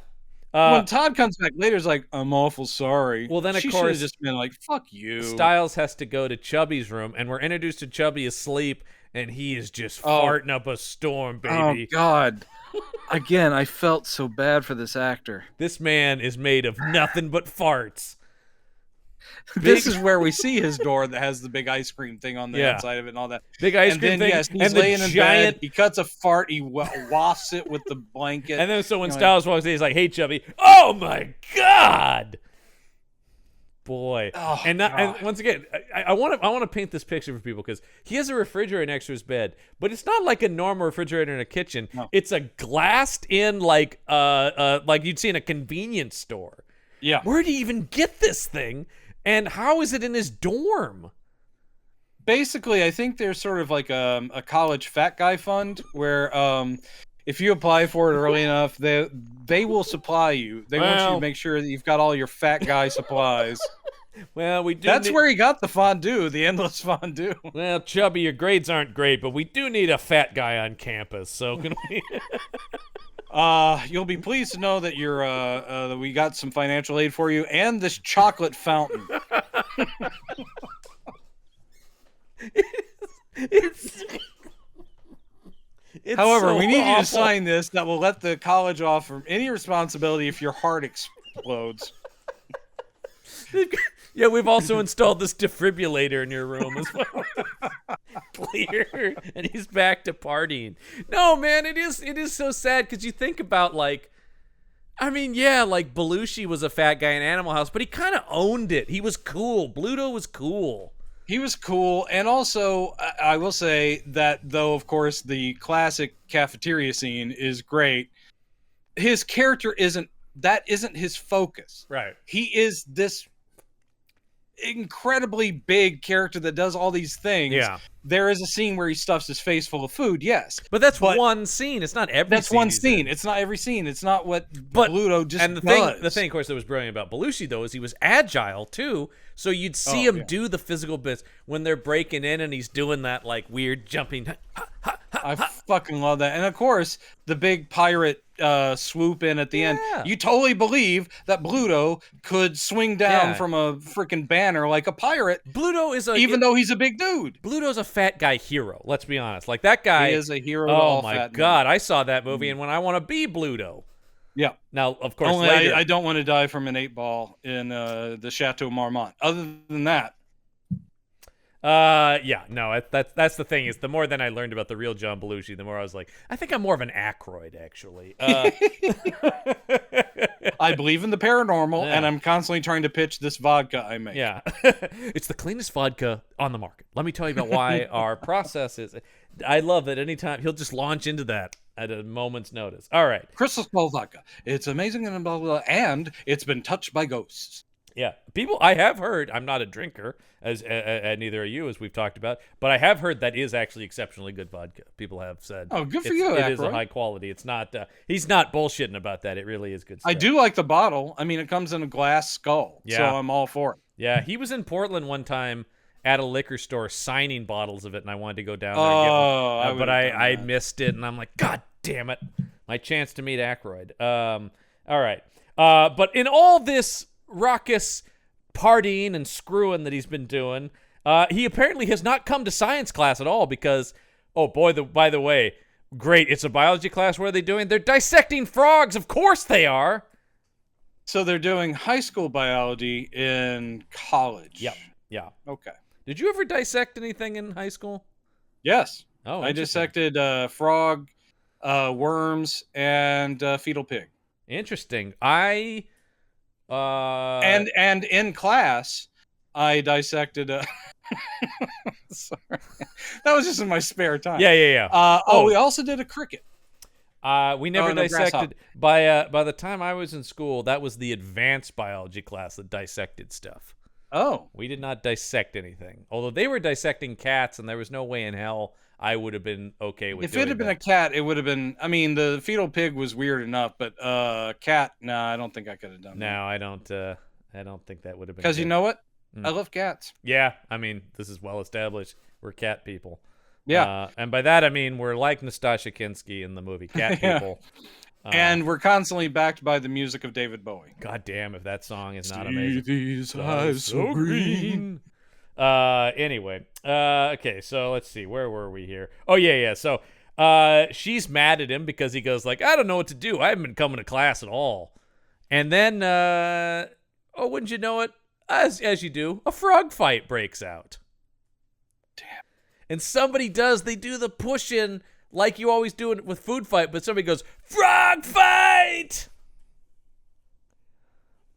When Todd comes back later, it's like, I'm awful sorry. Well, then, of she course, just been like, fuck you. Styles has to go to Chubby's room, and we're introduced to Chubby asleep, and he is just farting up a storm, baby. Oh, God. Again, I felt so bad for this actor. This man is made of nothing but farts. This is where we see his door that has the big ice cream thing on the outside of it and all that. Big ice cream thing. Yes, he's laying in bed. He cuts a fart. He wafts it with the blanket. And then so when Styles walks in, he's like, hey, Chubby. Oh, my God. Boy. Oh, and once again, I want to paint this picture for people because he has a refrigerator next to his bed, but it's not like a normal refrigerator in a kitchen. No. It's a glassed in like you'd see in a convenience store. Yeah. Where did he even get this thing? And how is it in his dorm? Basically, I think there's sort of like a college fat guy fund where if you apply for it early enough, they will supply you. They want you to make sure that you've got all your fat guy supplies. Well, we do. That's where he got the fondue, the endless fondue. Well, Chubby, your grades aren't great, but we do need a fat guy on campus. So can we? You'll be pleased to know that that we got some financial aid for you and this chocolate fountain. It's However, so we need awful. you to sign this that will let the college off from any responsibility if your heart explodes. Yeah, we've also installed this defibrillator in your room as well. Clear, and he's back to partying. No, man, it is so sad because you think about like Belushi was a fat guy in Animal House, but he kind of owned it. He was cool. Bluto was cool. He was cool, and also I will say that though, of course, the classic cafeteria scene is great. His character isn't his focus. Right. He is this incredibly big character that does all these things. Yeah. There is a scene where he stuffs his face full of food, yes. But that's one scene. It's not every That's scene. one scene. It's not every scene. It's not what Bluto just and the does. The thing, of course, that was brilliant about Belushi, though, is he was agile, too. So you'd see him do the physical bits when they're breaking in and he's doing that, like, weird jumping. I fucking love that. And, of course, the big pirate swoop in at the end. You totally believe that Bluto could swing down from a freaking banner like a pirate. Bluto is even though he's a big dude. Bluto's a fat guy hero. Let's be honest. Like that guy He is a hero. Oh my God! I saw that movie, and when I want to be Bluto. Yeah. Now, of course, only later, I don't want to die from an 8-ball in the Chateau Marmont. Other than that. That's the thing is the more than I learned about the real John Belushi, the more I was like, I think I'm more of an Aykroyd, actually. I believe in the paranormal, and I'm constantly trying to pitch this vodka I make. Yeah. It's the cleanest vodka on the market. Let me tell you about why our process is. I love that anytime he'll just launch into that at a moment's notice. All right. Crystal Skull vodka. It's amazing and blah, blah, blah, and it's been touched by ghosts. Yeah, people. I have heard. I'm not a drinker, as neither are you, as we've talked about. But I have heard that is actually exceptionally good vodka. People have said. Oh, good for you. It is a high quality. It's not. He's not bullshitting about that. It really is good stuff. I do like the bottle. I mean, it comes in a glass skull, so I'm all for it. Yeah, he was in Portland one time at a liquor store signing bottles of it, and I wanted to go down there and get one. But I missed it, and I'm like, God damn it, my chance to meet Aykroyd. All right, but in all this raucous partying and screwing that he's been doing, he apparently has not come to science class at all because, by the way, great, it's a biology class. What are they doing? They're dissecting frogs. Of course they are. So they're doing high school biology in college. Yeah. Okay. Did you ever dissect anything in high school? Yes. Oh, I dissected frog, worms, and fetal pig. Interesting. And in class, I dissected. Sorry, that was just in my spare time. Yeah. We also did a cricket. We never no, dissected. By the time I was in school, that was the advanced biology class that dissected stuff. Oh. We did not dissect anything. Although they were dissecting cats, and there was no way in hell I would have been okay with If it had been a cat, it would have been... I mean, the fetal pig was weird enough, but cat, I don't think I could have done that. No, I don't think that would have been. Because you know what? I love cats. Yeah, I mean, this is well established. We're cat people. Yeah. And by that, I mean, we're like Nastasha Kinski in the movie Cat People. And we're constantly backed by the music of David Bowie. God damn, if that song is not amazing. These eyes so green. Anyway, okay, so let's see. Where were we here? Oh, yeah. So she's mad at him because he goes like, I don't know what to do. I haven't been coming to class at all. And then, wouldn't you know it? As you do, a frog fight breaks out. Damn. And somebody they do the push-in like you always do it with food fight, but somebody goes, frog fight!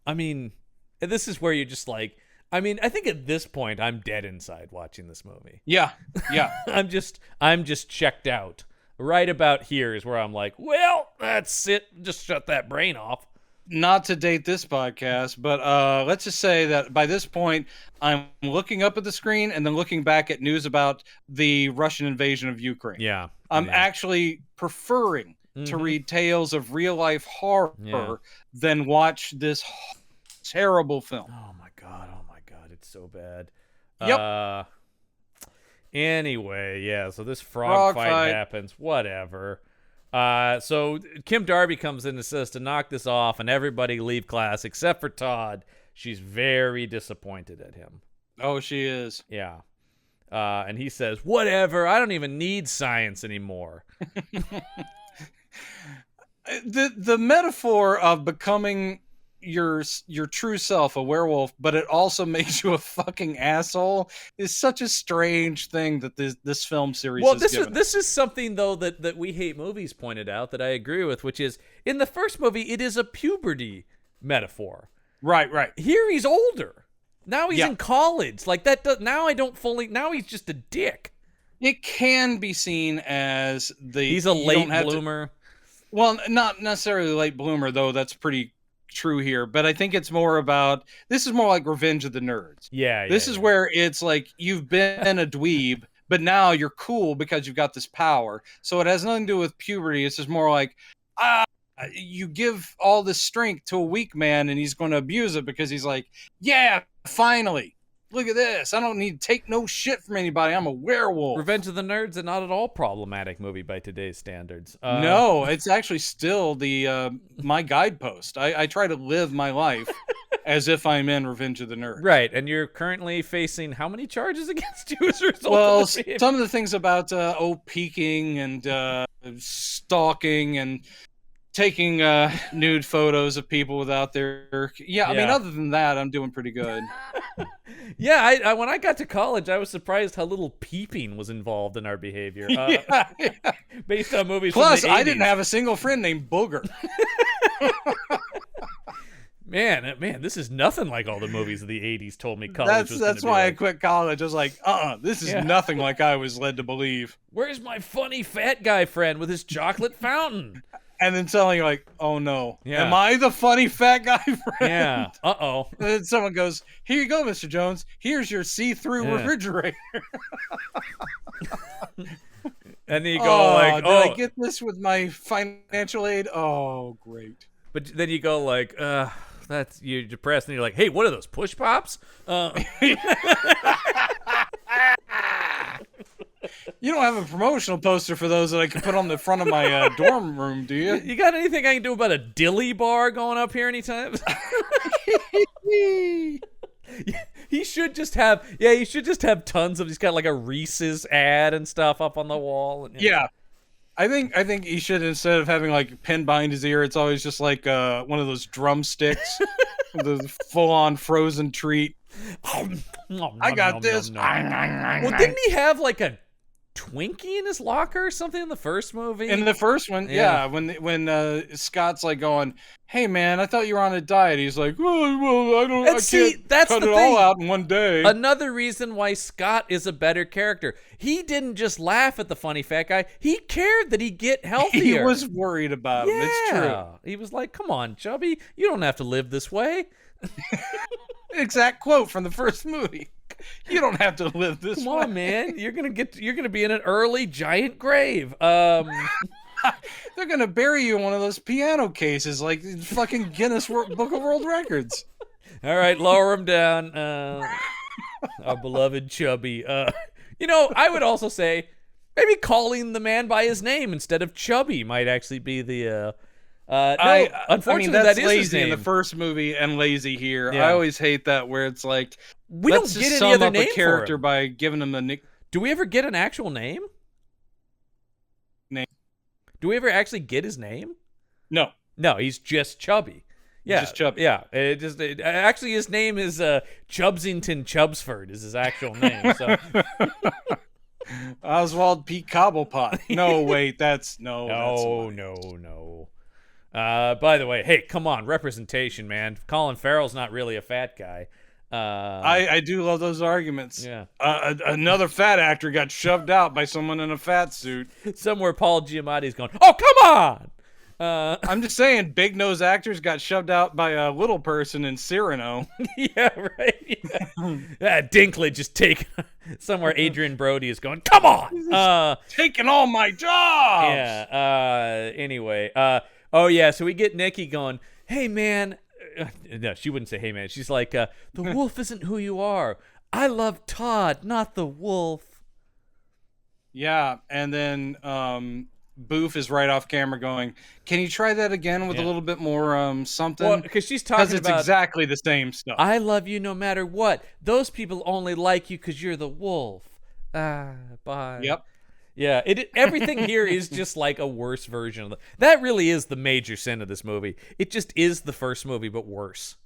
I mean, this is where you're just like, I mean, I think at this point, I'm dead inside watching this movie. Yeah. I'm just checked out. Right about here is where I'm like, well, that's it. Just shut that brain off. Not to date this podcast, but let's just say that by this point, I'm looking up at the screen and then looking back at news about the Russian invasion of Ukraine. Yeah. I'm actually preferring to read tales of real life horror than watch this terrible film. Oh my god, it's so bad. Yep. Anyway, yeah, so this frog fight happens, whatever. So Kim Darby comes in and says to knock this off and everybody leave class except for Todd. She's very disappointed at him. Oh, she is. Yeah. And he says, whatever, I don't even need science anymore. The metaphor of becoming your true self, a werewolf, but it also makes you a fucking asshole, is such a strange thing that this film series this is something though that We Hate Movies pointed out that I agree with, which is in the first movie it is a puberty metaphor. Right. Here he's older. Now he's in college. Like that now he's just a dick. It can be seen as he's a late bloomer. Well, not necessarily late bloomer though. That's pretty true here, but I think it's more about, this is more like Revenge of the Nerds. This is where it's like you've been a dweeb, but now you're cool because you've got this power. So it has nothing to do with puberty. It's just more like you give all this strength to a weak man and he's going to abuse it because he's like, yeah, finally, look at this. I don't need to take no shit from anybody. I'm a werewolf. Revenge of the Nerds, a not at all problematic movie by today's standards. No, it's actually still my guidepost. I try to live my life as if I'm in Revenge of the Nerds. Right, and you're currently facing how many charges against you as a result well, of the some of the things about peeking and stalking and taking nude photos of people without their... I mean, other than that, I'm doing pretty good. I when I got to college, I was surprised how little peeping was involved in our behavior. Based on movies Plus, from the 80s. I didn't have a single friend named Booger. Man, this is nothing like all the movies of the 80s told me college was That's why I quit college. I was like, this is nothing like I was led to believe. Where's my funny fat guy friend with his chocolate fountain? And then suddenly you're like, oh no, am I the funny fat guy friend? Yeah, uh-oh. And then someone goes, here you go, Mr. Jones. Here's your see-through refrigerator. And then you go did I get this with my financial aid? Oh, great. But then you go like, you're depressed, and you're like, hey, what are those, push pops? You don't have a promotional poster for those that I can put on the front of my dorm room, do you? You got anything I can do about a dilly bar going up here anytime? He should just have tons of, he's got like a Reese's ad and stuff up on the wall. And, yeah. I think he should, instead of having like pin behind his ear, it's always just like one of those drumsticks, the full-on frozen treat. I got this. Well, didn't he have like a Twinkie in his locker or something in the first movie? In the first one, yeah. When Scott's like going, "Hey man, I thought you were on a diet." He's like, "Oh, well, I don't. And I see, can't that's cut the it thing. all out in one day." Another reason why Scott is a better character. He didn't just laugh at the funny fat guy. He cared that he'd get healthier. He was worried about him. It's true. He was like, "Come on, Chubby, you don't have to live this way." Exact quote from the first movie. You don't have to live this Come way. on, man. You're gonna be in an early giant grave. They're gonna bury you in one of those piano cases, like fucking Guinness Book of World Records. All right, lower him down. Our beloved Chubby. I would also say maybe calling the man by his name instead of Chubby might actually be the. Unfortunately, that's that is lazy his name. in the first movie and lazy here. Yeah. I always hate that where it's like We let's don't just get sum any other up name a character for him. by giving him a nick. Do we ever get an actual name? Name. Do we ever actually get his name? No, No, he's just Chubby. Yeah, just Chubby. Yeah, actually his name is Chubsington Chubsford is his actual name. So Oswald P. Cobblepot. No, wait, that's no. no. By the way, hey, come on, representation, man. Colin Farrell's not really a fat guy. I do love those arguments. Yeah. Another fat actor got shoved out by someone in a fat suit. Somewhere Paul Giamatti's going, "Oh, come on!" I'm just saying, big nose actors got shoved out by a little person in Cyrano. Yeah, right. Yeah. Dinklage just take somewhere Adrian Brody is going, "Come on!" Taking all my jobs. Yeah. Anyway. Oh yeah. So we get Nikki going, "Hey man." No, she wouldn't say, "Hey man." She's like, "The wolf isn't who you are. I love Todd, not the wolf." Yeah, and then Boof is right off camera going, "Can you try that again with a little bit more something?" Well, because she's talking it's about exactly the same stuff. I love you no matter what. Those people only like you because you're the wolf. Bye. Yep. Yeah, everything here is just like a worse version of that really is the major sin of this movie. It just is the first movie, but worse.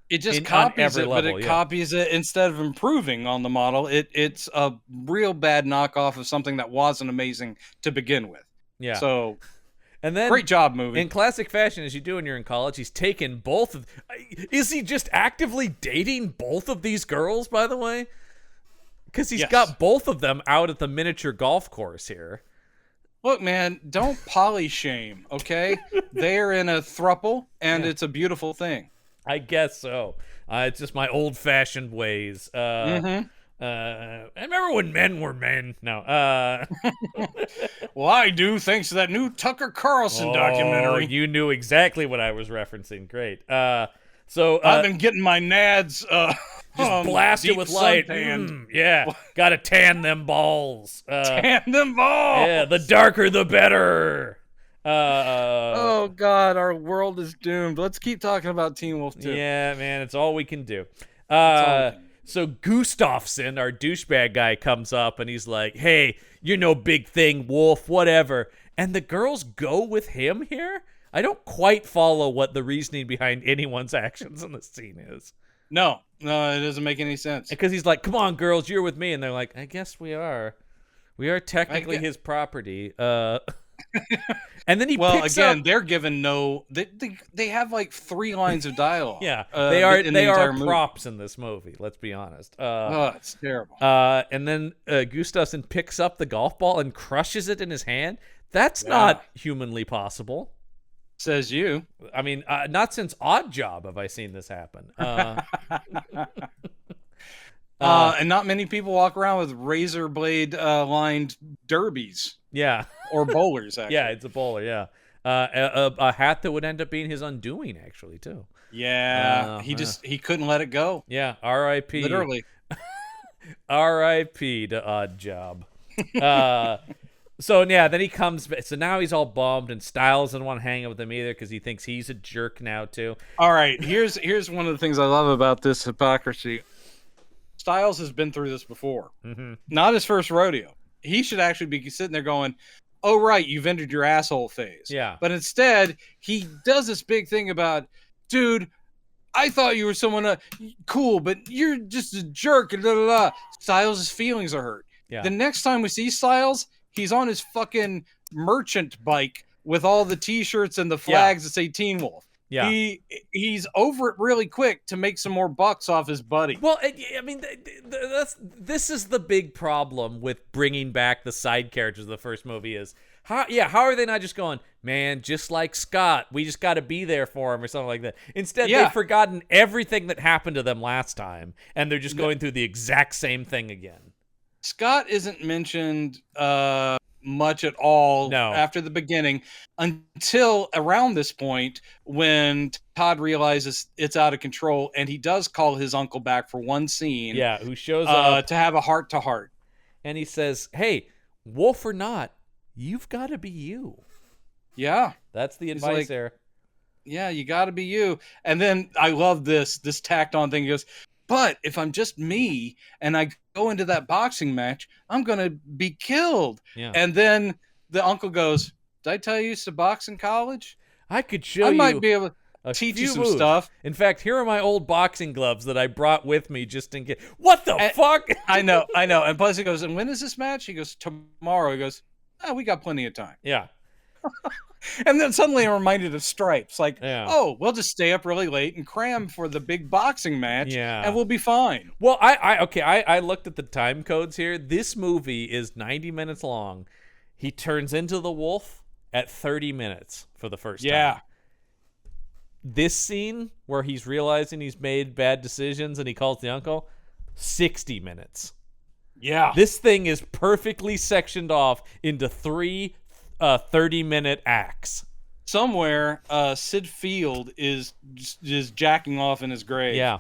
It just on copies every it, level, but it yeah. copies it instead of improving on the model. It's a real bad knockoff of something that wasn't amazing to begin with. Yeah. So, and then great job, movie. In classic fashion, as you do when you're in college, he's taken both of. Is he just actively dating both of these girls? By the way. Because he's got both of them out at the miniature golf course here. Look, man, don't poly shame, okay? They're in a throuple, and it's a beautiful thing. I guess so. It's just my old-fashioned ways. I remember when men were men. No. Well, I do, thanks to that new Tucker Carlson documentary. You knew exactly what I was referencing. Great. So I've been getting my nads just blasted with light. Yeah, gotta tan them balls. Tan them balls. Yeah, the darker the better. Oh God, our world is doomed. Let's keep talking about Teen Wolf 2. Yeah, man, it's all we can do. So Gustafsson, our douchebag guy, comes up and he's like, "Hey, you're no big thing, Wolf, whatever." And the girls go with him here? I don't quite follow what the reasoning behind anyone's actions in this scene is. No, it doesn't make any sense. Because he's like, "Come on, girls, you're with me." And they're like, "I guess we are. We are technically his property." And then he picks up... they're given no... They have like 3 lines of dialogue. Yeah, they are props in this movie, let's be honest. It's terrible. And then Gustafsson picks up the golf ball and crushes it in his hand. That's not humanly possible. Says you. I mean, not since Odd Job have I seen this happen. And not many people walk around with razor blade lined derbies. Yeah. Or bowlers, actually. Yeah, it's a bowler, yeah. A hat that would end up being his undoing, actually, too. Yeah. He couldn't let it go. Yeah, R.I.P. Literally. R.I.P. to Odd Job. So, yeah, then he comes back. So now he's all bummed, and Styles doesn't want to hang out with him either because he thinks he's a jerk now, too. All right, here's one of the things I love about this hypocrisy. Styles has been through this before. Mm-hmm. Not his first rodeo. He should actually be sitting there going, "Oh, right, you've entered your asshole phase." Yeah. But instead, he does this big thing about, "Dude, I thought you were someone cool, but you're just a jerk." And blah, blah, blah. Styles' feelings are hurt. Yeah. The next time we see Styles, he's on his fucking merchant bike with all the T-shirts and the flags that say Teen Wolf. Yeah. He's over it really quick to make some more bucks off his buddy. Well, I mean, this is the big problem with bringing back the side characters of the first movie is, how are they not just going, man, just like Scott, we just got to be there for him or something like that. Instead, they've forgotten everything that happened to them last time, and they're just going through the exact same thing again. Scott isn't mentioned much at all after the beginning until around this point when Todd realizes it's out of control, and he does call his uncle back for one scene. Yeah, who shows up to have a heart-to-heart. And he says, hey, wolf or not, you've got to be you. Yeah. That's the advice there. Yeah, you got to be you. And then I love this tacked on thing. He goes, but if I'm just me and I go into that boxing match, I'm going to be killed. Yeah. And then the uncle goes, did I tell you I used to box in college? I could show you. I might be able to teach you some stuff. In fact, here are my old boxing gloves that I brought with me just in case. What the fuck? I know. And plus he goes, and when is this match? He goes, tomorrow. He goes, we got plenty of time. Yeah. And then suddenly I'm reminded of Stripes. Like, we'll just stay up really late and cram for the big boxing match, and we'll be fine. Well, I looked at the time codes here. This movie is 90 minutes long. He turns into the wolf at 30 minutes for the first time. This scene where he's realizing he's made bad decisions and he calls the uncle, 60 minutes. Yeah. This thing is perfectly sectioned off into 3 30-minute acts. Somewhere, Sid Field is jacking off in his grave. Yeah.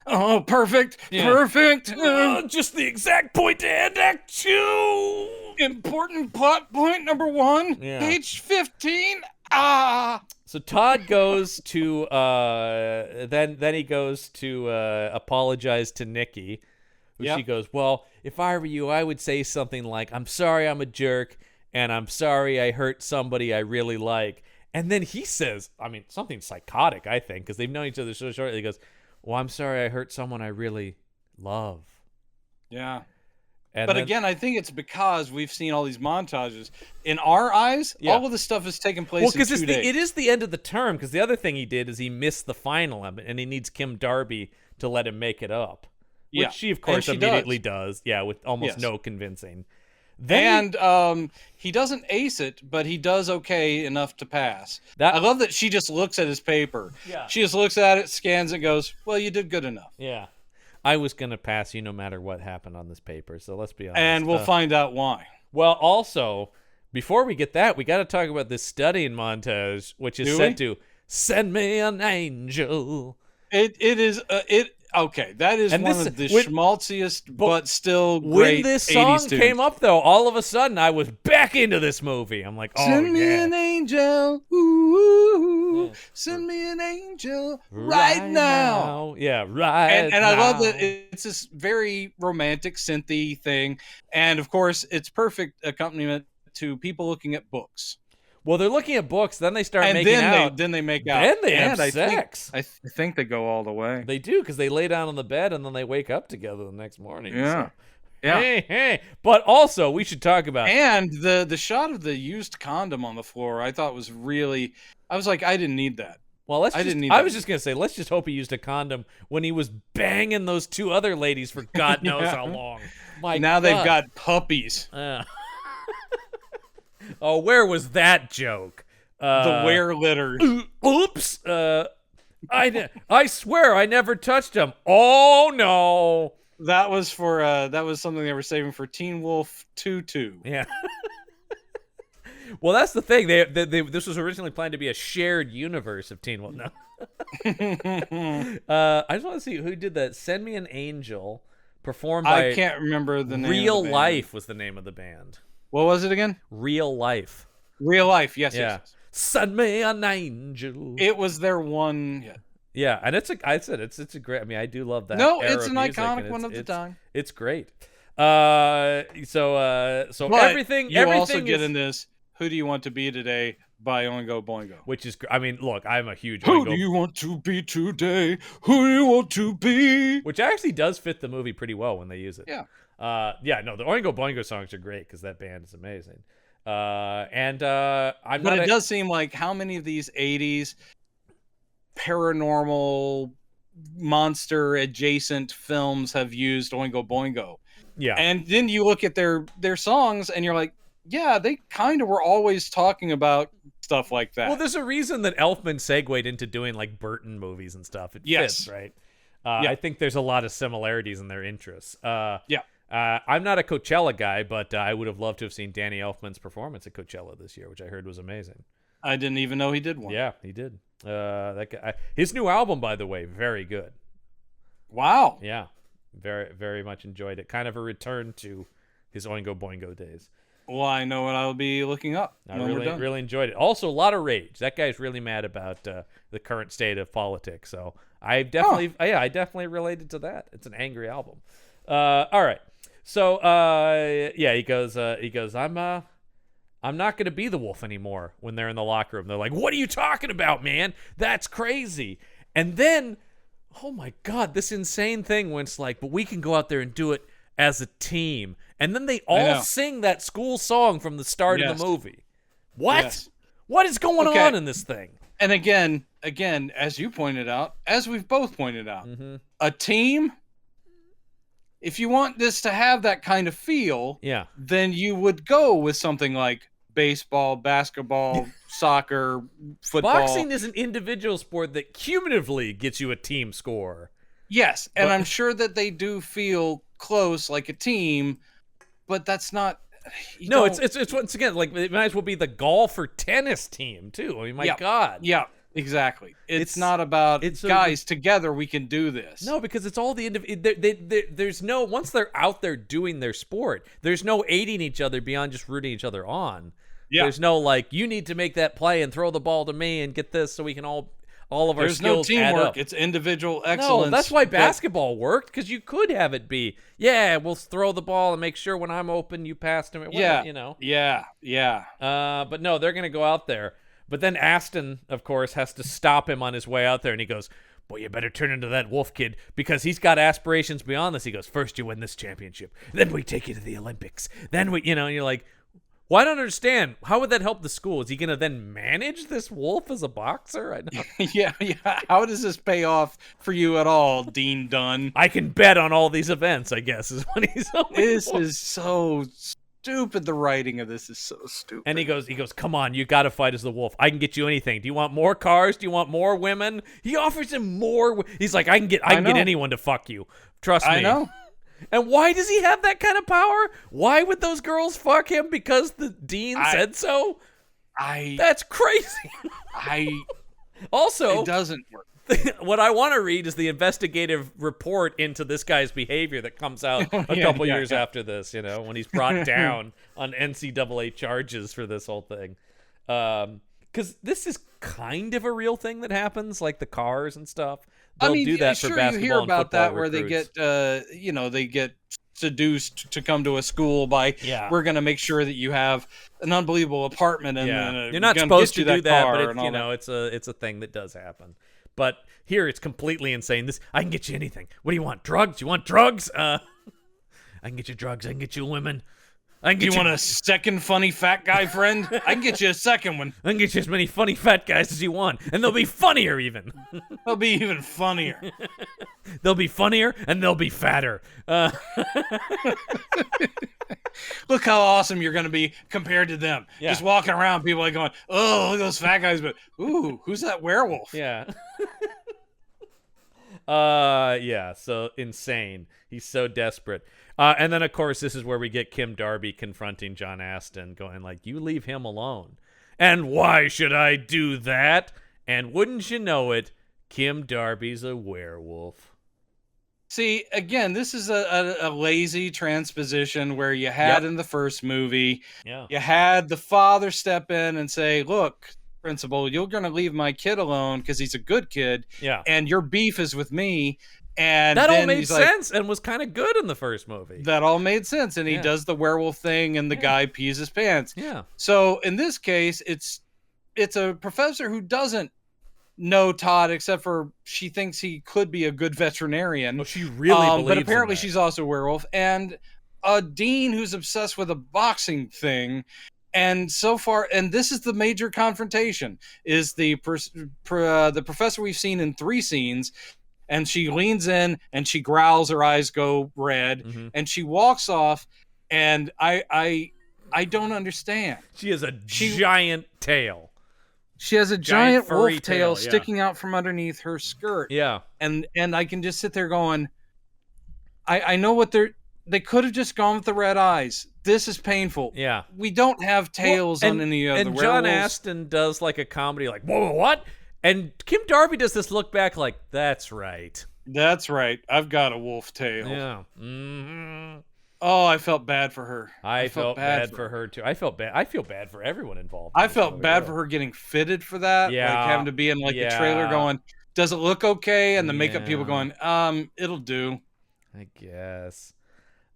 Oh, perfect. Yeah. Perfect. Just the exact point to end Act 2. Important plot point number 1. Yeah. Page 15. So Todd goes to then he goes to apologize to Nikki. She goes, well, if I were you, I would say something like, I'm sorry I'm a jerk, and I'm sorry I hurt somebody I really like. And then he says, I mean, something psychotic, I think, because they've known each other so shortly. He goes, well, I'm sorry I hurt someone I really love. Yeah. And but again, I think it's because we've seen all these montages. In our eyes, all of this stuff has taken place in 2 days. It is the end of the term, because the other thing he did is he missed the final, and he needs Kim Darby to let him make it up. Which she, of course, immediately does. Yeah, with almost no convincing. Then he doesn't ace it, but he does okay enough to pass. I love that she just looks at his paper. Yeah. She just looks at it, scans it, goes, well, you did good enough. Yeah. I was going to pass you no matter what happened on this paper, so let's be honest. And we'll find out why. Well, also, before we get that, we got to talk about this studying montage, which is set to Send Me an Angel. Okay, that is one of the schmaltziest, but still great. When this song came up, though, all of a sudden I was back into this movie. I'm like, send me an angel, ooh, send me an angel right now. Yeah, right. And I love that it's this very romantic synthy thing, and of course, it's perfect accompaniment to people looking at books. Well, they're looking at books, then they start making out. Then they make out. Then they have sex. I think they go all the way. They do, because they lay down on the bed and then they wake up together the next morning. Yeah. So. Yeah. Hey. But also, we should talk about... And the shot of the used condom on the floor, I thought was really... I was like, I didn't need that. Well, I was just going to say, let's just hope he used a condom when he was banging those 2 other ladies for God knows how long. Now they've got puppies. Oh, where was that joke? The were litters. Oops. I swear I never touched him. Oh, no. That was something they were saving for Teen Wolf 2. Yeah. Well, that's the thing. This was originally planned to be a shared universe of Teen Wolf. No. I just want to see who did that. Send Me an Angel, performed by... I can't remember the name Real of the band. Life was the name of the band. What was it again? Real Life. Real Life, yes. Send me an angel. It was their one hit. Yeah, and it's a great. I mean, I do love that. No, it's an iconic one of the time. It's great. So everything. You also get in this. Who do you want to be today? By Oingo Boingo. Which is, I mean, look, I'm a huge. Who do you want to be today? Who do you want to be? Which actually does fit the movie pretty well when they use it. Yeah. Yeah, no, the Oingo Boingo songs are great because that band is amazing. But it does seem like how many of these 80s paranormal monster adjacent films have used Oingo Boingo. Yeah. And then you look at their songs and you're like, yeah, they kind of were always talking about stuff like that. Well, there's a reason that Elfman segued into doing like Burton movies and stuff. It fits, right? I think there's a lot of similarities in their interests. I'm not a Coachella guy, but I would have loved to have seen Danny Elfman's performance at Coachella this year, which I heard was amazing. I didn't even know he did one. Yeah, he did. That guy, his new album, by the way, very good. Wow. Yeah, very, very much enjoyed it. Kind of a return to his Oingo Boingo days. Well, I know what I'll be looking up. I really enjoyed it. Also, a lot of rage. That guy's really mad about the current state of politics. So I definitely related to that. It's an angry album. All right. So he goes. I'm not going to be the wolf anymore when they're in the locker room. They're like, what are you talking about, man? That's crazy. And then, oh my God, this insane thing when it's like, but we can go out there and do it as a team. And then they all sing that school song from the start of the movie. What? Yes. What is going on in this thing? And again, as you pointed out, as we've both pointed out, a team, if you want this to have that kind of feel, then you would go with something like baseball, basketball, soccer, football. Boxing is an individual sport that cumulatively gets you a team score. Yes, and I'm sure that they do feel close like a team, but that's not... It's once again, like, it might as well be the golf or tennis team, too. I mean, my God. Yeah, exactly. It's not about, guys, together we can do this. No, because it's all the there's no, once they're out there doing their sport, there's no aiding each other beyond just rooting each other on. Yeah. There's no, like, you need to make that play and throw the ball to me and get this so we can all of our skills There's no teamwork. add up. It's individual excellence. No, that's why basketball worked, because you could have it be, we'll throw the ball and make sure when I'm open, you pass to me. Well, you know. Yeah. But no, they're going to go out there. But then Aston, of course, has to stop him on his way out there, and he goes, boy, you better turn into that wolf kid, because he's got aspirations beyond this. He goes, first you win this championship, then we take you to the Olympics. Then we, and you're like, well, I don't understand. How would that help the school? Is he going to then manage this wolf as a boxer? I know. Yeah. How does this pay off for you at all, Dean Dunn? I can bet on all these events, I guess, is what he's hoping This for. is so stupid. The writing of this is so stupid. And he goes, come on, you got to fight as the wolf. I can get you anything. Do you want more cars? Do you want more women? He offers him more. He's like, I can get anyone to fuck you. Trust me. I know. And why does he have that kind of power? Why would those girls fuck him? Because the dean said so? That's crazy. Also, it doesn't work. What I want to read is the investigative report into this guy's behavior that comes out a couple years after this, when he's brought down on NCAA charges for this whole thing. Because this is kind of a real thing that happens, like the cars and stuff. They'll do that for basketball you hear about that recruits. Where they get seduced to come to a school by, we're going to make sure that you have an unbelievable apartment. And you're not supposed to do that, but it's a thing that does happen. But here it's completely insane. I can get you anything. What do you want? Drugs? You want drugs? I can get you drugs. I can get you women. You want a second funny fat guy friend? I can get you a second one. I can get you as many funny fat guys as you want, and they'll be funnier even. They'll be even funnier. They'll be funnier, and they'll be fatter. Look how awesome you're going to be compared to them. Yeah. Just walking around, people are going, oh, look at those fat guys, but, ooh, who's that werewolf? Yeah. So insane. He's so desperate. And then, of course, this is where we get Kim Darby confronting John Aston, going like, you leave him alone. And why should I do that? And wouldn't you know it, Kim Darby's a werewolf. See, again, this is a lazy transposition where you had in the first movie, you had the father step in and say, look, principal, you're going to leave my kid alone because he's a good kid, and your beef is with me. And that all made sense and was kind of good in the first movie. That all made sense. And he does the werewolf thing and the guy pees his pants. Yeah. So in this case, it's a professor who doesn't know Todd, except for she thinks he could be a good veterinarian. Well, she really believes but apparently in that. she's also a werewolf. And a dean who's obsessed with a boxing thing. And so far, and this is the major confrontation, is the professor we've seen in 3 scenes, and she leans in and she growls, her eyes go red, and she walks off, and I don't understand. She has a giant tail. She has a giant wolf furry tail yeah. sticking out from underneath her skirt. Yeah. And I can just sit there going, I know what they could have just gone with the red eyes. This is painful. Yeah. We don't have tails on any of the werewolves. And John Astin does like a comedy like, whoa, what? And Kim Darby does this look back like, that's right. That's right. I've got a wolf tail. Yeah. Mm-hmm. Oh, I felt bad for her. I felt bad for her too. I feel bad for everyone involved. I felt bad for her getting fitted for that. Yeah. Like having to be in like the trailer going, does it look okay? And the makeup people going, it'll do. I guess.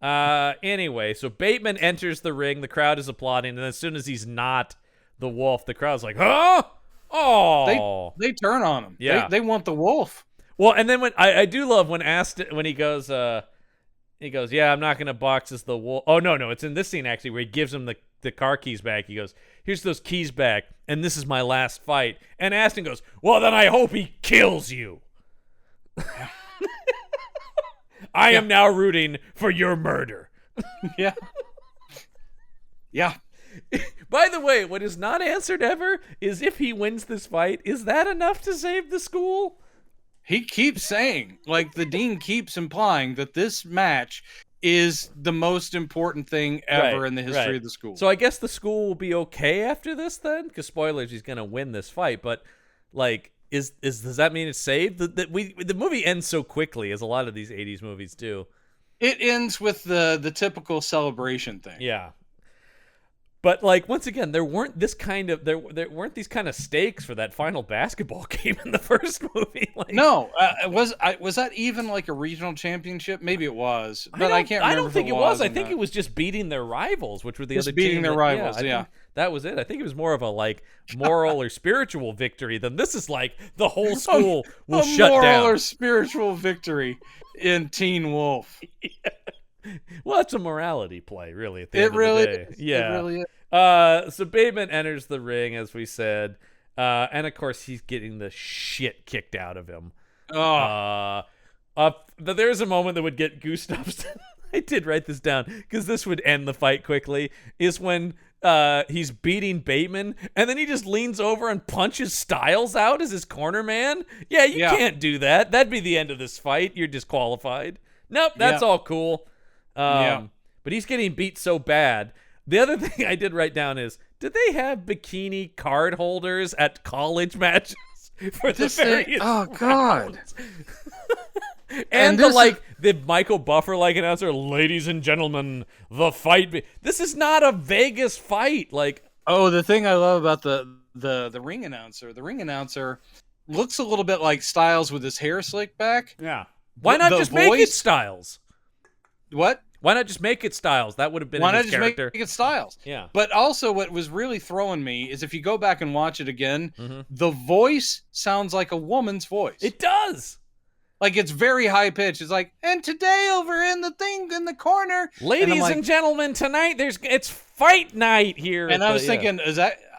Anyway, so Bateman enters the ring. The crowd is applauding, and as soon as he's not the wolf, the crowd's like, huh? Oh. They turn on him. Yeah. They want the wolf. Well, and then when I do love when he goes, yeah, I'm not gonna box as the wolf. Oh no, it's in this scene actually where he gives him the car keys back. He goes, here's those keys back, and this is my last fight. And Astin goes, well, then I hope he kills you. I am now rooting for your murder. Yeah. Yeah. By the way, what is not answered ever is if he wins this fight, is that enough to save the school? He keeps saying, like the dean keeps implying that this match is the most important thing ever in the history of the school. So I guess the school will be okay after this then? Because spoilers, he's going to win this fight. But like, does that mean it's saved? The movie ends so quickly, as a lot of these 80s movies do. It ends with the typical celebration thing. Yeah. But like once again, there weren't these kind of stakes for that final basketball game in the first movie. Like, no, was that even like a regional championship? Maybe it was, but I can't remember. I don't think it was. I think it was just beating their rivals, which were the other beating their rivals. Yeah, that was it. I think it was more of a like moral or spiritual victory than this is like the whole school will shut down. Moral or spiritual victory in Teen Wolf. Yeah. Well, it's a morality play, really. At the end of the day. Is. Yeah, it really is. So Bateman enters the ring, as we said, and of course he's getting the shit kicked out of him. But there's a moment that would get goosebumps. I did write this down because this would end the fight quickly. Is when he's beating Bateman, and then he just leans over and punches Styles out as his corner man. Yeah, you can't do that. That'd be the end of this fight. You're disqualified. Nope, that's all cool. But he's getting beat so bad. The other thing I did write down is, did they have bikini card holders at college matches for the various God. and the Michael Buffer like announcer, ladies and gentlemen, the fight. This is not a Vegas fight. Like, the thing I love about the ring announcer looks a little bit like Styles with his hair slicked back. Yeah. Why not just make it Styles? What? Why not just make it Styles? That would have been Why in not his just character. make it Styles? Yeah. But also what was really throwing me is if you go back and watch it again, the voice sounds like a woman's voice. It does. Like it's very high pitched. It's like, and today over in the thing in the corner. Ladies and gentlemen, tonight it's fight night here. And I was thinking,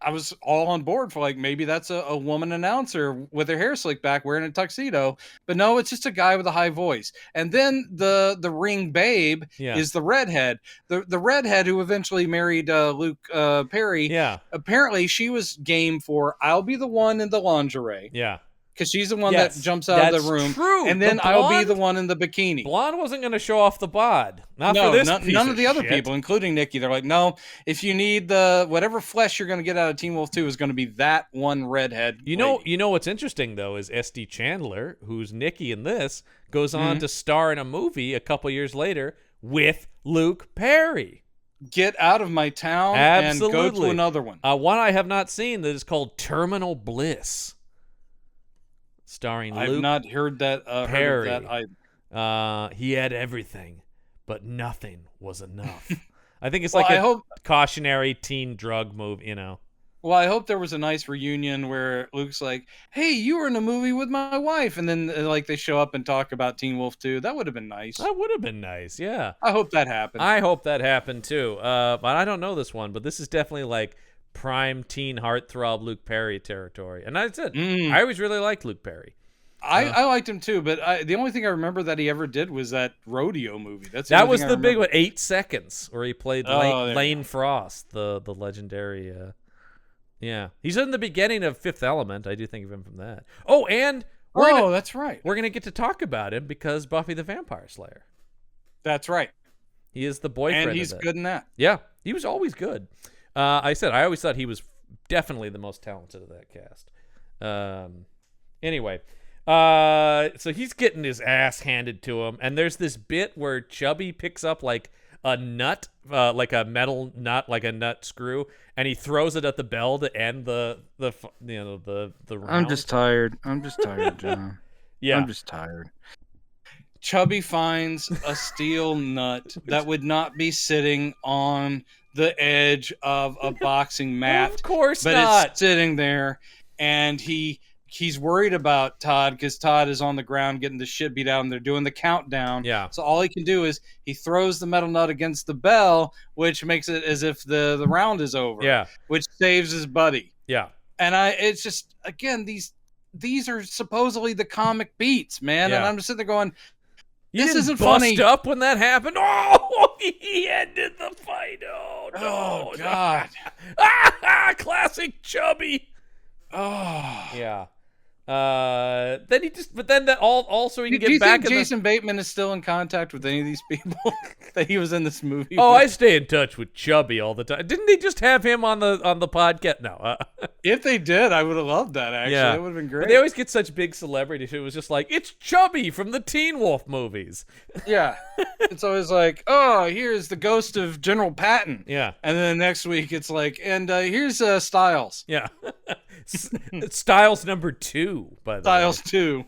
I was all on board for like, maybe that's a woman announcer with her hair slicked back wearing a tuxedo. But no, it's just a guy with a high voice. And then the ring babe is the redhead. The redhead who eventually married Luke Perry. Yeah. Apparently she was game for, I'll be the one in the lingerie. Yeah. Because she's the one that jumps out of the room. True. And then I'll be the one in the bikini. Blonde wasn't going to show off the bod. Not for this piece none of the other shit. people, including Nikki. They're like, no, if you need the whatever flesh you're going to get out of Teen Wolf 2 is going to be that one redhead. You know what's interesting though is S.D. Chandler, who's Nikki in this, goes on to star in a movie a couple years later with Luke Perry. Get out of my town and go to another one. One I have not seen that is called Terminal Bliss. Starring Luke I've not heard that. Perry. Heard of that he had everything, but nothing was enough. I think it's like a cautionary teen drug move, you know. Well, I hope there was a nice reunion where Luke's like, "Hey, you were in a movie with my wife," and then like they show up and talk about Teen Wolf 2. That would have been nice. That would have been nice, yeah. I hope that happened. I hope that happened too. But I don't know this one, but this is definitely like prime teen heartthrob Luke Perry territory. And I said, I always really liked Luke Perry. I liked him too, but the only thing I remember that he ever did was that rodeo movie. That was the big one, 8 Seconds, where he played there Lane Frost, the legendary. Yeah, he's in the beginning of Fifth Element. I do think of him from that. Oh, and that's right. We're gonna get to talk about him because Buffy the Vampire Slayer. That's right. He is the boyfriend, and he's good in that. Yeah, he was always good. I always thought he was definitely the most talented of that cast. Anyway, so he's getting his ass handed to him, and there's this bit where Chubby picks up like a nut, like a metal nut, like a nut screw, and he throws it at the bell to end the round. I'm just tired, John. Yeah, I'm just tired. Chubby finds a steel nut that would not be sitting on the edge of a boxing mat. Of course but not. It's sitting there, and he's worried about Todd because Todd is on the ground getting the shit beat out, and they're doing the countdown. Yeah. So all he can do is he throws the metal nut against the bell, which makes it as if the round is over. Yeah. Which saves his buddy. Yeah. And it's just, again, these are supposedly the comic beats, man. Yeah. And I'm just sitting there going, This isn't bust funny. up when that happened. Oh, he ended the fight. Oh no! Oh God! Classic Chubby. Oh yeah. Then he just, but then that also he can do you get back. Think Jason Bateman is still in contact with any of these people that he was in this movie? Oh, with? I stay in touch with Chubby all the time. Didn't they just have him on the podcast? No. If they did, I would have loved that. Actually, yeah, it would have been great. But they always get such big celebrities. It was just like, it's Chubby from the Teen Wolf movies. Yeah, it's always like, oh, here's the ghost of General Patton. Yeah, and then the next week it's like, and here's Styles. Yeah. Styles number 2, by the Styles way. 2.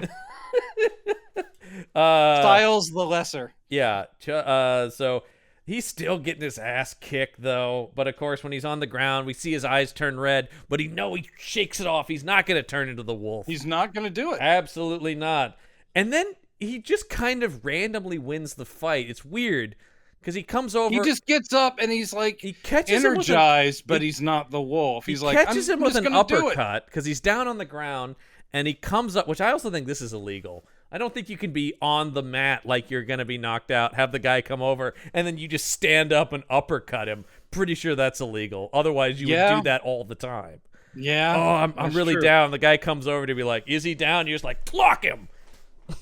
Styles the Lesser. Yeah. So he's still getting his ass kicked, though. But of course, when he's on the ground, we see his eyes turn red. But he shakes it off. He's not going to turn into the wolf. He's not going to do it. Absolutely not. And then he just kind of randomly wins the fight. It's weird. Because he comes over. He just gets up and he's like he catches energized, but he's not the wolf. He's like, catches him with an uppercut because he's down on the ground, and he comes up, which I also think this is illegal. I don't think you can be on the mat like you're going to be knocked out, have the guy come over, and then you just stand up and uppercut him. Pretty sure that's illegal. Otherwise, you would do that all the time. Yeah. Oh, I'm really true. Down. The guy comes over to be like, is he down? You're just like, clock him.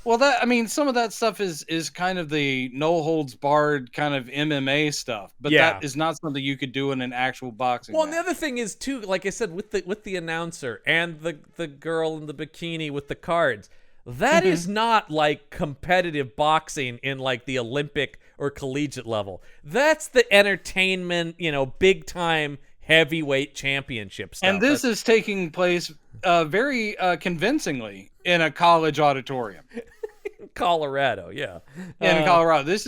Well, some of that stuff is kind of the no holds barred kind of MMA stuff, but that is not something you could do in an actual boxing match. And the other thing is too, like I said, with the announcer and the girl in the bikini with the cards, that is not like competitive boxing in like the Olympic or collegiate level. That's the entertainment, big time heavyweight championship stuff. And this is taking place very convincingly in a college auditorium. Colorado, yeah. In Colorado. This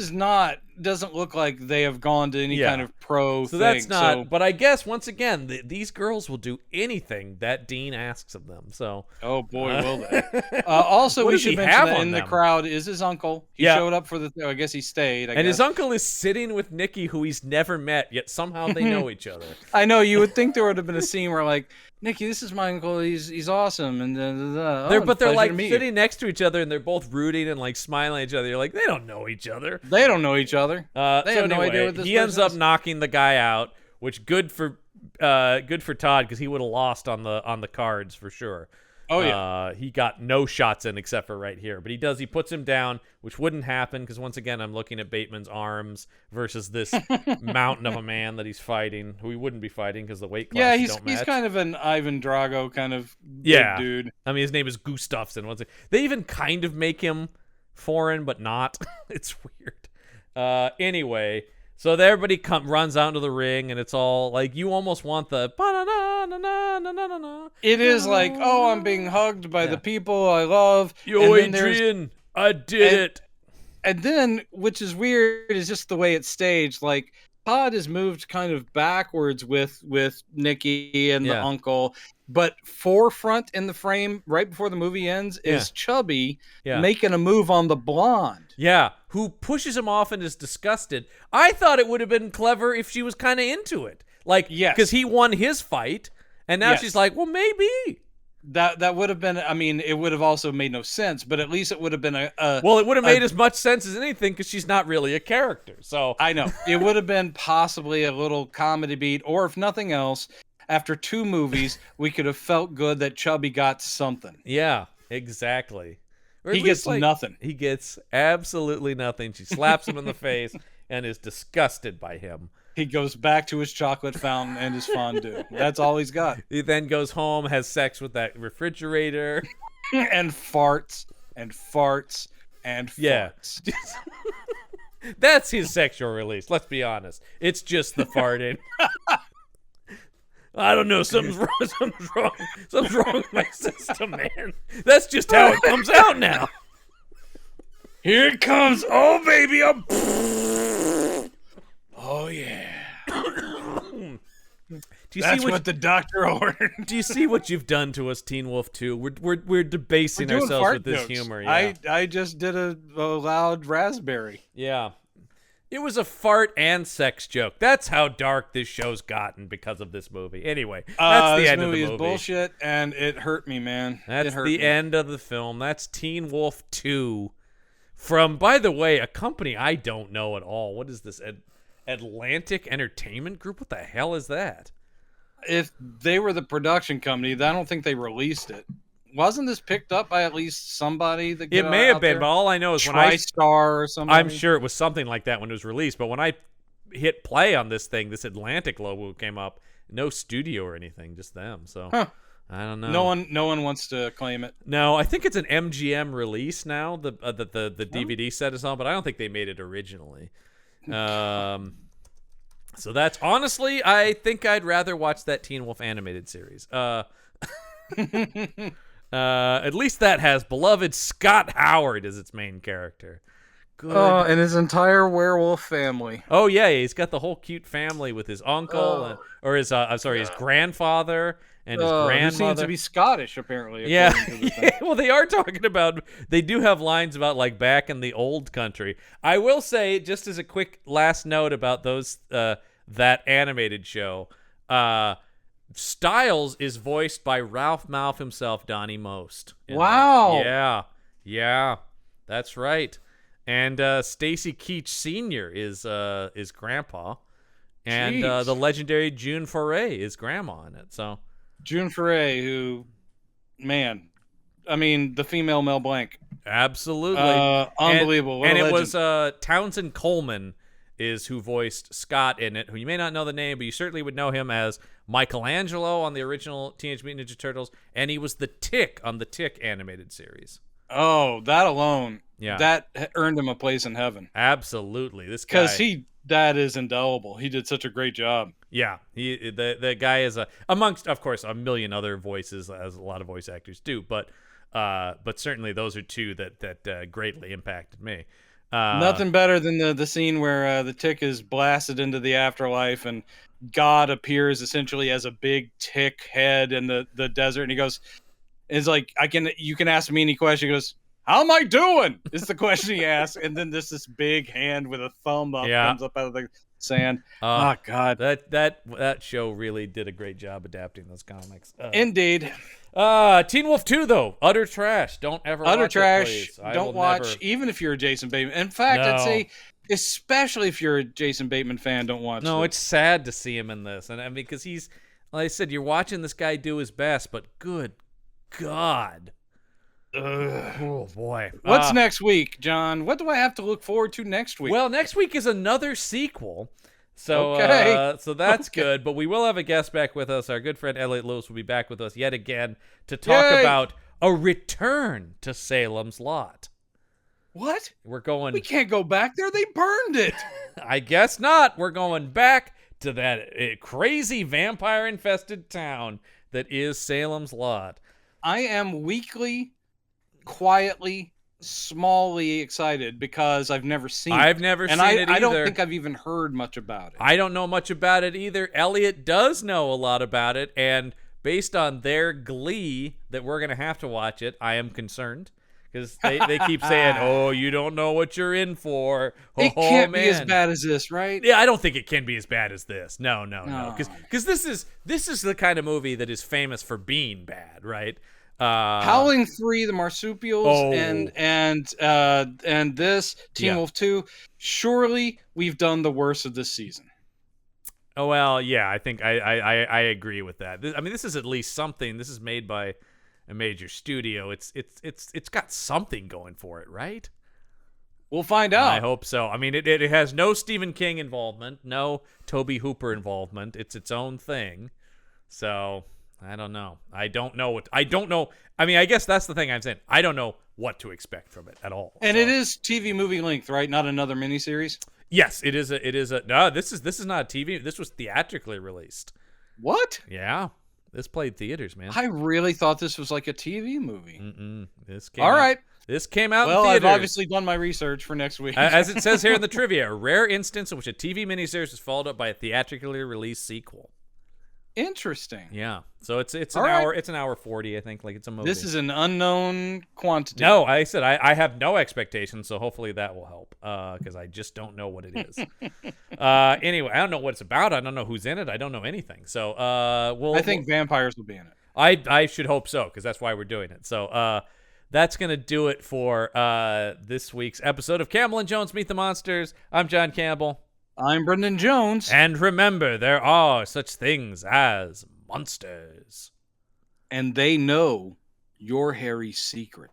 doesn't look like they have gone to any kind of pro thing. That's not, but I guess, once again, these girls will do anything that Dean asks of them, so. Oh, boy, will they. Also, we should mention that in the crowd is his uncle. He showed up for I guess he stayed, And his uncle is sitting with Nikki, who he's never met, yet somehow they know each other. I know, you would think there would have been a scene where, like, Nikki, this is my uncle. He's awesome, and they're like sitting next to each other, and they're both rooting and like smiling at each other. You're like, they don't know each other. They don't know each other. They have no idea what this. He ends up knocking the guy out, which good for Todd because he would have lost on the cards for sure. Oh yeah. He got no shots in except for right here, but he puts him down, which wouldn't happen because once again I'm looking at Bateman's arms versus this mountain of a man that he's fighting, who he wouldn't be fighting because the weight classes don't match. He's kind of an Ivan Drago kind of big dude. I mean, his name is Gustafsson. They even kind of make him foreign, but not. It's weird. Anyway. So everybody runs out into the ring, and it's all like you almost want the. It is like, oh, I'm being hugged by the people I love. Yo, Adrian, I did it. And then, which is weird, is just the way it's staged. Like plot is moved kind of backwards with Nikki and the uncle, but forefront in the frame right before the movie ends is Chubby making a move on the blonde. Yeah, who pushes him off and is disgusted. I thought it would have been clever if she was kind of into it. Like, because he won his fight, and now she's like, well, maybe. That would have been, I mean, it would have also made no sense, but at least it would have been well, it would have made as much sense as anything because she's not really a character. So I know. It would have been possibly a little comedy beat, or if nothing else, after 2 movies, we could have felt good that Chubby got something. Yeah, exactly. He gets nothing. He gets absolutely nothing. She slaps him in the face and is disgusted by him. He goes back to his chocolate fountain and his fondue. That's all he's got. He then goes home, has sex with that refrigerator. And farts and farts and farts. Yeah. That's his sexual release, let's be honest. It's just the farting. I don't know, something's wrong with my system, man. That's just how it comes out now. Here it comes. Oh, baby. Oh, yeah. That's what the doctor ordered. Do you see what you've done to us, Teen Wolf 2? We're debasing ourselves with this humor. Yeah. I just did a loud raspberry. Yeah. It was a fart and sex joke. That's how dark this show's gotten because of this movie. Anyway, that's the end of the movie. This movie is bullshit, and it hurt me, man. That's the end of the film. That's Teen Wolf 2 from, by the way, a company I don't know at all. What is this? Atlantic Entertainment Group? What the hell is that? If they were the production company, I don't think they released it. Wasn't this picked up by at least somebody? That it may have been, but all I know is when TriStar or something. I'm sure it was something like that when it was released. But when I hit play on this thing, this Atlantic logo came up. No studio or anything, just them. So I don't know. No one wants to claim it. No, I think it's an MGM release now. The DVD set is on, but I don't think they made it originally. So that's honestly, I think I'd rather watch that Teen Wolf animated series. At least that has beloved Scott Howard as its main character. Good. Oh, and his entire werewolf family. Oh yeah, he's got the whole cute family with his uncle his grandfather and his grandmother. Who seems to be Scottish, apparently. Yeah. Well, they are talking about. They do have lines about like back in the old country. I will say, just as a quick last note about those that animated show. Styles is voiced by Ralph Malph himself, Donnie Most. Wow. Yeah, that's right. And Stacy Keach Sr. is Grandpa, and the legendary June Foray is Grandma in it. So June Foray, who, man, I mean, the female Mel Blanc, absolutely unbelievable. And it was Townsend Coleman is who voiced Scott in it, who you may not know the name, but you certainly would know him as Michelangelo on the original Teenage Mutant Ninja Turtles, and he was the Tick on the Tick animated series. Oh, that alone, yeah, that earned him a place in heaven. Absolutely, this guy, because that is indelible. He did such a great job. Yeah, the guy is amongst, of course, a million other voices, as a lot of voice actors do, but certainly those are two that greatly impacted me. Nothing better than the scene where the Tick is blasted into the afterlife and God appears essentially as a big tick head in the desert, and he goes, "It's like you can ask me any question." He goes, "How am I doing?" is the question he asks, and then this big hand with a thumb up comes up out of the sand. Oh God, that show really did a great job adapting those comics. Indeed. Teen Wolf 2 though, utter trash. Don't ever watch trash. It, please. Don't watch, even if you're a Jason Bateman. In fact, I'd say, especially if you're a Jason Bateman fan, don't watch. No, it's sad to see him in this, and I mean, because he's, like I said, you're watching this guy do his best, but good God. Oh boy. What's next week, John? What do I have to look forward to next week? Well, next week is another sequel. So, so that's good. But we will have a guest back with us. Our good friend Elliot Lewis will be back with us yet again to talk about a return to Salem's Lot. What? We can't go back there. They burned it. I guess not. We're going back to that crazy vampire-infested town that is Salem's Lot. I am weekly, quietly smallly excited because I've never seen it. I've never seen it either. I don't think I've even heard much about it. I don't know much about it either. Elliot does know a lot about it, and based on their glee that we're going to have to watch it, I am concerned. Because they keep saying, "Oh, you don't know what you're in for." It can't be as bad as this, right? Yeah, I don't think it can be as bad as this. No. Because this is the kind of movie that is famous for being bad, right? Howling 3, the marsupials, and this Teen Wolf 2. Surely we've done the worst of this season. Oh well, yeah, I think I agree with that. I mean, this is at least something. This is made by a major studio. It's got something going for it, right? We'll find out. I hope so. I mean, it has no Stephen King involvement, no Tobe Hooper involvement. It's its own thing. So I don't know. I don't know. I mean, I guess that's the thing I'm saying. I don't know what to expect from it at all. And it is TV movie length, right? Not another miniseries. Yes, it is. No, this is not a TV. This was theatrically released. What? Yeah. This played theaters, man. I really thought this was like a TV movie. This came out in theaters. Well, I've obviously done my research for next week. As it says here in the trivia, a rare instance in which a TV miniseries is followed up by a theatrically released sequel. Interesting. Yeah. So it's an hour. It's an hour 40, I think. Like, it's a movie. This is an unknown quantity. No, I said I have no expectations, so hopefully that will help. Because I just don't know what it is. Anyway, I don't know what it's about. I don't know who's in it. I don't know anything. So I think vampires will be in it. I should hope so, because that's why we're doing it. So that's gonna do it for this week's episode of Campbell and Jones Meet the Monsters. I'm John Campbell. I'm Brendan Jones. And remember, there are such things as monsters. And they know your hairy secret.